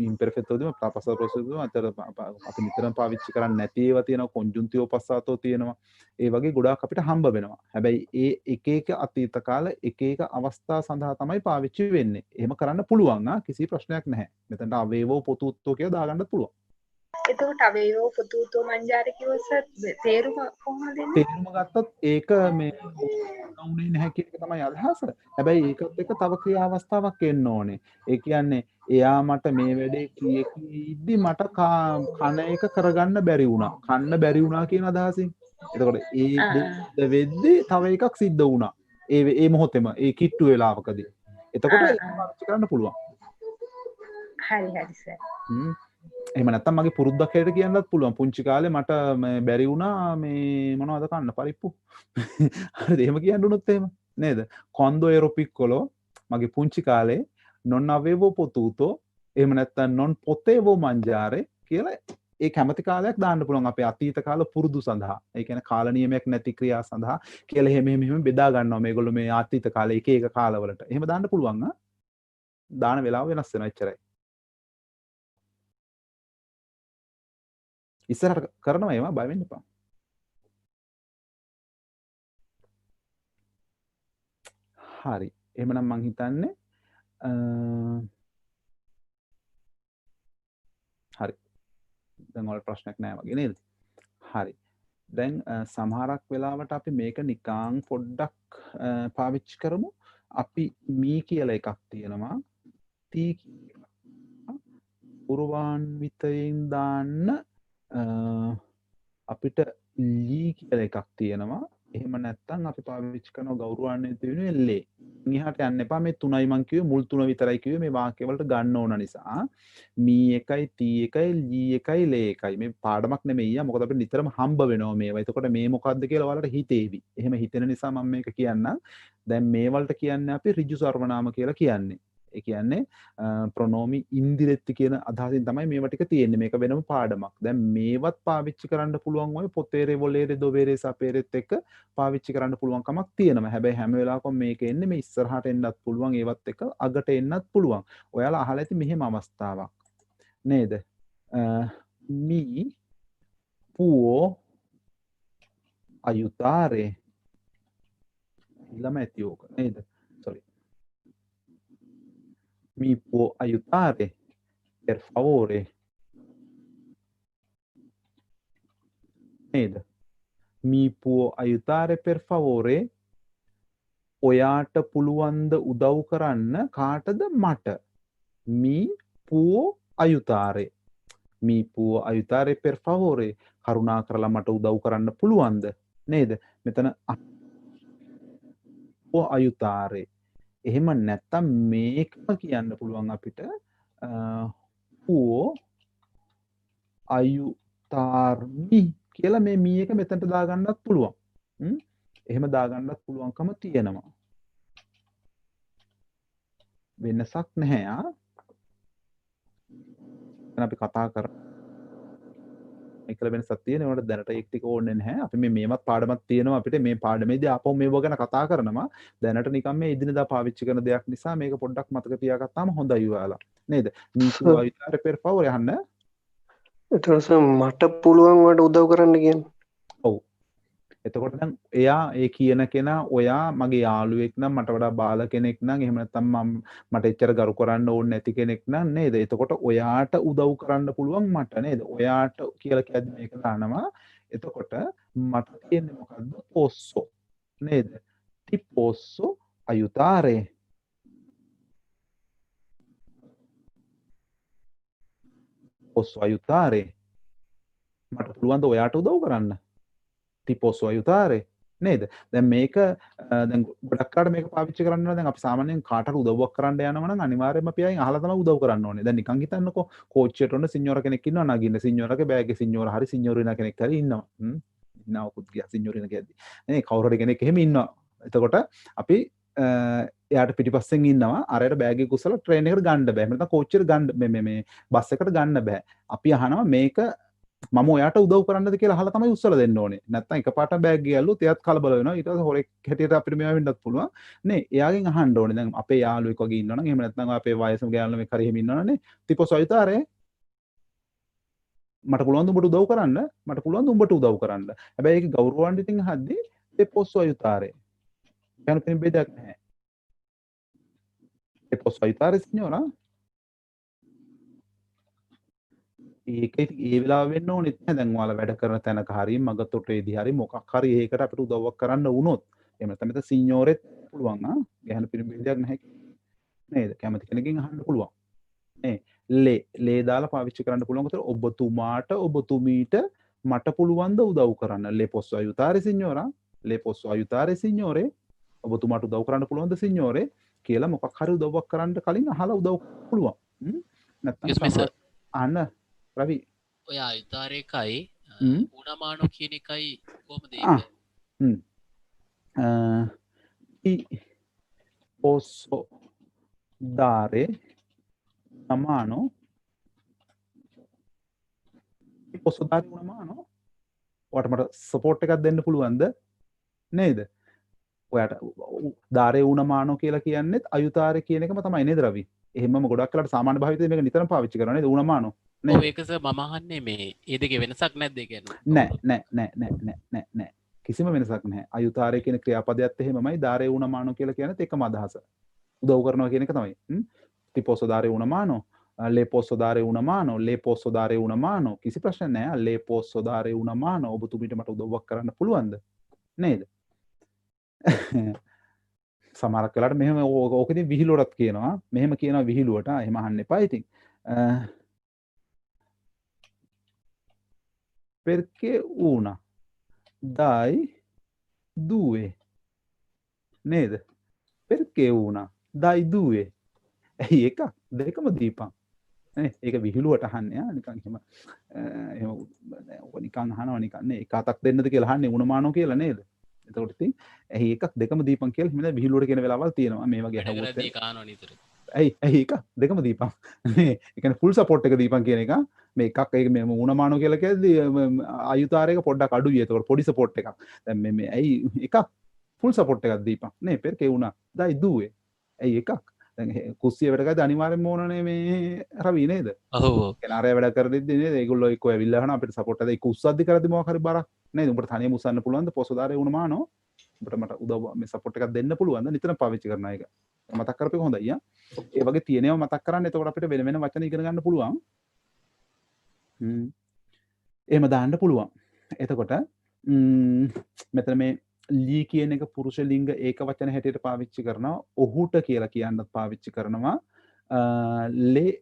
ඉම්පර්ෆෙක්ටෝ දෙම ත්‍රාපස්සාත ප්‍රොසිමෝ අතර අපි නිතරම පාවිච්චි කරන්නේ නැති ඒවා තියෙනවා කොන්ජුන්තිවෝ පස්සාතෝ තියෙනවා ඒ වගේ ගොඩාක් අපිට හම්බ වෙනවා හැබැයි ඒ එක එක අතීත කාල එක එක අවස්ථා සඳහා තමයි පාවිච්චි වෙන්නේ එහෙම කරන්න පුළුවන් කිසි ප්‍රශ්නයක් නැහැ මෙතනට අවේවෝ පොතුත්තෝ කියලා දාගන්නත් පුළුවන් එතකොට අවේවෝ පොතුතෝ මංජාර කිව්වොත් තේරුම කොහොමද දෙන්නේ? තේරුම ගත්තොත් ඒක මේ උනේ නැහැ කියන එක තමයි අදහස. හැබැයි ඒකත් එක්ක තව ක්‍රියා අවස්ථාවක් එන්න ඕනේ. ඒ කියන්නේ එයා මට මේ වැඩේ කියෙද්දි මට කන එක කරගන්න බැරි වුණා. කන්න බැරි වුණා කියන අදහසින්. එතකොට ඒ වෙද්දි තව එකක් සිද්ධ වුණා. ඒ මොහොතේම ඒ කිට්ටු වෙලාවකදී. එතකොට ඒක පාවිච්චි කරන්න පුළුවන්. හරි සර්. එහෙම නැත්තම් මගේ පුරුද්දක් හැටියට කියන්නත් පුළුවන්. පුංචි කාලේ මට බැරි වුණා මේ මොනවද කන්න පරිප්පු. හරිද? එහෙම කියන්න උනොත් එහෙම නේද? කොන්දෝ එරෝ පික්කොලෝ මගේ පුංචි කාලේ non avevo potuto එහෙම නැත්තම් non potevo mangiare කියලා ඒ කැමති කාලයක් දාන්න පුළුවන් අපේ අතීත කාල පුරුදු සඳහා. ඒ කියන්නේ කාල නියමයක් නැති ක්‍රියා සඳහා කියලා එහෙම බෙදා ගන්නවා මේගොල්ලෝ මේ අතීත කාලේ එක එක කාලවලට. එහෙම දාන්න පුළුවන් දාන වෙලාව වෙනස් වෙනවා එච්චරයි. ඉස්සරහට කරනවා ඒවා බය වෙන්න එපා. හරි. එහෙමනම් මං හිතන්නේ හරි. දැන් ඔයාලට ප්‍රශ්නයක් නැහැ වගේ නේද? හරි. දැන් සමහරක් වෙලාවට අපි මේක නිකාං පොඩ්ඩක් පාවිච්චි කරමු. අපි මී කියලා එකක් තියෙනවා. තී පූර්වාන්විතයෙන් දාන්න අපිට ලී කියලා එකක් තියෙනවා. එහෙම නැත්නම් අපි පාවිච්චි කරන ගෞරවාන්විත වෙනුවෙන් ලේ. ඉහාට යන්න එපා. මේ තුනයි මං කිව්වේ මුල් තුන විතරයි කිව්වේ මේ වාක්‍ය වලට ගන්න ඕන නිසා. මී එකයි තී එකයි ලී එකයි ලේ එකයි. මේ පාඩමක් නෙමෙයි. මොකද අපිට නිතරම හම්බ වෙනවා මේවා. එතකොට මේ මොකද්ද කියලා ඔයාලට හිතේවි. එහෙම හිතෙන නිසා මම මේක කියන්නම්. දැන් මේ වලට කියන්නේ අපි ඍජු සර්වනාම කියලා කියන්නේ. ඒ කියන්නේ ප්‍රොනෝමි ඉන්දිරෙක්ට් කියන අදහසින් තමයි මේවා ටික තියෙන්නේ. මේක වෙනම පාඩමක්. දැන් මේවත් පාවිච්චි කරන්න පුළුවන් ඔය පොතේරේ වොලේරේ දොවේරේ සපේරෙත් එක්ක පාවිච්චි කරන්න පුළුවන් කමක් තියෙනවා. හැබැයි හැම වෙලාවකම මේක එන්නේ මේ ඉස්සරහට එන්නත් පුළුවන් ඒවත් එක්ක අගට එන්නත් පුළුවන්. ඔයාලා අහලා ඇති මෙහෙම අවස්ථාවක්. නේද? මී පුෝ අයුතාරේ ළම ඇති ඕක නේද? Mi può aiutare, per favore? නේද? Mi può aiutare, per favore? ඔයාට පුළුවන්ද උදව් කරන්න කාටද මට? Mi può aiutare. Mi può aiutare, per favore? කරුණා කරලා මට උදව් කරන්න පුළුවන්ද? නේද? මෙතන può aiutare. එහෙම නැත්තම් මේකම කියන්න පුළුවන් අපිට può aiutarmi කියලා මේ මී එක මෙතනට දාගන්නත් පුළුවන්. එහෙම දාගන්නත් පුළුවන්කම තියෙනවා. වෙනසක් නැහැ ආ. දැන් අපි කතා කරා එකල වෙනසක් තියෙනවා. ඒකට දැනට ඒක ටික ඕනේ නැහැ. අපි මේවත් පාඩමක් තියෙනවා අපිට මේ පාඩමේදී ආපහු මේව ගැන කතා කරනවා. දැනට නිකන් මේ එදිනදා පාවිච්චි කරන දෙයක් නිසා මේක පොඩ්ඩක් මතක තියාගත්තාම හොඳයි ඔයාලා. නේද? මීකු අයිතාර පෙර පවර් යන්න. එතකොට මට පුළුවන් වට උදව් කරන්න කියන්නේ. ඔව්. එතකොට දැන් එයා ඒ කියන කෙනා ඔයා මගේ යාළුවෙක් නම් මට වඩා බාල කෙනෙක් නම් එහෙම නැත්නම් මට එච්චර ගරු කරන්න ඕනේ නැති කෙනෙක් නම් නේද? එතකොට ඔයාට උදව් කරන්න පුළුවන් මට නේද? ඔයාට කියලා කියද්දි මේක දානවා. එතකොට මට තියෙන්නේ මොකද්ද? posso නේද? ti posso aiutare. posso aiutare. මට පුළුවන් ද ඔයාට උදව් කරන්න? ti posso aiutare නේද? දැන් මේක දැන් ගොඩක් අය මේක පාවිච්චි කරනවා. දැන් අපි සාමාන්‍යයෙන් කාටට උදව්වක් කරන්න යනවා නම් අනිවාර්යයෙන්ම අපි අයින් අහලා තමයි උදව් කරන්න ඕනේ. දැන් නිකන් හිතන්නකෝ කෝච්චියට ඔන්න සින්යෝරා කෙනෙක් ඉන්නවා නගින්න. සින්යෝරාගේ බෑග් එකේ සින්යෝරා හරි සින්යෝරිනා කෙනෙක් හරි ඉන්නවා. ඉන්නවකුත් ගියා සින්යෝරිනා කියද්දි. නේ කවුරු හරි කෙනෙක් එහෙම ඉන්නවා. එතකොට අපි එයාට පිටිපස්සෙන් ඉන්නවා. අරයට බෑග් එක කුසල ට්‍රේන් එකට ගන්න බෑ. නැත්නම් කෝච්චියට ගන්න මේ බස් එකට ගන්න බෑ. අපි අහනවා මේක මම ඔයාට උදව් කරන්නද කියලා අහලා තමයි උස්සලා දෙන්න ඕනේ. නැත්නම් එකපාරට බෑග් ගියල්ලුත් එයාත් කලබල වෙනවා. ඊට පස්සේ හොරෙක් හැටියට අපිට මේවා වෙන්නත් පුළුවන්. නේ එයාගෙන් අහන්න ඕනේ. දැන් අපේ යාළුවෙක් වගේ ඉන්නවනම් එහෙම නැත්නම් අපේ වයසම ගෑනු ළමෙක් හරි එහෙම ඉන්නවනේ. තිපොස් අයිතාරේ මට පුළුවන් උඹට උදව් කරන්න. මට පුළුවන් උඹට උදව් කරන්න. හැබැයි ඒක ගෞරවාන්විතින් අහද්දී තිපොස් අයිතාරේ. යන කෙනෙක් බෙදයක් නැහැ. තිපොස් අයිතාරේ සිනෝනා ඒක ඒ වෙලාව වෙන්න ඕනෙත් නැහැ. දැන් ඔයාලා වැඩ කරන තැනක හරි මග තොටේදී හරි මොකක් හරි ඒකට අපිට උදව්වක් කරන්න වුණොත් එහෙම නැත්නම් මෙතන සින්යෝරෙත් පුළුවන් ගැහණු පිරිමිදයක් නැහැ නේද? කැමති කෙනකින් අහන්න පුළුවන්. නේ ලේ දාලා පාවිච්චි කරන්න පුළුවන්. ඒතර ඔබතුමාට ඔබතුමීට මට පුළුවන් ද උදව් කරන්න? ලේ posso aiutare signora? ලේ posso aiutare signore? ඔබතුමාට උදව් කරන්න පුළුවන්ද සින්යෝරේ කියලා මොකක් හරි උදව්වක් කරන්න කලින් අහලා උදව් පුළුවන්. නැත්නම් අහන්න රවි ඔය අයුතාරේකයි උනමානෝ කියන එකයි කොහොමද ඒක? posso dare una mano? posso dare una mano? ඔයාට මට සපෝට් එකක් දෙන්න පුළුවන්ද? නේද? ඔයාට ධාරේ ඌනමානෝ කියලා කියන්නේත් අයුතාරේ කියන එකම තමයි නේද රවි? එහෙමම ගොඩක් වෙලාට සාමාන්‍ය භාවිතයෙන් මේක නිතරම පාවිච්චි කරනවා නේද ඌනමානෝ? ඔව් ඒක සර් මම අහන්නේ මේ ඒ දෙකේ වෙනසක් නැද්ද ඒ කියන්නේ? නෑ. කිසිම වෙනසක් නැහැ. අයුතාරේ කියන ක්‍රියාපදයක් එහෙමමයි ධාරේ ඌනමානෝ කියලා කියන්නේත් එකම අදහස. උදව් කරනවා කියන එක තමයි. ti posso dare una mano? Le posso dare una mano? Le posso dare una mano? කිසි ප්‍රශ්න නැහැ. le posso dare una mano? ඔබතුමීට මට උදව්වක් කරන්න පුළුවන්ද? නේද? සමහරක් වෙලාවට මෙහෙම ඕකෙදී විහිළුවටත් කියනවා. මෙහෙම කියනවා විහිළුවට. එහෙම අහන්න එපා ඉතින්. perché una dai due නේද? perché una dai due ඇයි එකක් දෙකම දීපන් නේ ඒක විහිළුවට අහන්නේ නිකන් එහෙම ඔක නිකන් අහනවා නිකන් නේ එක අතක් දෙන්නද කියලා අහන්නේ උණමානෝ කියලා නේද? එතකොට ඉතින් ඇයි එකක් දෙකම දීපන් කියලා හිමද විහිළුවට කියන වෙලාවල් තියෙනවා මේ වගේ අහුවොත් ඇයි එකක් දෙකම දීපන් නේ ඒ කියන්නේ ෆුල් සපෝට් එක දීපන් කියන එක මේ එකක් ඒක මේ උණමානෝ කියලා කියද්දී ආයුතාරයක පොඩ්ඩක් අඩුයි ඒතකොට පොඩි සපෝට් එකක් දැන් මේ ඇයි එකක් ෆුල් සපෝට් එකක් දීපන් නේ perché una dai due ඇයි එකක් කුස්සිය වැඩ කරද්දී අනිවාර්යෙන්ම ඕනනේ මේ රවි නේද? ඔව්. කෙනාරය වැඩ කරද්දී නේද? ඒගොල්ලෝ එක්ක ඇවිල්ලා අහනවා අපිට සපෝට් එකක් ඒක උස්සද්දි කරද්දී මොකක් හරි බරක් නේද? උඹට තනියම උස්සන්න පුළුවන්ද? පොසෝදාරේ වුණමානෝ. උඹට මට උදව් මේ සපෝට් එකක් දෙන්න පුළුවන්ද? නිතරම පාවිච්චි කරන එක. මතක් කරපේක හොඳයි යා. ඒ වගේ තියෙනවා මතක් කරන්න. එතකොට අපිට වෙන වෙන වචන ඉගෙන ගන්න පුළුවන්. එහෙම දාන්න පුළුවන්. එතකොට මෙතන මේ ලී කියන එක පුරුෂ ලිංග ඒක වචන හැටියට පාවිච්චි කරනවා ඔහුට කියලා කියන්නත් පාවිච්චි කරනවා ලේ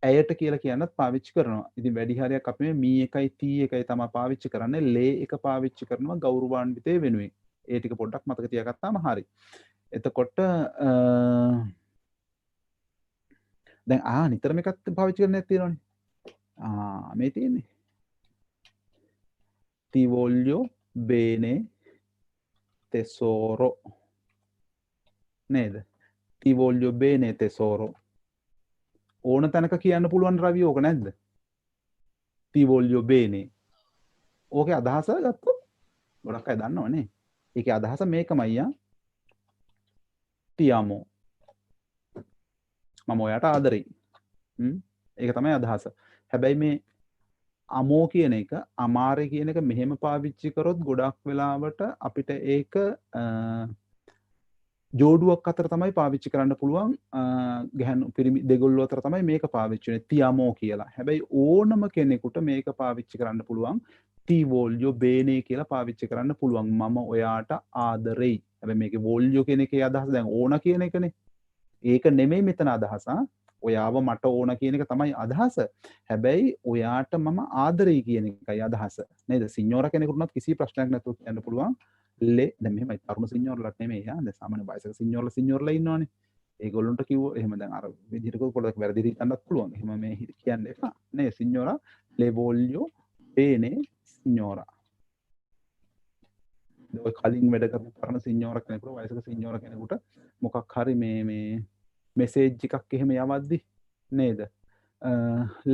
ඇයට කියලා කියන්නත් පාවිච්චි කරනවා ඉතින් වැඩි හරියක් අපි මේ මී එකයි තී එකයි තමයි පාවිච්චි කරන්නේ ලේ එක පාවිච්චි කරනවා ගෞරවාන්විතේ වෙනුවෙන් ඒ ටික පොඩ්ඩක් මතක තියාගත්තාම හරි එතකොට දැන් නිතරම එකක් පාවිච්චි කරන්න තියෙනවනේ මේ තියෙන්නේ ti voglio bene tesoro නේද? ti voglio bene tesoro ඕන තැනක කියන්න පුළුවන් රවි ඕක නැද්ද? ti voglio bene ඕකේ අදහස ගත්තොත් ගොඩක් අය දන්නවනේ. ඒකේ අදහස මේකමයි ti amo මම ඔයාට ආදරෙයි. ඒක තමයි අදහස. හැබැයි මේ අමෝ කියන එක අමාරේ කියන එක මෙහෙම පාවිච්චි කරොත් ගොඩක් වෙලාවට අපිට ඒක ජෝඩුවක් අතර තමයි පාවිච්චි කරන්න පුළුවන් ගැහණු පිරිමි දෙගොල්ලෝ අතර තමයි මේක පාවිච්චි වෙන්නේ ti amo කියලා. හැබැයි ඕනම කෙනෙකුට මේක පාවිච්චි කරන්න පුළුවන් ti voglio bene කියලා පාවිච්චි කරන්න පුළුවන්. මම ඔයාට ආදරෙයි. හැබැයි මේකේ voglio කියන එකේ අදහස දැන් ඕන කියන එකනේ. ඒක නෙමෙයි මෙතන අදහස. ඔයාව මට ඕන කියන එක තමයි අදහස. හැබැයි ඔයාට මම ආදරෙයි කියන එකයි අදහස. නේද? සිඤ්ඤෝරා කෙනෙකුට උනත් කිසි ප්‍රශ්නයක් නැතුව කියන්න පුළුවන්. ලේ දැන් මෙහෙමයි තරුණ සිඤ්ඤෝරලාට නෙමෙයි දැන් සාමාන්‍ය වයසක සිඤ්ඤෝරලා ඉන්නවනේ. ඒගොල්ලන්ට කිව්ව එහෙම දැන් අර විදිහට පොඩ්ඩක් වැරදි හිතන්නත් පුළුවන්. එහෙම මේ කියන්න එපා. නේ සිඤ්ඤෝරා le voglio bene signora. ඔය කලින් වැඩ කරපු පරණ සිඤ්ඤෝරා කෙනෙකුට වයසක සිඤ්ඤෝරා කෙනෙකුට මොකක් හරි මේ මෙසේජ් එකක් එහෙම යවද්දි නේද?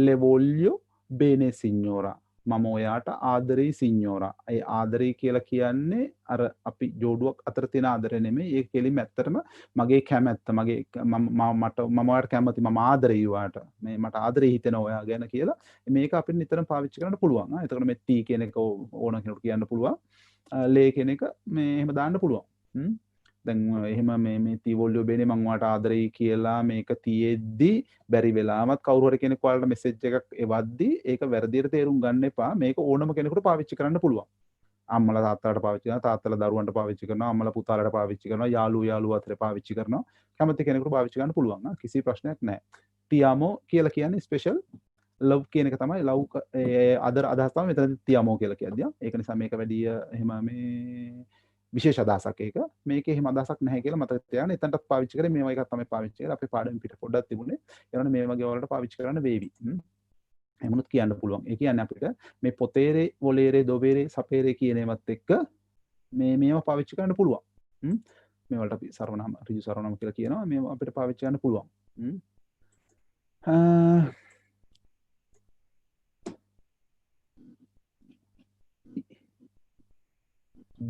le voglio bene signora. මම ඔයාට ආදරෙයි සිඤ්ඤෝරා. ඒ ආදරෙයි කියලා කියන්නේ අර අපි ජෝඩුවක් අතර තියෙන ආදරය නෙමෙයි. ඒක කෙලින්ම ඇත්තටම මගේ කැමැත්ත. මම ඔයාට කැමති. මම ආදරෙයි ඔයාට. මේ මට ආදරෙයි හිතෙනවා ඔයා ගැන කියලා. මේක අපිට නිතරම පාවිච්චි කරන්න පුළුවන්. එතකොට මේ ටී කියන එක ඕන කෙනෙකුට කියන්න පුළුවන්. ලේ කියන එක මේ එහෙම දාන්න පුළුවන්. දැන් එහෙම මේ ti voglio bene මම ඔයාට ආදරෙයි කියලා මේක තියෙද්දි බැරි වෙලාවත් කවුරු හරි කෙනෙක් ඔයාලට මෙසේජ් එකක් එවද්දි ඒක වැරදියට තේරුම් ගන්න එපා. මේක ඕනම කෙනෙකුට පාවිච්චි කරන්න පුළුවන්. අම්මලා තාත්තලාට පාවිච්චි කරනවා, තාත්තලා දරුවන්ට පාවිච්චි කරනවා, අම්මලා පුතාලාට පාවිච්චි කරනවා, යාළුවෝ අතර පාවිච්චි කරනවා. කැමති කෙනෙකුට පාවිච්චි කරන්න පුළුවන්. කිසි ප්‍රශ්නයක් නැහැ. ti amo කියලා කියන්නේ ස්පෙෂල් ලව් කියන එක තමයි ලව් අදර අදහස් තමයි මෙතන ti amo කියලා කියද්දී. ඒක නිසා මේක වැඩි එහෙම මේ විශේෂ අදහසක් ඒක. මේකේ එහෙම අදහසක් නැහැ කියලා මතක තියාගන්න. එතනටත් පාවිච්චි කරේ මේවා එකක් තමයි පාවිච්චි කරේ. අපේ පාඩම පිට පොඩ්ඩක් තිබුණේ. ඒවනේ මේ වගේ වලට පාවිච්චි කරන්න වේවි. එහෙමනොත් කියන්න පුළුවන්. ඒ කියන්නේ අපිට මේ පොතේරේ, වොලේරේ, දොබේරේ, සපේරේ කියන ඒවත් එක්ක මේවා පාවිච්චි කරන්න පුළුවන්. මේ වලට අපි සර්වනාම, ඍජු සර්වනාම කියලා කියනවා. මේවා අපිට පාවිච්චි කරන්න පුළුවන්.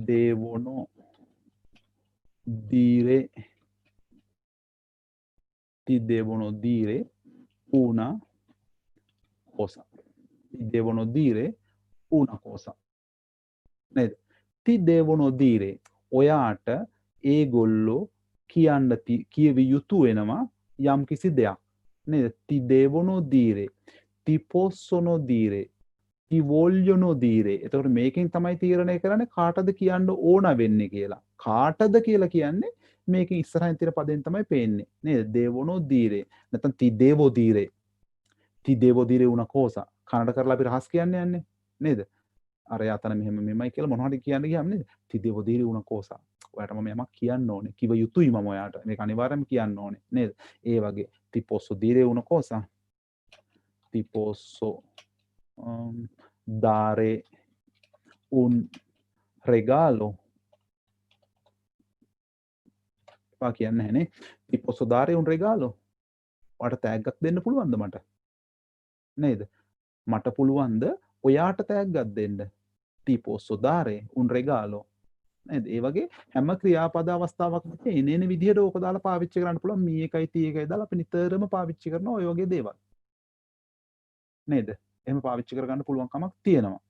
devono dire ti devono dire una cosa. Ti devono dire una cosa. නේද? ti devono dire ඔයාට ඒගොල්ලෝ කියන්න කියවිය යුතු වෙනවා යම් කිසි දෙයක්. නේද? ti devono dire ti possono dire ti vogliono dire. එතකොට මේකෙන් තමයි තීරණය කරන්නේ කාටද කියන්න ඕන වෙන්නේ කියලා. කාටද කියලා කියන්නේ මේකෙන් ඉස්සරහින් තියෙන පදෙන් තමයි පේන්නේ. නේද? devono dire නැත්නම් ti devo dire. ti devo dire una cosa. කනඩ කරලා අපි රහස් කියන්න යන්නේ. නේද? අර යතන මෙහෙම මෙමයි කියලා මොනවා හරි කියන්න ගියාම නේද? ti devo dire una cosa. ඔයාට මම යමක් කියන්න ඕනේ. කිව යුතුයි මම ඔයාට. මේක අනිවාර්යයෙන්ම කියන්න ඕනේ. නේද? ඒ වගේ ti posso dire una cosa. ti posso dare un regalo. පා කියන්නේ නැහැ නේ. ti posso dare un regalo. ඔයාට තෑග්ගක් දෙන්න පුළුවන්ද මට? නේද? මට පුළුවන්ද ඔයාට තෑග්ගක් දෙන්න? ti posso dare un regalo. නේද? ඒ වගේ හැම ක්‍රියාපද අවස්ථාවකම එන විදිහට ඕක දාලා පාවිච්චි කරන්න පුළුවන්. මේ එකයි තී එකයි දාලා අපි නිතරම පාවිච්චි කරන ඔය වගේ දේවල්. නේද? එහෙම පාවිච්චි කරගන්න පුළුවන් කමක් තියෙනවා.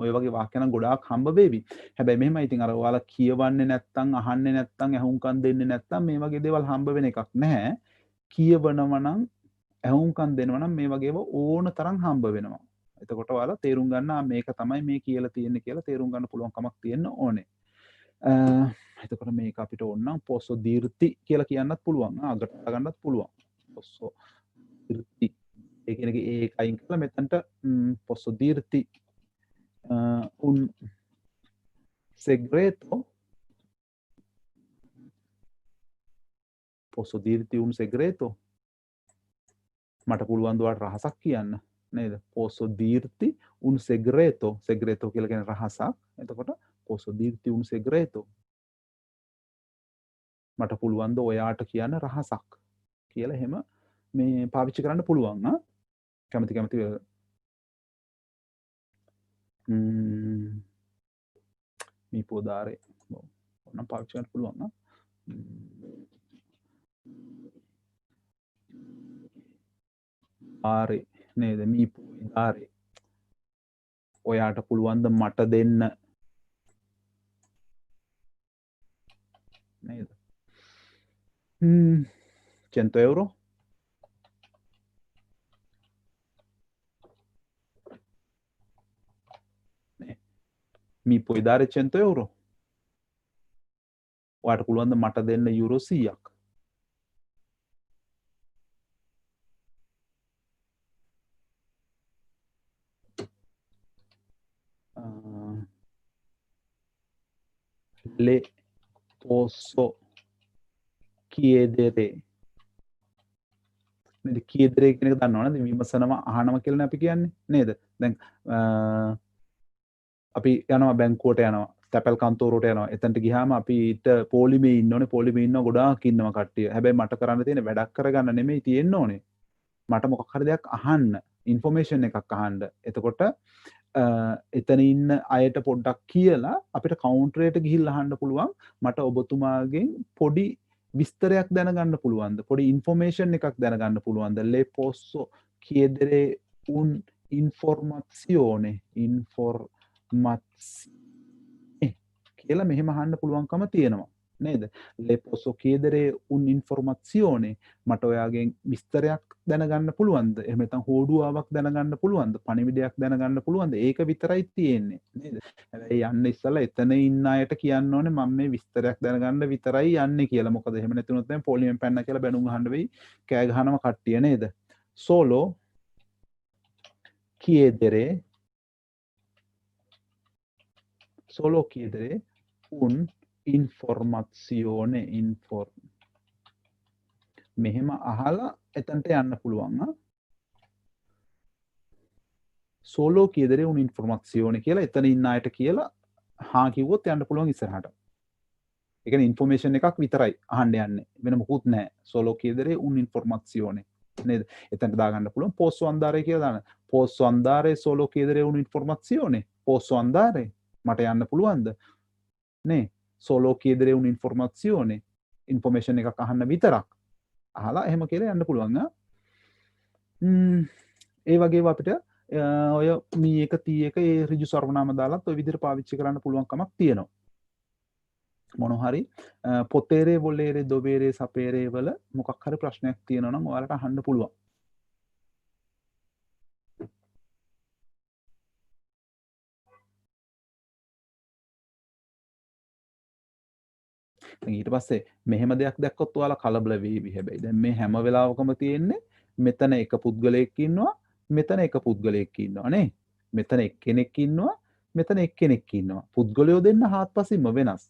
ඔය වගේ වාක්‍ය නම් ගොඩාක් හම්බ වෙවි. හැබැයි මෙහෙමයි ඉතින් අර ඔයාලා කියවන්නේ නැත්තම් අහන්නේ නැත්තම් ඇහුම්කන් දෙන්නේ නැත්තම් මේ වගේ දේවල් හම්බ වෙන එකක් නැහැ. කියවනවා නම් ඇහුම්කන් දෙනවා නම් මේ වගේව ඕන තරම් හම්බ වෙනවා. එතකොට ඔයාලා තේරුම් ගන්න මේක තමයි මේ කියලා තියෙන්නේ කියලා තේරුම් ගන්න පුළුවන් කමක් තියෙන්න ඕනේ. එතකොට මේක අපිට ඕනනම් posso dirti කියලා කියන්නත් පුළුවන්. අගට ගන්නත් පුළුවන්. posso dirti. ඒ කියන්නේ ඒකයින් කළා මෙතනට posso dirti un segreto. posso dirti un segreto. මට පුළුවන් දුවට රහසක් කියන්න. නේද? posso dirti un segreto. segreto කියලා කියන්නේ රහසක්. එතකොට posso dirti un segreto. මට පුළුවන් ද ඔයාට කියන්න රහසක් කියලා එහෙම මේ පාවිච්චි කරන්න පුළුවන්. කැමති mi può dare ඕනම් පාවිච්චි කරන්න පුළුවන්. ආරේ නේද? mi puoi dare ඔයාට පුළුවන් ද මට දෙන්න? නේද? 100 euro. mi puoi dare 100 euro. ඔයාට පුළුවන් ද මට දෙන්න යුරෝ 100ක්? le posso chiedere. නේද? chiedere කියන එක දන්නවනේ විමසනවා අහනවා කියලා අපි කියන්නේ නේද? දැන් අපි යනවා බැංකුවට යනවා තැපැල් කන්තෝරුවට යනවා. එතනට ගියාම අපිට පොලිමේ ඉන්න ඕනේ. පොලිමේ ඉන්නව ගොඩාක් ඉන්නවා කට්ටිය. හැබැයි මට කරන්න තියෙන්නේ වැඩක් කරගන්න නෙමෙයි තියෙන්න ඕනේ. මට මොකක් හරි දෙයක් අහන්න, ඉන්ෆෝමේෂන් එකක් අහන්න. එතකොට එතන ඉන්න අයට පොඩ්ඩක් කියලා අපිට කවුන්ටරයට ගිහිල්ලා අහන්න පුළුවන් මට ඔබතුමාගෙන් පොඩි විස්තරයක් දැනගන්න පුළුවන්ද? පොඩි ඉන්ෆෝමේෂන් එකක් දැනගන්න පුළුවන්ද? le posso chiedere un informazione කියලා මෙහෙම අහන්න පුළුවන්කම තියෙනවා නේද? le posso chiedere un informazione මට ඔයාගෙන් විස්තරයක් දැනගන්න පුළුවන්ද? එහෙම නැත්නම් හෝඩුවාවක් දැනගන්න පුළුවන්ද? පණිවිඩයක් දැනගන්න පුළුවන්ද? ඒක විතරයි තියෙන්නේ නේද? හැබැයි යන්න ඉස්සලා එතන ඉන්න අයට කියන්න ඕනේ මම මේ විස්තරයක් දැනගන්න විතරයි යන්නේ කියලා. මොකද එහෙම නැතුනොත් දැන් පොලිමෙන් පැන්න කියලා බැනුම් අහන්න වෙයි. කෑ ගහනම කට්ටිය නේද? solo chiedere un informazione මෙහෙම අහලා එතනට යන්න පුළුවන්. solo chiedere un informazione කියලා එතන ඉන්න අයට කියලා හා කිව්වොත් යන්න පුළුවන් ඉස්සරහට. ඒ කියන්නේ ඉන්ෆෝමේෂන් එකක් විතරයි අහන්න යන්නේ. වෙන මොකුත් නැහැ. solo chiedere un informazione නේද? එතනට දාගන්න පුළුවන් posso andare කියලා දාන්න. posso andare solo chiedere un informazione. posso andare මට යන්න පුළුවන්ද? නේ solo chiedere un'informazione information එකක් අහන්න විතරක් අහලා එහෙම කියලා යන්න පුළුවන් ඒ වගේම අපිට ඔය මේ එක තී එක ඒ ඍජු සර්වනාම දාලත් ඔය විදිහට පාවිච්චි කරන්න පුළුවන් කමක් තියෙනවා මොන හරි පොතේරේ වොලේරේ දොබේරේ සපේරේ වල මොකක් හරි ප්‍රශ්නයක් තියෙනවා නම් ඔයාලට අහන්න පුළුවන් ඊට පස්සේ මෙහෙම දෙයක් දැක්කොත් ඔයාලා කලබල වෙවි හැබැයි දැන් මේ හැම වෙලාවකම තියෙන්නේ මෙතන එක පුද්ගලයෙක් ඉන්නවා මෙතන එක පුද්ගලයෙක් ඉන්නවා නේ මෙතන එක්කෙනෙක් ඉන්නවා මෙතන එක්කෙනෙක් ඉන්නවා පුද්ගලයෝ දෙන්න හාත්පසින්ම වෙනස්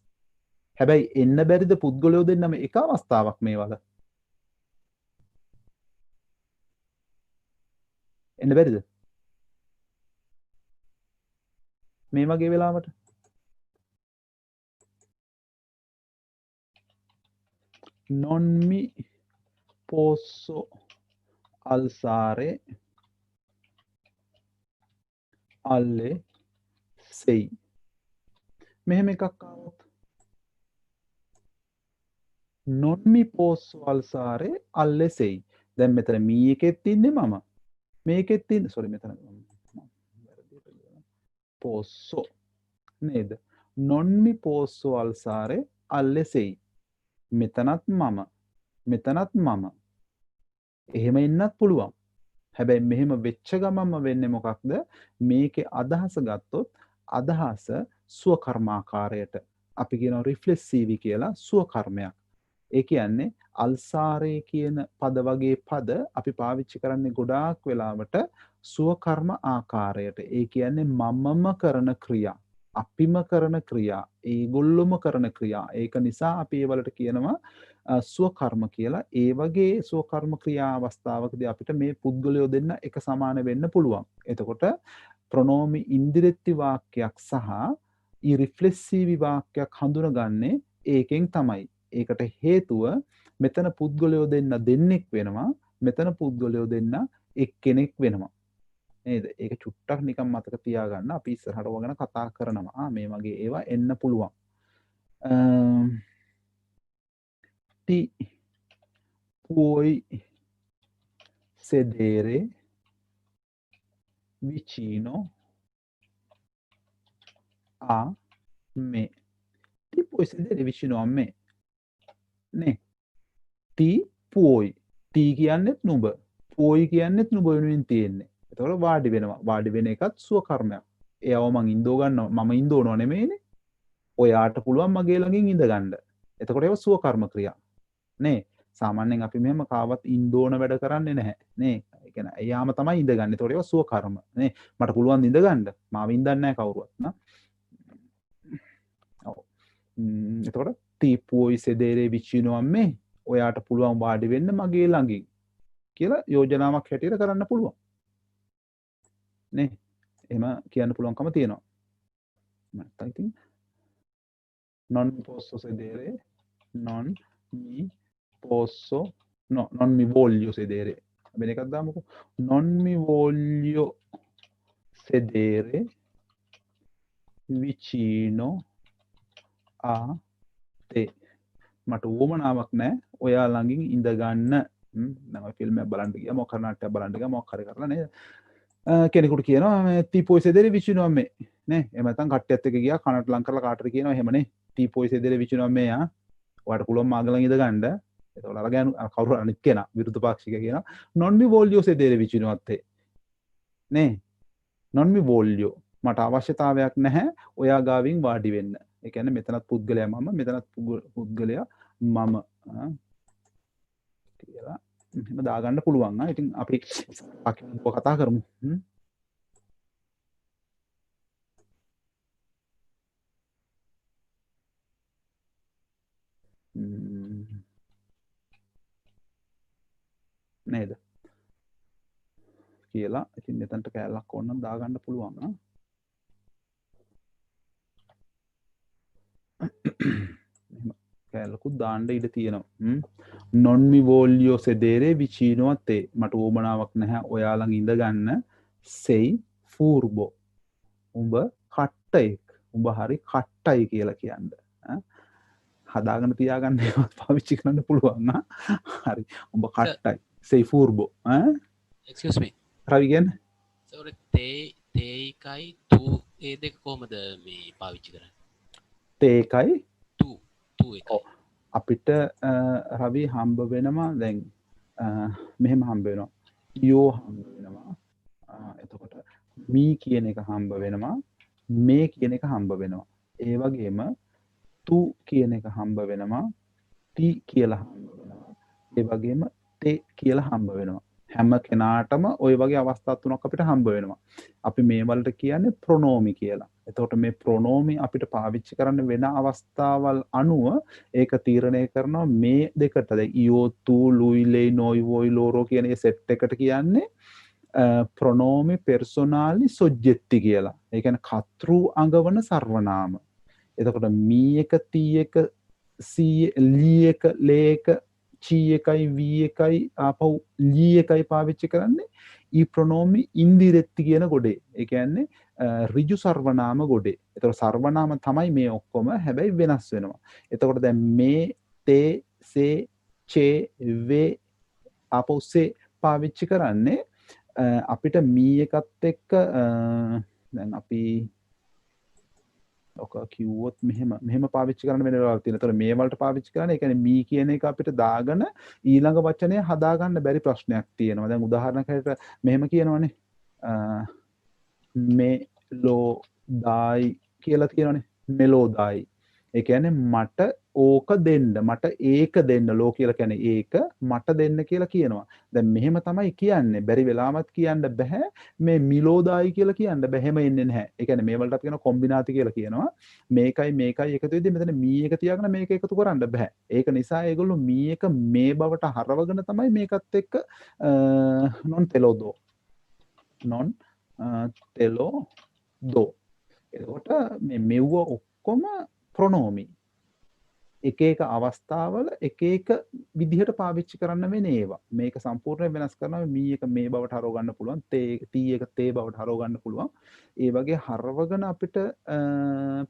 හැබැයි එන්න බැරිද පුද්ගලයෝ දෙන්නම එක අවස්ථාවක් මේ වල එන්න බැරිද මේ වගේ වෙලාවට non mi posso alzare alle 6 මෙහෙම එකක් ආවොත් non mi posso alzare alle 6 දැන් මෙතන මී එකෙත් ඉන්නේ මම මේකෙත් ඉන්නේ sorry මෙතන posso නේද non mi posso alzare alle 6 මෙතනත් මම එහෙම ඉන්නත් පුළුවන් හැබැයි මෙහෙම වෙච්ච ගමන්ම වෙන්නේ මොකක්ද මේකේ අදහස ගත්තොත් අදහස ස්ව කර්මාකාරයට අපි කියනවා රිෆ්ලෙක්සිව් කියලා ස්ව කර්මයක් ඒ කියන්නේ අල්සාරේ කියන පද වගේ පද අපි පාවිච්චි කරන්නේ ගොඩාක් වෙලාවට ස්ව කර්ම ආකාරයට ඒ කියන්නේ මමම කරන ක්‍රියා අපිම කරන ක්‍රියා ඒගොල්ලොම කරන ක්‍රියා ඒක නිසා අපි ඒවලට කියනවා ස්ව කර්ම කියලා ඒ වගේ ස්ව කර්ම ක්‍රියා අවස්ථාවකදී අපිට මේ පුද්ගලයෝ දෙන්න එක සමාන වෙන්න පුළුවන් එතකොට ප්‍රොනෝමි ඉන්දිරෙක්ටි වාක්‍යයක් සහ ඉරිෆ්ලෙක්සිව් වාක්‍යයක් හඳුනගන්නේ ඒකෙන් තමයි ඒකට හේතුව මෙතන පුද්ගලයෝ දෙන්න දෙන්නෙක් වෙනවා මෙතන පුද්ගලයෝ දෙන්න එක්කෙනෙක් වෙනවා නේද ඒක චුට්ටක් නිකන් මතක තියාගන්න අපි ඉස්සරහට ඔය ගැන කතා කරනවා මේ වගේ ඒවා එන්න පුළුවන් ti puoi sedere vicino a me ti puoi sedere vicino a me නේ ti puoi ti කියන්නේත් නුඹ puoi කියන්නේත් නුඹ වෙනුවෙන් තියෙන්නේ එතකොට වාඩි වෙනවා වාඩි වෙන එකත් සුව කර්මයක් එයාව මං ඉන්දෝ ගන්නවා මම ඉන්දෝනව නෙමෙයිනේ ඔයාට පුළුවන් මගේ ළඟින් ඉඳ ගන්න එතකොට ඒව සුව කර්ම ක්‍රියා නේ සාමාන්‍යයෙන් අපි මෙහෙම කාවත් ඉන්දෝන වැඩ කරන්නේ නැහැ නේ ඒ කියන්නේ එයාම තමයි ඉඳ ගන්න එතකොට ඒව සුව කර්ම නේ මට පුළුවන් ඉඳ ගන්න මාව ඉඳන්නේ නැහැ කවුරුවත් නා ඔව් එතකොට ti puoi sedere vicino a me ඔයාට පුළුවන් වාඩි වෙන්න මගේ ළඟින් කියලා යෝජනාවක් හැටියට කරන්න පුළුවන් නේ එහෙම කියන්න පුළුවන්කම තියෙනවා නැත්නම් ඉතින් non posso sedere non mi voglio sedere වෙන එකක් දාමුකෝ non mi voglio sedere vicino a te මට උවමනාවක් නැහැ ඔයා ළඟින් ඉඳ ගන්න නම් ෆිල්ම් එකක් බලන්න ගියා මොකක් කරනාට්‍යයක් බලන්න ගියා මොකක් හරි කරලා නේද කෙනෙකුට කියනවා මේ ti puoi sedere vicino a me නේ එහෙම නැත්නම් කට්ටියත් එක්ක ගියා කනට ලං කරලා කාටට කියනවා එහෙමනේ ti puoi sedere vicino a me ඔයාට පුළුවන් මාග ළඟ ඉඳ ගන්න එතකොට අර ගෑනු කවුරු අනිත් කෙනා විරුද්ධ පාක්ෂික කියනවා non mi voglio sedere vicino a te නේ non mi voglio මට අවශ්‍යතාවයක් නැහැ ඔයා ගාවින් වාඩි වෙන්න ඒ කියන්නේ මෙතනත් පුද්ගලයා මම මෙතනත් පුද්ගලයා මම කියලා එහෙම දාගන්න පුළුවන් ඉතින් අපි කතා කරමු නේද කියලා ඉතින් මෙතනට කැලලක් ඕනනම් දාගන්න පුළුවන් කැලලකුත් දාන්න ඉඩ තියෙනවා non mi voglio sedere vicino a te මට උවමනාවක් නැහැ ඔයා ළඟ ඉඳ ගන්න sei furbo උඹ කට්ටයෙක් උඹ හරි කට්ටයි කියලා කියන්නේ හදාගෙන තියාගන්න ඒවත් පාවිච්චි කරන්න පුළුවන්. හරි. උඹ කට්ටයි. say furbo. excuse me. රවි කියන්නේ? sorry තේයිකයි තු ඒ දෙක කොහමද මේ පාවිච්චි කරන්නේ? තේකයි තු එකයි. අපිට රවි හම්බ වෙනවා දැන් මෙහෙම හම්බ වෙනවා. යෝ හම්බ වෙනවා. එතකොට මී කියන එක හම්බ වෙනවා. මේ කියන එක හම්බ වෙනවා. ඒ වගේම තු කියන එක හම්බ වෙනවා. ටි කියලා හම්බ වෙනවා. ඒ වගේම තේ කියලා හම්බ වෙනවා. හැම කෙනාටම ওই වගේ අවස්ථා තුනක් අපිට හම්බ වෙනවා. අපි මේ වලට කියන්නේ ප්‍රොනෝමි කියලා. එතකොට මේ ප්‍රොනෝමි අපිට පාවිච්චි කරන්න වෙන අවස්ථාවල් අනුව ඒක තීරණය කරනවා මේ දෙකට. දැන් ඊයෝ තු ලුයි ලෙයි නොයි වොයි ලෝරෝ කියන මේ සෙට් එකට කියන්නේ ප්‍රොනෝමි පර්සොනාලි සොජ්ජෙක්ටි කියලා. ඒ කියන්නේ කතෘ අඟවන සර්වනාම. එතකොට මී එක ටී එක සී ලී එක ලේ එක චී එකයි වී එකයි ආපහු ලී එකයි පාවිච්චි කරන්නේ ඊ ප්‍රොනෝමි ඉන්දිරෙක්ට් කියන ගොඩේ. ඒ කියන්නේ ඍජු සර්වනාම ගොඩේ. එතකොට සර්වනාම තමයි මේ ඔක්කොම හැබැයි වෙනස් වෙනවා. එතකොට දැන් මේ තේ සේ චේ වේ ආපහු සේ පාවිච්චි කරන්නේ අපිට මී එකත් එක්ක දැන් අපි ඔක කිව්වොත් මෙහෙම පාවිච්චි කරන්න වෙන වෙලාවක් තියෙනවා. ඒතර මේ වලට පාවිච්චි කරන්නේ ඒ කියන්නේ මී කියන එක අපිට දාගෙන ඊළඟ වචනය හදාගන්න බැරි ප්‍රශ්නයක් තියෙනවා. දැන් උදාහරණයක් හැටියට මෙහෙම කියනවනේ මෙලෝදායි කියලා කියනවනේ. මෙලෝදායි. ඒ කියන්නේ මට ඕක දෙන්න, මට ඒක දෙන්න. ලෝ කියලා කියන්නේ ඒක, මට දෙන්න කියලා කියනවා. දැන් මෙහෙම තමයි කියන්නේ. බැරි වෙලාවත් කියන්න බෑ. මේ මිලෝදායි කියලා කියන්න බෑ. එහෙම එන්නේ නැහැ. ඒ කියන්නේ මේ වලට අපි කියන කොම්බිනාති කියලා කියනවා. මේකයි මේකයි එකතු වෙද්දි මෙතන මී එක තියාගෙන මේක එකතු කරන්න බෑ. ඒක නිසා ඒගොල්ලෝ මී එක මේ බවට හරවගෙන තමයි මේකත් එක්ක non telodo non telodo. එතකොට මේ මෙව්ව ඔක්කොම ප්‍රොනෝමි. එක එක අවස්ථාවල එක එක විදිහට පාවිච්චි කරන්න වෙන ඒවා. මේක සම්පූර්ණයෙන් වෙනස් කරනවා. මී එක මේ බවට හරව ගන්න පුළුවන්. ටී එක තේ බවට හරව ගන්න පුළුවන්. ඒ වගේ හරවගෙන අපිට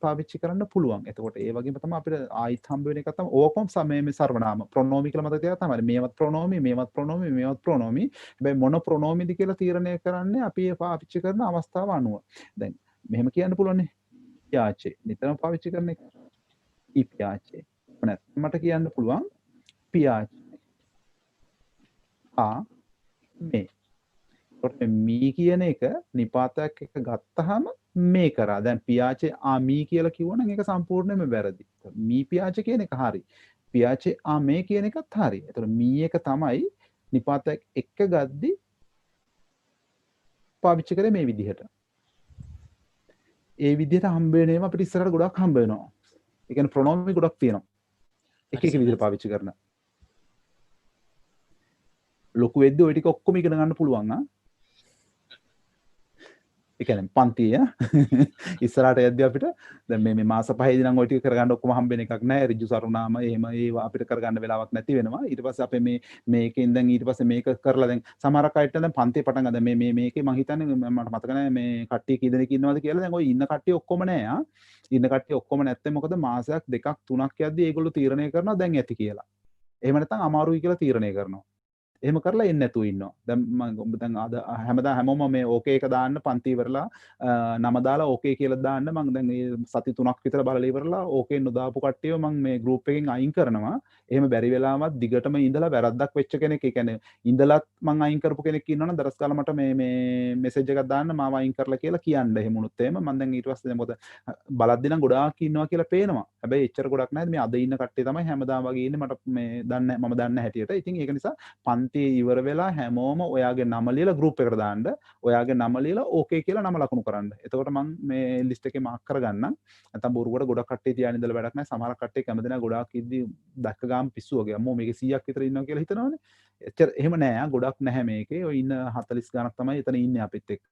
පාවිච්චි කරන්න පුළුවන්. එතකොට ඒ වගේම තමයි අපිට ආයිත් හම්බ වෙන එක තමයි ඕකම සමයේ සර්වනාම. ප්‍රොනෝමි කියලා මතක තියාගන්න තමයි. මේවත් ප්‍රොනෝමි, මේවත් ප්‍රොනෝමි, මේවත් ප්‍රොනෝමි. හැබැයි මොන ප්‍රොනෝමිද කියලා තීරණය කරන්නේ අපි ඒ පාවිච්චි කරන අවස්ථාව අනුව. දැන් මෙහෙම කියන්න පුළුවන්නේ. පියාචේ. නිතරම පාවිච්චි කරන එක. ඊ පියාචේ. මට කියන්න පුළුවන් පියාචේ ආ මේ. ඒකට මී කියන එක නිපාතයක් එක ගත්තාම මේ කරා. දැන් පියාචේ ආ මී කියලා කිව්වනම් ඒක සම්පූර්ණයෙන්ම වැරදි. මී පියාචේ කියන එක හරි. පියාචේ ආ මේ කියන එකත් හරි. ඒතර මී එක තමයි නිපාතයක් එක ගද්දි පාවිච්චි කරේ මේ විදිහට. ඒ විදිහට හම්බ වෙන ඒවා අපිට ඉස්සරහට ගොඩක් හම්බ වෙනවා. ඒ කියන්නේ ප්‍රොනෝමි ගොඩක් තියෙනවා. එක එක විදිහට පාවිච්චි කරන. ලොකු වෙද්දී ওই ටික ඔක්කොම ඉගෙන ගන්න පුළුවන් ආ. ඒ කියන්නේ පන්තිය ඉස්සරහට යද්දී අපිට දැන් මේ මාස පහේදී නම් ওই ටික කරගන්න ඔක්කොම හම්බෙන එකක් නැහැ. ඍජු සර්වනාම එහෙම ඒවා අපිට කරගන්න වෙලාවක් නැති වෙනවා. ඊට පස්සේ අපේ මේකෙන් දැන් ඊට පස්සේ මේක කරලා දැන් සමහරක් අයට දැන් පන්තිය පටන් ගන්න. මේකේ මම හිතන්නේ මට මතක නැහැ මේ කට්ටිය කී දෙනෙක් ඉන්නවද කියලා. දැන් ওই ඉන්න කට්ටිය ඔක්කොම නෑ ආ. ඉන්න කට්ටිය ඔක්කොම නැත්නම් මොකද මාසයක් දෙකක් තුනක් යද්දී ඒගොල්ලෝ තීරණය කරනවා දැන් ඇති කියලා. එහෙම නැත්නම් අමාරුයි කියලා තීරණය කරනවා. එහෙම කරලා එන්නේ නැතුව ඉන්නවා. දැන් මම දැන් අද හැමෝම මේ ඕකේ එක දාන්න පන්ති ඉවරලා නම දාලා ඕකේ කියලා දාන්න මම දැන් මේ සති 3ක් විතර බලලා ඉවරලා ඕකේ නොදාපු කට්ටියව මම මේ ගෲප් එකෙන් අයින් කරනවා. එහෙම බැරි වෙලාවත් දිගටම ඉඳලා වැරද්දක් වෙච්ච කෙනෙක්, ඒ කියන්නේ ඉඳලත් මම අයින් කරපු කෙනෙක් ඉන්නවනම් දරස් කාලා මට මේ මෙසේජ් එකක් දාන්න මාව අයින් කරලා කියලා කියන්න. එහෙම වුණොත් එහෙම මම දැන් ඊට පස්සේ දැන් මොකද බලද්දි නම් ගොඩාක් ඉන්නවා කියලා පේනවා. හැබැයි එච්චර ගොඩක් නැහැ. මේ අද ඉන්න කට්ටිය තමයි හැමදාම වගේ ඉන්නේ. මට මේ දන්නේ මම දන්නේ හැටියට. ඉතින් ඒක නිසා පන්ති ඉවර වෙලා හැමෝම ඔයාගේ නම ලියලා ගෲප් එකට දාන්න. ඔයාගේ නම ලියලා ඕකේ කියලා නම ලකුණු කරන්න. එතකොට මම මේ ලිස්ට් එකේ මාක් කරගන්නම්. නැත්නම් බොරුවට ගොඩක් කට්ටිය තියාගෙන ඉඳලා වැඩක් නැහැ. සමහර කට්ටිය කැමති නැහැ ගොඩාක් ඉද්දි දැක්ක ගාම් පිස්සු වගේ. අම්මෝ මේකේ 100ක් විතර ඉන්නවා කියලා හිතනවනේ. එච්චර එහෙම නෑ. ගොඩක් නැහැ මේකේ. ඔය ඉන්න 40 ගණක් තමයි එතන ඉන්නේ අපිත් එක්ක.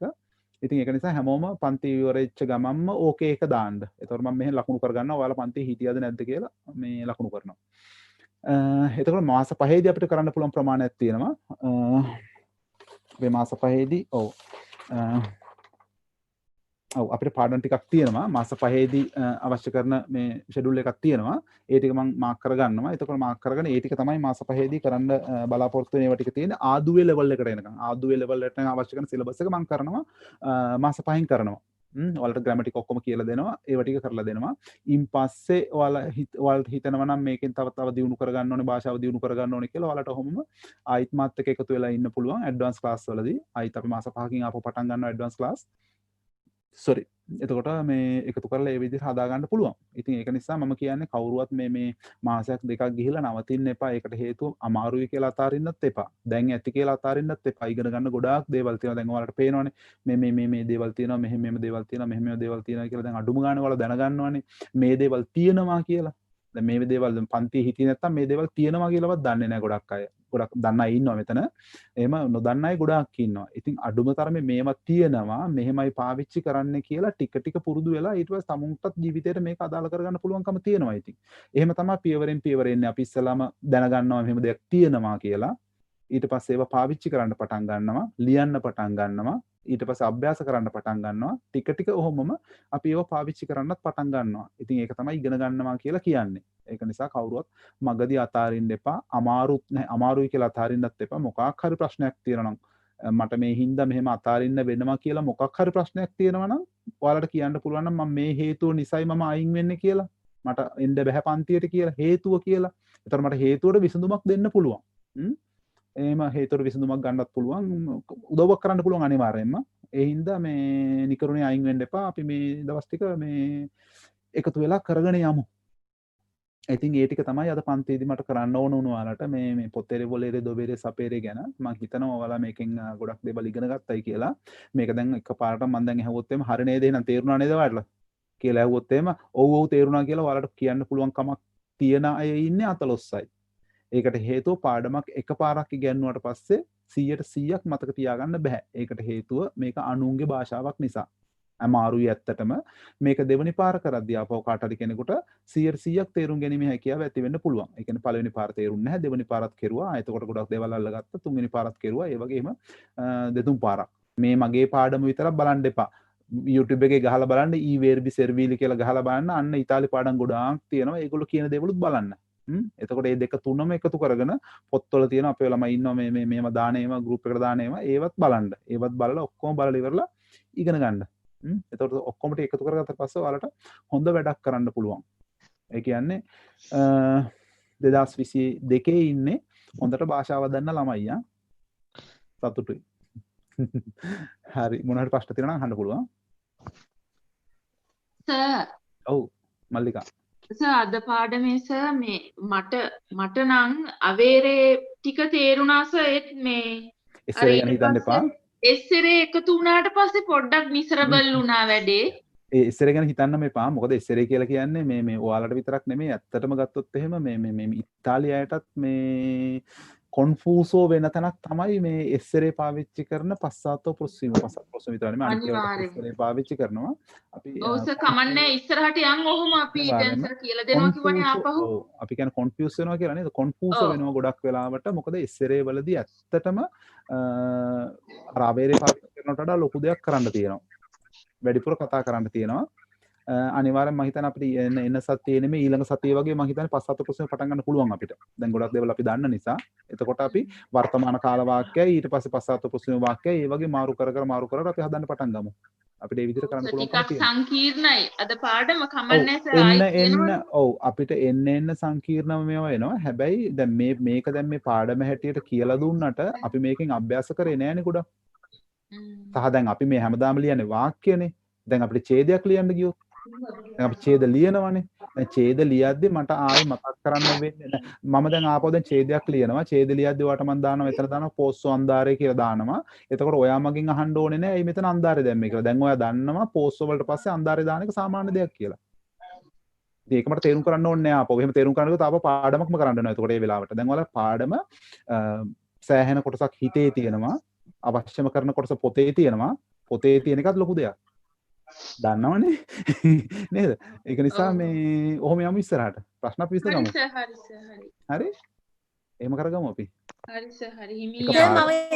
ඉතින් ඒක නිසා හැමෝම පන්ති ඉවරෙච්ච ගමන්ම ඕකේ එක දාන්න. එතකොට මම මෙහෙන් ලකුණු කරගන්නවා. ඔයාලා පන්තියේ හිටියද නැද්ද කියලා මේ ලකුණු කරනවා. එතකොට මාස 5ේදී අපිට කරන්න පුළුවන් ප්‍රමාණයක් තියෙනවා. මේ මාස 5ේදී ඔව් ඔව් අපිට පාඩම් ටිකක් තියෙනවා මාස 5ේදී අවශ්‍ය කරන මේ ෂෙඩියුල් එකක් තියෙනවා. ඒ ටික මම මාක් කරගන්නවා. එතකොට මාක් කරගෙන ඒ ටික තමයි මාස 5ේදී කරන්න බලාපොරොත්තු වෙන ඒවා ටික තියෙන ආදුවේ ලෙවල් එකට එනකම්. ආදුවේ ලෙවල් එකට අවශ්‍ය කරන සිලබස් එක මම කරනවා මාස 5න් කරනවා. ඔයාලට ග්‍රැමටික් ඔක්කොම කියලා දෙනවා. ඒව ටික කරලා දෙනවා. ඉන් පස්සේ ඔයාලට හිතනවා නම් මේකෙන් තව දියුණු කරගන්න ඕනේ භාෂාව දියුණු කරගන්න ඕනේ කියලා ඔයාලට ඔහොමම ආයිත් මාත් එක්ක එකතු වෙලා ඉන්න පුළුවන් ඇඩ්වාන්ස් ක්ලාස් වලදී. ආයිත් අපි මාස 5කින් ආපහු පටන් ගන්නවා ඇඩ්වාන්ස් ක්ලාස්. සොරි එතකොට මේ එකතු කරලා ඒ විදිහට හදා ගන්න පුළුවන්. ඉතින් ඒක නිසා මම කියන්නේ කවුරුවත් මේ මාසයක් දෙකක් ගිහිල්ලා නවතින්න එපා. ඒකට හේතුව අමාරුයි කියලා අතාරින්නත් එපා. දැන් ඇති කියලා අතාරින්නත් එපා. ඉගෙන ගන්න ගොඩාක් දේවල් තියෙනවා. දැන් ඔයාලට පේනවනේ මේ දේවල් තියෙනවා, මෙහෙම දේවල් තියෙනවා, මෙහෙම දේවල් තියෙනවා කියලා දැන් අඩුම ගානේ ඔයාලා දැනගන්නවනේ. මේ දේවල් තියෙනවා කියලා. දැන් මේ දේවල් පන්තියේ හිටියේ නැත්තම් මේ දේවල් තියෙනවා කියලාවත් දන්නේ නැහැ ගොඩක් අය. ගොඩක් දන්න අය ඉන්නවා මෙතන. එහෙම නොදන්න අය ගොඩාක් ඉන්නවා. ඉතින් අඩුම තරමේ මේවා තියෙනවා, මෙහෙමයි පාවිච්චි කරන්න කියලා ටික ටික පුරුදු වෙලා ඊට පස්සේ තමුන්ටත් ජීවිතේට මේක අදාළ කරගන්න පුළුවන්කම තියෙනවා ඉතින්. එහෙම තමයි පියවරෙන් පියවර එන්නේ. අපි ඉස්සලාම දැනගන්නවා මෙහෙම දෙයක් තියෙනවා කියලා. ඊට පස්සේ ඒවා පාවිච්චි කරන්න පටන් ගන්නවා, ලියන්න පටන් ගන්නවා. ඊට පස්සේ අභ්‍යාස කරන්න පටන් ගන්නවා. ටික ටික ඔහොමම අපි ඒවා පාවිච්චි කරන්නත් පටන් ගන්නවා. ඉතින් ඒක තමයි ඉගෙන ගන්නවා කියලා කියන්නේ. ඒක නිසා කවුරුවත් මගදී අතාරින්න එපා. අමාරුත් නැහැ. අමාරුයි කියලා අතාරින්නත් එපා. මොකක් හරි ප්‍රශ්නයක් තියෙනවා නම් මට මේ හින්දා මෙහෙම අතාරින්න වෙනවා කියලා මොකක් හරි ප්‍රශ්නයක් තියෙනවා නම් ඔයාලට කියන්න පුළුවන් නම් මම මේ හේතුව නිසායි මම අයින් වෙන්නේ කියලා. මට එන්න බැහැ පන්තියට කියලා හේතුව කියලා. ඒතර මට හේතුවට විසඳුමක් දෙන්න පුළුවන්. එහෙම හේතුවට විසඳුමක් ගන්නත් පුළුවන්. උදව්වක් කරන්න පුළුවන් අනිවාර්යයෙන්ම. ඒ හින්දා මේ නිකරුණේ අයින් වෙන්න එපා. අපි මේ දවස් ටික මේ එකතු වෙලා කරගෙන යමු. ඉතින් ඒ ටික තමයි අද පන්තියේදී මට කරන්න ඕන වුණ ඔයාලට මේ පොතේ වලේ දොබේරේ සපේරේ ගැන මම හිතනවා ඔයාලා මේකෙන් ගොඩක් දේවල් ඉගෙන ගත්තයි කියලා. මේක දැන් එකපාරට මම දැන් ඇහුවොත් එimhe හරි නේද එහෙනම් තේරුණා නේද ඔයාලට කියලා ඇහුවොත් එimhe ඔව් තේරුණා කියලා ඔයාලට කියන්න පුළුවන් කමක් තියන අය ඉන්නේ 14යි. ඒකට හේතුව පාඩමක් එකපාරක් ඉගෙනුවාට පස්සේ 100% මතක තියාගන්න බෑ. ඒකට හේතුව මේක අනුන්ගේ භාෂාවක් නිසා. අමාරුයි ඇත්තටම මේක දෙවෙනි පාර කරද්දී ආපහු කාට හරි කෙනෙකුට 100% තේරුම් ගැනීමේ හැකියාව ඇති වෙන්න පුළුවන්. ඒ කියන්නේ පළවෙනි පාර තේරුන්නේ නැහැ, දෙවෙනි පාරත් කෙරුවා. එතකොට ගොඩක් දේවල් අල්ලගත්තා. තුන්වෙනි පාරත් කෙරුවා. ඒ වගේම දෙතුන් පාරක්. මේ මගේ පාඩම විතරක් බලන්න එපා. YouTube එකේ ගහලා බලන්න ඊවර්බි සර්විලි කියලා ගහලා බලන්න. අන්න ඉතාලි පාඩම් ගොඩාක් තියෙනවා. ඒගොල්ලෝ කියන දේවලුත් බලන්න. එතකොට මේ දෙක තුනම එකතු කරගෙන පොත්වල තියෙන අපේ ළමයි ඉන්නවා මේව දාන ඒවා ගෲප් එකට දාන ඒවා ඒවත් බලන්න. ඒවත් බලලා ඔක්කොම බලලා ඉවරලා ඉගෙන ගන්න. එතකොට ඔක්කොම ටික එකතු කරගත්ත පස්සේ ඔයාලට හොඳ වැඩක් කරන්න පුළුවන්. ඒ කියන්නේ 2022 ඉන්නේ හොඳට භාෂාව දන්න ළමයි ආ. සතුටුයි. හරි මොන හරි ප්‍රශ්න තියෙනවා නම් අහන්න පුළුවන්. සර්. ඔව් මල්ලිකා. සර් අද පාඩමේ සර් මේ මට නම් අවේරේ ටික තේරුණා සර් ඒත් මේ ඉස්සරහ යන හිතන්න එපා. එස්සරේ එකතු වුණාට පස්සේ පොඩ්ඩක් මිසරබල් වුණා වැඩේ. ඒ එස්සරේ ගැන හිතන්නම එපා. මොකද එස්සරේ කියලා කියන්නේ මේ ඔයාලට විතරක් නෙමෙයි ඇත්තටම ගත්තොත් එහෙම මේ ඉතාලියායටත් මේ කොන්ෆූසෝ වෙන තැනක් තමයි මේ එස්සරේ පාවිච්චි කරන පස්සාතෝ ප්‍රොස්සීම විතර නෙමෙයි අනිත් ඒවා එස්සරේ පාවිච්චි කරනවා. අපි ඔව් සර් කමන්නේ ඉස්සරහට යන් ඔහොම අපි දැන් සර් කියලා දෙනවා කිව්වනේ ආපහු. ඔව් අපි කියන්නේ කොන්ෆියුස් වෙනවා කියලා නේද? කොන්ෆූසෝ වෙනවා ගොඩක් වෙලාවට. මොකද එස්සරේ වලදී ඇත්තටම රාවේරේ පාවිච්චි කරනට වඩා ලොකු දෙයක් කරන්න තියෙනවා. වැඩිපුර කතා කරන්න තියෙනවා. අනිවාර්යෙන් මම හිතන්නේ අපිට එන සතියේ නෙමෙයි ඊළඟ සතියේ වගේ මම හිතන්නේ 5-7% පටන් ගන්න පුළුවන් අපිට. දැන් ගොඩක් දේවල් අපි දන්න නිසා. එතකොට අපි වර්තමාන කාල වාක්‍යය ඊට පස්සේ 5-7% වාක්‍යය ඒ වගේ මාරු කර අපි හදන්න පටන් ගමු. අපිට ඒ විදිහට කරන්න පුළුවන් ටිකක් සංකීර්ණයි. අද පාඩම කමන්නේ සර් එන්න ඔව් අපිට එන්න සංකීර්ණම මේවා වෙනවා. හැබැයි දැන් මේක දැන් මේ පාඩම හැටියට කියලා දුන්නට අපි මේකෙන් අභ්‍යාස කරේ නෑනේ ගොඩක්. සහ දැන් අපි මේ හැමදාම ලියන්නේ වාක්‍යනේ. දැන් අපිට ඡේදයක් ලියන්න ගියොත් දැන් අපි ඡේද ලියනවනේ. දැන් ඡේද ලියද්දි මට ආයෙ මතක් කරන්න වෙන්නේ නැහැ. මම දැන් ආපහු දැන් ඡේදයක් ලියනවා. ඡේද ලියද්දි ඔයාට මම දානවා එතන දානවා පෝස්සෝ අන්දාරේ කියලා දානවා. එතකොට ඔයා මගෙන් අහන්න ඕනේ නැහැ. එයි මෙතන අන්දාරේ දැම්මේ කියලා. දැන් ඔයා දන්නවා පෝස්සෝ වලට පස්සේ අන්දාරේ දාන එක සාමාන්‍ය දෙයක් කියලා. ඉතින් ඒක මට තේරුම් කරන්න ඕනේ නැහැ ආපහු. එහෙම තේරුම් කරන්නකෝ තාප පාඩමක්ම කරන්න වෙනවා. එතකොට ඒ වෙලාවට. දැන් ඔයාලා පාඩම සෑහෙන කොටසක් හිතේ තියෙනවා. අවශ්‍යම කරන කොටස පොතේ තියෙනවා. පොතේ තියෙන එකත් ලොකු දෙයක්. දන්නවනේ නේද? ඒක නිසා මේ ඔහොම යමු ඉස්සරහට. ප්‍රශ්න අපි විසඳගමු. හරි. එහෙම කරගමු අපි. හරි සර් හරි මම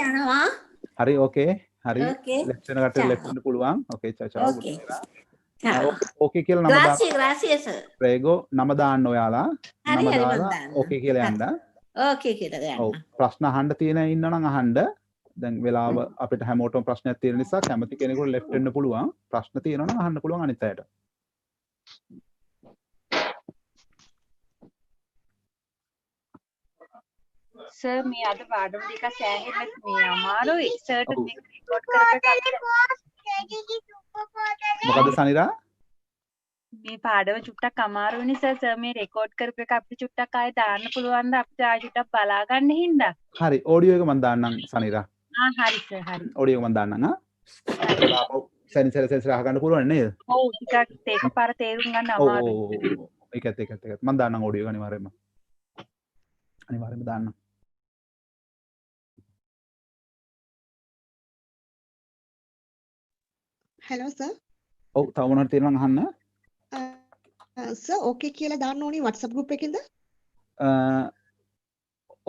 යනවා. හරි ඕකේ. හරි Okay. left වෙන කටට left වෙන්න පුළුවන්. Okay චා Okay. ඕකේ කියලා නම දාන්න. Gracias sir. ප්‍රේගෝ නම දාන්න ඔයාලා. හරි නම හරි මම දාලා දාන්න. ඕකේ කියලා යන්න. Okay කියලා ඔව් දාන්න. ප්‍රශ්න අහන්න තියෙන ඉන්නනම් අහන්න. දැන් වෙලාව අපිට හැමෝටම ප්‍රශ්නයක් තියෙන නිසා කැමති කෙනෙකුට left වෙන්න පුළුවන්. ප්‍රශ්න තියෙනවා නම් අහන්න පුළුවන් අනිත් අයට. සර් මේ අද පාඩම ටික සෑහෙන්න මේ අමාරුයි සර්ට මේක රෙකෝඩ් කරගෙන මොකද සනිරා? මේ පාඩම චුට්ටක් අමාරුයිනේ සර් මේ රෙකෝඩ් කරපු එක අපිට චුට්ටක් ආයෙ දාන්න පුළුවන්ද අපිට ආයෙ චුට්ටක් බලා ගන්න හින්දා හරි ඔඩියෝ එක මම දාන්නම් සනිරා. හරි සර් හරි ඔඩියෝ එක මම දාන්නම් සැරිසර අහගන්න පුළුවන් නේද? ඔව් ටිකක් ඒක පාර තේරුම් ගන්න අමාරුයි. ඒකත් මම දාන්නම් ඔඩියෝ එක අනිවාර්යයෙන්ම දාන්නම්. Hello sir. ඔව් තව මොනවද තියෙනවද අහන්න? සර් ඕකේ කියලා දාන්න ඕනි WhatsApp group එකකින්ද?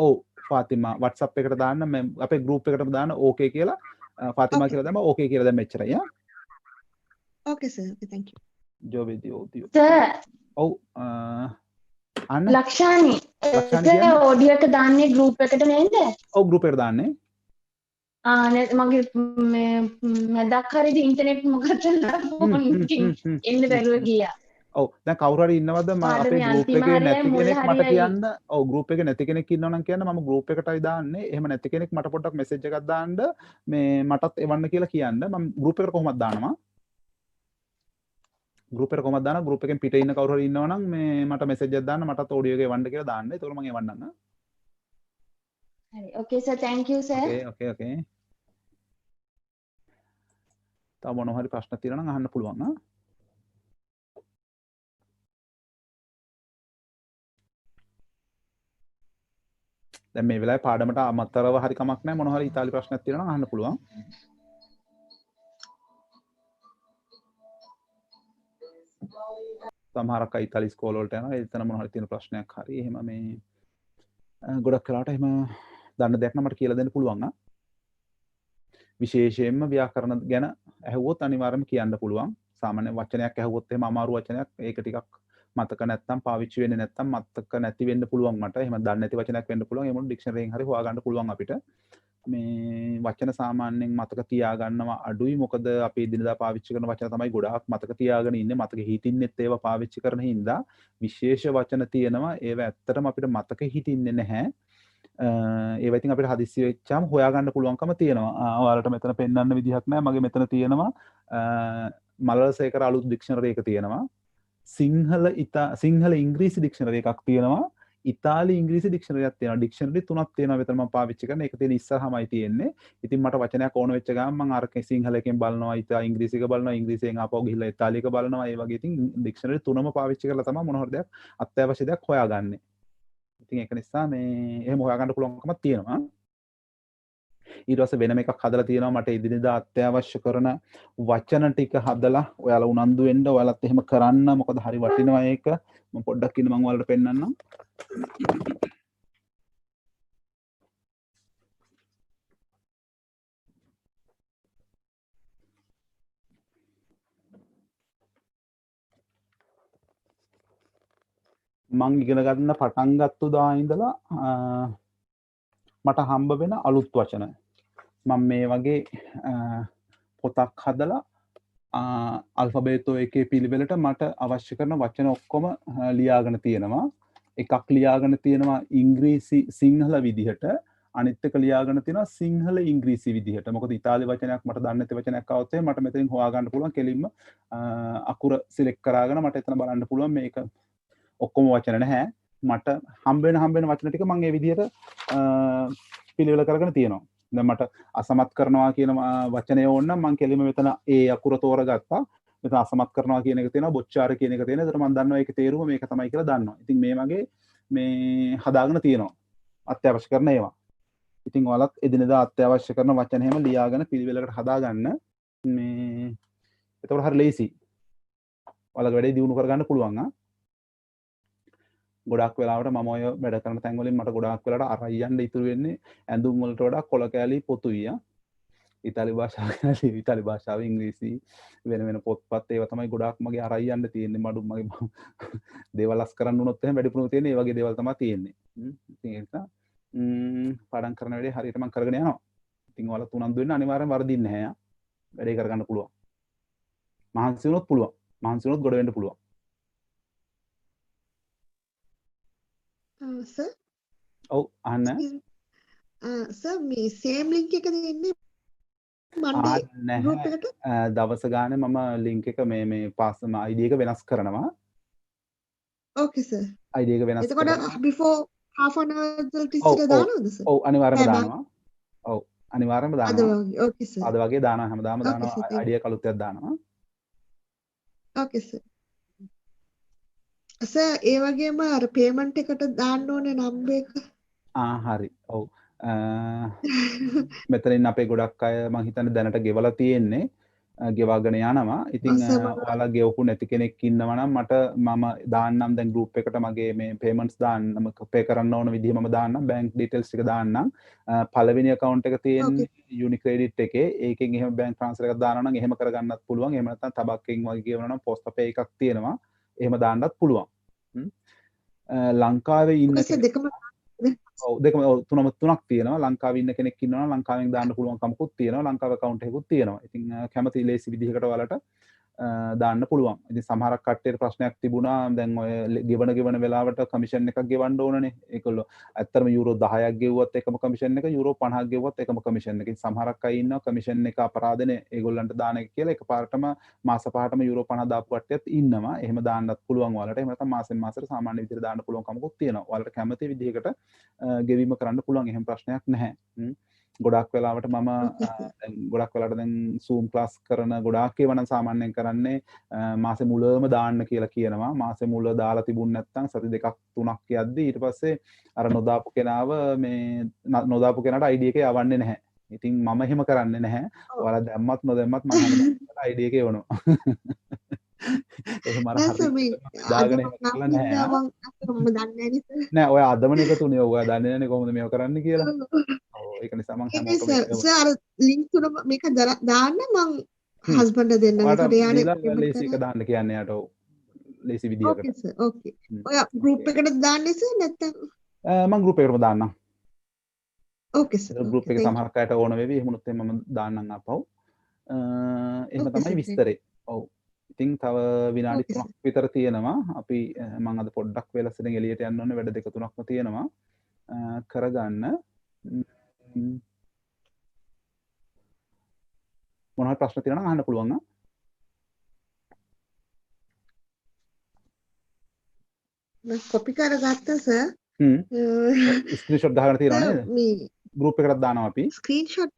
ඔව් ෆාතිමා WhatsApp එකට දාන්න මම අපේ group එකටම දාන්න ඕකේ කියලා ෆාතිමා කියලා දැම්මා ඕකේ කියලා දැම්ම එච්චරයි ආ. Okay sir. Okay, thank you. ජෝවිදි ඔව් සර් ඔව් අන්න ලක්ෂානි ලක්ෂානි සර් ඔඩියෝ එක දාන්නේ group එකට නේද? ඔව් group එකට දාන්නේ. මගේ මැදක් හරියට ඉන්ටර්නෙට් මොකද එන්න බැරුව ගියා. ඔව් දැන් කවුරු හරි ඉන්නවද අපේ group එකේ නැති කෙනෙක් මට කියන්න. ඔව් group එකේ නැති කෙනෙක් ඉන්නවා නම් කියන්න මම group එකටයි දාන්නේ. එහෙම නැති කෙනෙක් මට පොඩ්ඩක් message එකක් දාන්න මේ මටත් එවන්න කියලා කියන්න. මම group එකට කොහොමද දානවා? group එකට කොහොමද දානවා? group එකෙන් පිට ඉන්න කවුරු හරි ඉන්නවා නම් මේ මට message එකක් දාන්න මටත් audio එක එවන්න කියලා දාන්න. ඒතකොට මම එවන්නම්. හරි okay sir thank you sir. Okay. තව මොනවා හරි ප්‍රශ්න තියෙනවා නම් අහන්න පුළුවන් ආ. දැන් මේ වෙලාවේ පාඩමට අමතරව හරි කමක් නැහැ මොනවා හරි ඉතාලි ප්‍රශ්නයක් තියෙනවා නම් අහන්න පුළුවන්. සමහරක් අය ඉතාලි ස්කෝල වලට යනවා එතන මොනවා හරි තියෙන ප්‍රශ්නයක් හරි එහෙම මේ ගොඩක් වෙලාවට එහෙම දන්න දෙයක් නම් මට කියලා දෙන්න පුළුවන් ආ. විශේෂයෙන්ම ව්‍යාකරණ ගැන ඇහුවොත් අනිවාර්යයෙන්ම කියන්න පුළුවන්. සාමාන්‍ය වචනයක් ඇහුවොත් එහෙම අමාරු වචනයක් ඒක ටිකක් මතක නැත්තම් පාවිච්චි වෙන්නේ නැත්තම් මතක නැති වෙන්න පුළුවන් මට. එහෙම දන්නේ නැති වචනයක් වෙන්න පුළුවන්. ඒ මොන ඩික්ෂනරි එකෙන් හරි හොයාගන්න පුළුවන් අපිට. මේ වචන සාමාන්‍යයෙන් මතක තියාගන්නවා අඩුයි. මොකද අපි දිනදා පාවිච්චි කරන වචන තමයි ගොඩාක් මතක තියාගෙන ඉන්නේ. මතක හිටින්නෙත් ඒවා පාවිච්චි කරන හින්දා විශේෂ වචන තියෙනවා. ඒවා ඇත්තටම අපිට මතක හිටින්නේ නැහැ. ඒවා ඉතින් අපිට හදිස්සි වෙච්චාම හොයාගන්න පුළුවන්කම තියෙනවා. ඔයාලට මෙතන පෙන්වන්න විදිහක් නැහැ. මගේ මෙතන තියෙනවා මලලසේකර අලුත් ඩික්ෂනරි එක තියෙනවා. සිංහල ඉංග්‍රීසි ඩික්ෂනරි එකක් තියෙනවා. ඉතාලි ඉංග්‍රීසි ඩික්ෂනරි එකක් තියෙනවා. ඩික්ෂනරි තුනක් තියෙනවා මෙතන මම පාවිච්චි කරන. ඒක තියෙන ඉස්සරහමයි තියෙන්නේ. ඉතින් මට වචනයක් ඕන වෙච්ච ගමන් මම අර සිංහල එකෙන් බලනවා, ඉංග්‍රීසි එක බලනවා, ඉංග්‍රීසියෙන් ආපහු ගිහිල්ලා ඉතාලි එක බලනවා. ඒ වගේ ඉතින් ඩික්ෂනරි තුනම පාවිච්චි කරලා තමයි මොන හරි දෙයක් අත්‍යවශ්‍ය දෙයක් හොයාගන්නේ. ඉතින් ඒක නිසා මේ එහෙම හොයාගන්න පුළුවන්කමක් තියෙනවා. ඊට පස්සේ වෙනම එකක් හදලා තියෙනවා මට ඉදිරියදා අත්‍යවශ්‍ය කරන වචන ටික හදලා ඔයාලා උනන්දු වෙන්න ඔයාලත් එහෙම කරන්න. මොකද හරි වටිනවා ඒක. මම පොඩ්ඩක් ඉන්න මම ඔයාලට පෙන්නන්නම්. මං ඉගෙන ගන්න පටන් ගත්ත දා ඉඳලා මට හම්බ වෙන අලුත් වචන මම මේ වගේ පොතක් හදලා අල්ෆබේතෝ එකේ පිළිවෙලට මට අවශ්‍ය කරන වචන ඔක්කොම ලියාගෙන තියෙනවා. එකක් ලියාගෙන තියෙනවා ඉංග්‍රීසි සිංහල විදිහට, අනිත් එක ලියාගෙන තියෙනවා සිංහල ඉංග්‍රීසි විදිහට. මොකද ඉතාලි වචනයක් මට දන්නේ නැති වචනයක් આવත් මට මෙතනින් හොයාගන්න පුළුවන්. කෙලින්ම අකුර සිලෙක්ට් කරාගෙන මට එතන බලන්න පුළුවන් මේක ඔක්කොම වචන නැහැ. මට හම්බ වෙන වචන ටික මම ඒ විදිහට පිළිවෙල කරගෙන තියෙනවා. දැන් මට අසමත් කරනවා කියන වචනය ඕන නම් මම කෙලින්ම මෙතන ඒ අකුර තෝරගත්තා. මෙතන අසමත් කරනවා කියන එක තියෙනවා, බොච්චාර කියන එක තියෙනවා. ඒතර මම දන්නවා ඒකේ තේරුම මේක තමයි කියලා දන්නවා. ඉතින් මේ වගේ මේ හදාගෙන තියෙනවා අත්‍යවශ්‍ය කරන ඒවා. ඉතින් ඔයාලත් එදිනෙදා අත්‍යවශ්‍ය කරන වචන හැම ලියාගෙන පිළිවෙලකට හදාගන්න. මේ එතකොට හරි ලේසි. ඔයාලගේ වැඩේ දියුණු කරගන්න පුළුවන් ආ. ගොඩක් වෙලාවට මම ඔය වැඩ කරන තැන් වලින් මට ගොඩක් වෙලාවට අරයි යන්න ඉතුරු වෙන්නේ ඇඳුම් වලට වඩා කොළ කෑලි පොතුයි ආ. ඉතාලි භාෂාව ගැන ලියුවේ. ඉතාලි භාෂාව ඉංග්‍රීසි වෙන පොත්පත් ඒවා තමයි ගොඩාක් මගේ අරයි යන්න තියෙන්නේ. මඩු මගේ දේවල් අස් කරන්න උනොත් එහෙම වැඩිපුරම තියෙන්නේ ඒ වගේ දේවල් තමයි තියෙන්නේ. ඉතින් ඒක පාඩම් කරන වැඩේ හරියට මම කරගෙන යනවා. ඉතින් ඔයාලා උනන්දු වෙන්න අනිවාර්යෙන් වරදින්නේ නැහැ. වැඩේ කරගන්න පුළුවන්. මහන්සි වුණොත් පුළුවන්. මහන්සි වුණොත් ගොඩ වෙන්න පුළුවන්. සර් ඔව් අහන්න. සර් මේ සේම් ලින්ක් එක දෙන්නේ මන්ඩේ ගෲප් එකට දවස ගානේ මම ලින්ක් එක මේ පාස්ම ID එක වෙනස් කරනවා. ඕකේ සර්. ID එක වෙනස් කරනවා. එතකොට before half an hour වලට ඉස්සර දානවද සර්? ඔව් අනිවාර්යයෙන්ම දානවා. ඔව් අනිවාර්යයෙන්ම දානවා. අද වගේ. ඕකේ සර්. අද වගේ දානවා හැමදාම දානවා. ID එක අලුත් එකක් දානවා. ඕකේ සර්. සර් ඒ වගේම අර පේමන්ට් එකට දාන්න ඕනේ නම්බර් එක. හරි. ඔව්. මෙතනින් අපේ ගොඩක් අය මං හිතන්නේ දැනට ගෙවලා තියෙන්නේ. ගෙවාගෙන යනවා. ඉතින් ඔයාලා ගෙවපු නැති කෙනෙක් ඉන්නවා නම් මම දාන්නම් දැන් group එකට මගේ මේ payments දාන්නම් pay කරන්න ඕන විදිහ මම දාන්නම් bank details ටික දාන්නම්. පළවෙනි account එක තියෙන්නේ Unicredit එකේ. ඒකෙන් එහෙම bank transfer එකක් දානවා නම් එහෙම කරගන්නත් පුළුවන්. එහෙම නැත්නම් තබක්කෙන් වගේ කියනවා නම් Postpay එකක් තියෙනවා. එහෙම දාන්නත් පුළුවන්. ලංකාවේ ඉන්න දෙකම තුනක් තියෙනවා. ලංකාවේ ඉන්න කෙනෙක් ඉන්නවා නම් ලංකාවෙන් දාන්න පුළුවන් කමකුත් තියෙනවා. ලංකාවේ account එකකුත් තියෙනවා. ඉතින් කැමති ලේසි විදිහකට ඔයාලට දාන්න පුළුවන්. ඉතින් සමහරක් කට්ටියට ප්‍රශ්නයක් තිබුණා. දැන් ඔය ගෙවන වෙලාවට කමිෂන් එකක් ගෙවන්න ඕනනේ. ඒගොල්ලෝ ඇත්තටම යූරෝ 10ක් ගෙවුවත් එකම කමිෂන් එක, යූරෝ 50ක් ගෙවුවත් එකම කමිෂන් එක. ඉතින් සමහරක් අය ඉන්නවා කමිෂන් එක අපරාධනේ ඒගොල්ලන්ට දාන එක කියලා එකපාරටම මාස 5ටම යූරෝ 50 දාපු කට්ටියත් ඉන්නවා. එහෙම දාන්නත් පුළුවන් ඔයාලට. එහෙම නැත්නම් මාසෙන් මාසෙට සාමාන්‍ය විදිහට දාන්න පුළුවන් කමකුත් තියෙනවා. ඔයාලට කැමති විදිහකට ගෙවීම කරන්න පුළුවන්. එහෙම ප්‍රශ්නයක් නැහැ. ගොඩක් වෙලාවට ගොඩක් වෙලාවට දැන් Zoom class කරන ගොඩාක් ඒවා නම් සාමාන්‍යයෙන් කරන්නේ මාසෙ මුලම දාන්න කියලා කියනවා. මාසෙ මුල දාලා තිබුණ නැත්නම් සති දෙකක් තුනක් යද්දි ඊට පස්සේ අර නොදාපු කෙනාට ID එක යවන්නේ නැහැ. ඉතින් මම එහෙම කරන්නේ නැහැ. ඔයාලා දැම්මත් නොදැම්මත් මම හැමදාම ID එක යවනවා. එහෙම අර දාගෙන කරලා නැහැ. නෑ ඔය අදමනේ එකතුනේ ඔය දන්නේ නැනේ කොහොමද මේව කරන්න කියලා. ඔව් ඒක නිසා මම හැමෝටම සර් අර ලින්ක් තුන මේක දාන්න මං හස්බන්ඩ් දෙන්න එකට යන්නේ ලේසි එක දාන්න කියන්නේ යාට ඔව් ලේසි විදියකට. ඕකේ සර් ඕකේ. ඔය ගෲප් එකට දාන්නේ සර් නැත්නම් මම ගෲප් එකටම දාන්නම්. ඕකේ සර්. ගෲප් එකේ සමහර අයට ඕන වෙවි. එහෙමනොත් මම දාන්නම් ආපහු. එහෙම තමයි විස්තරේ. ඔව්. ඉතින් තව විනාඩි 3ක් විතර තියෙනවා. අපි මම අද පොඩ්ඩක් වෙලසෙන් එළියට යන්න ඕනේ. වැඩ දෙක තුනක්ම තියෙනවා. කරගන්න. මොනවද ප්‍රශ්න තියෙනවා නම් අහන්න පුළුවන්. මම කොපි කරගත්තා සර්. ස්ක්‍රීන්ෂොට් ගහගෙන තියෙනවා නේද? මේ ගෲප් එකකට දානවා අපි. ස්ක්‍රීන්ෂොට්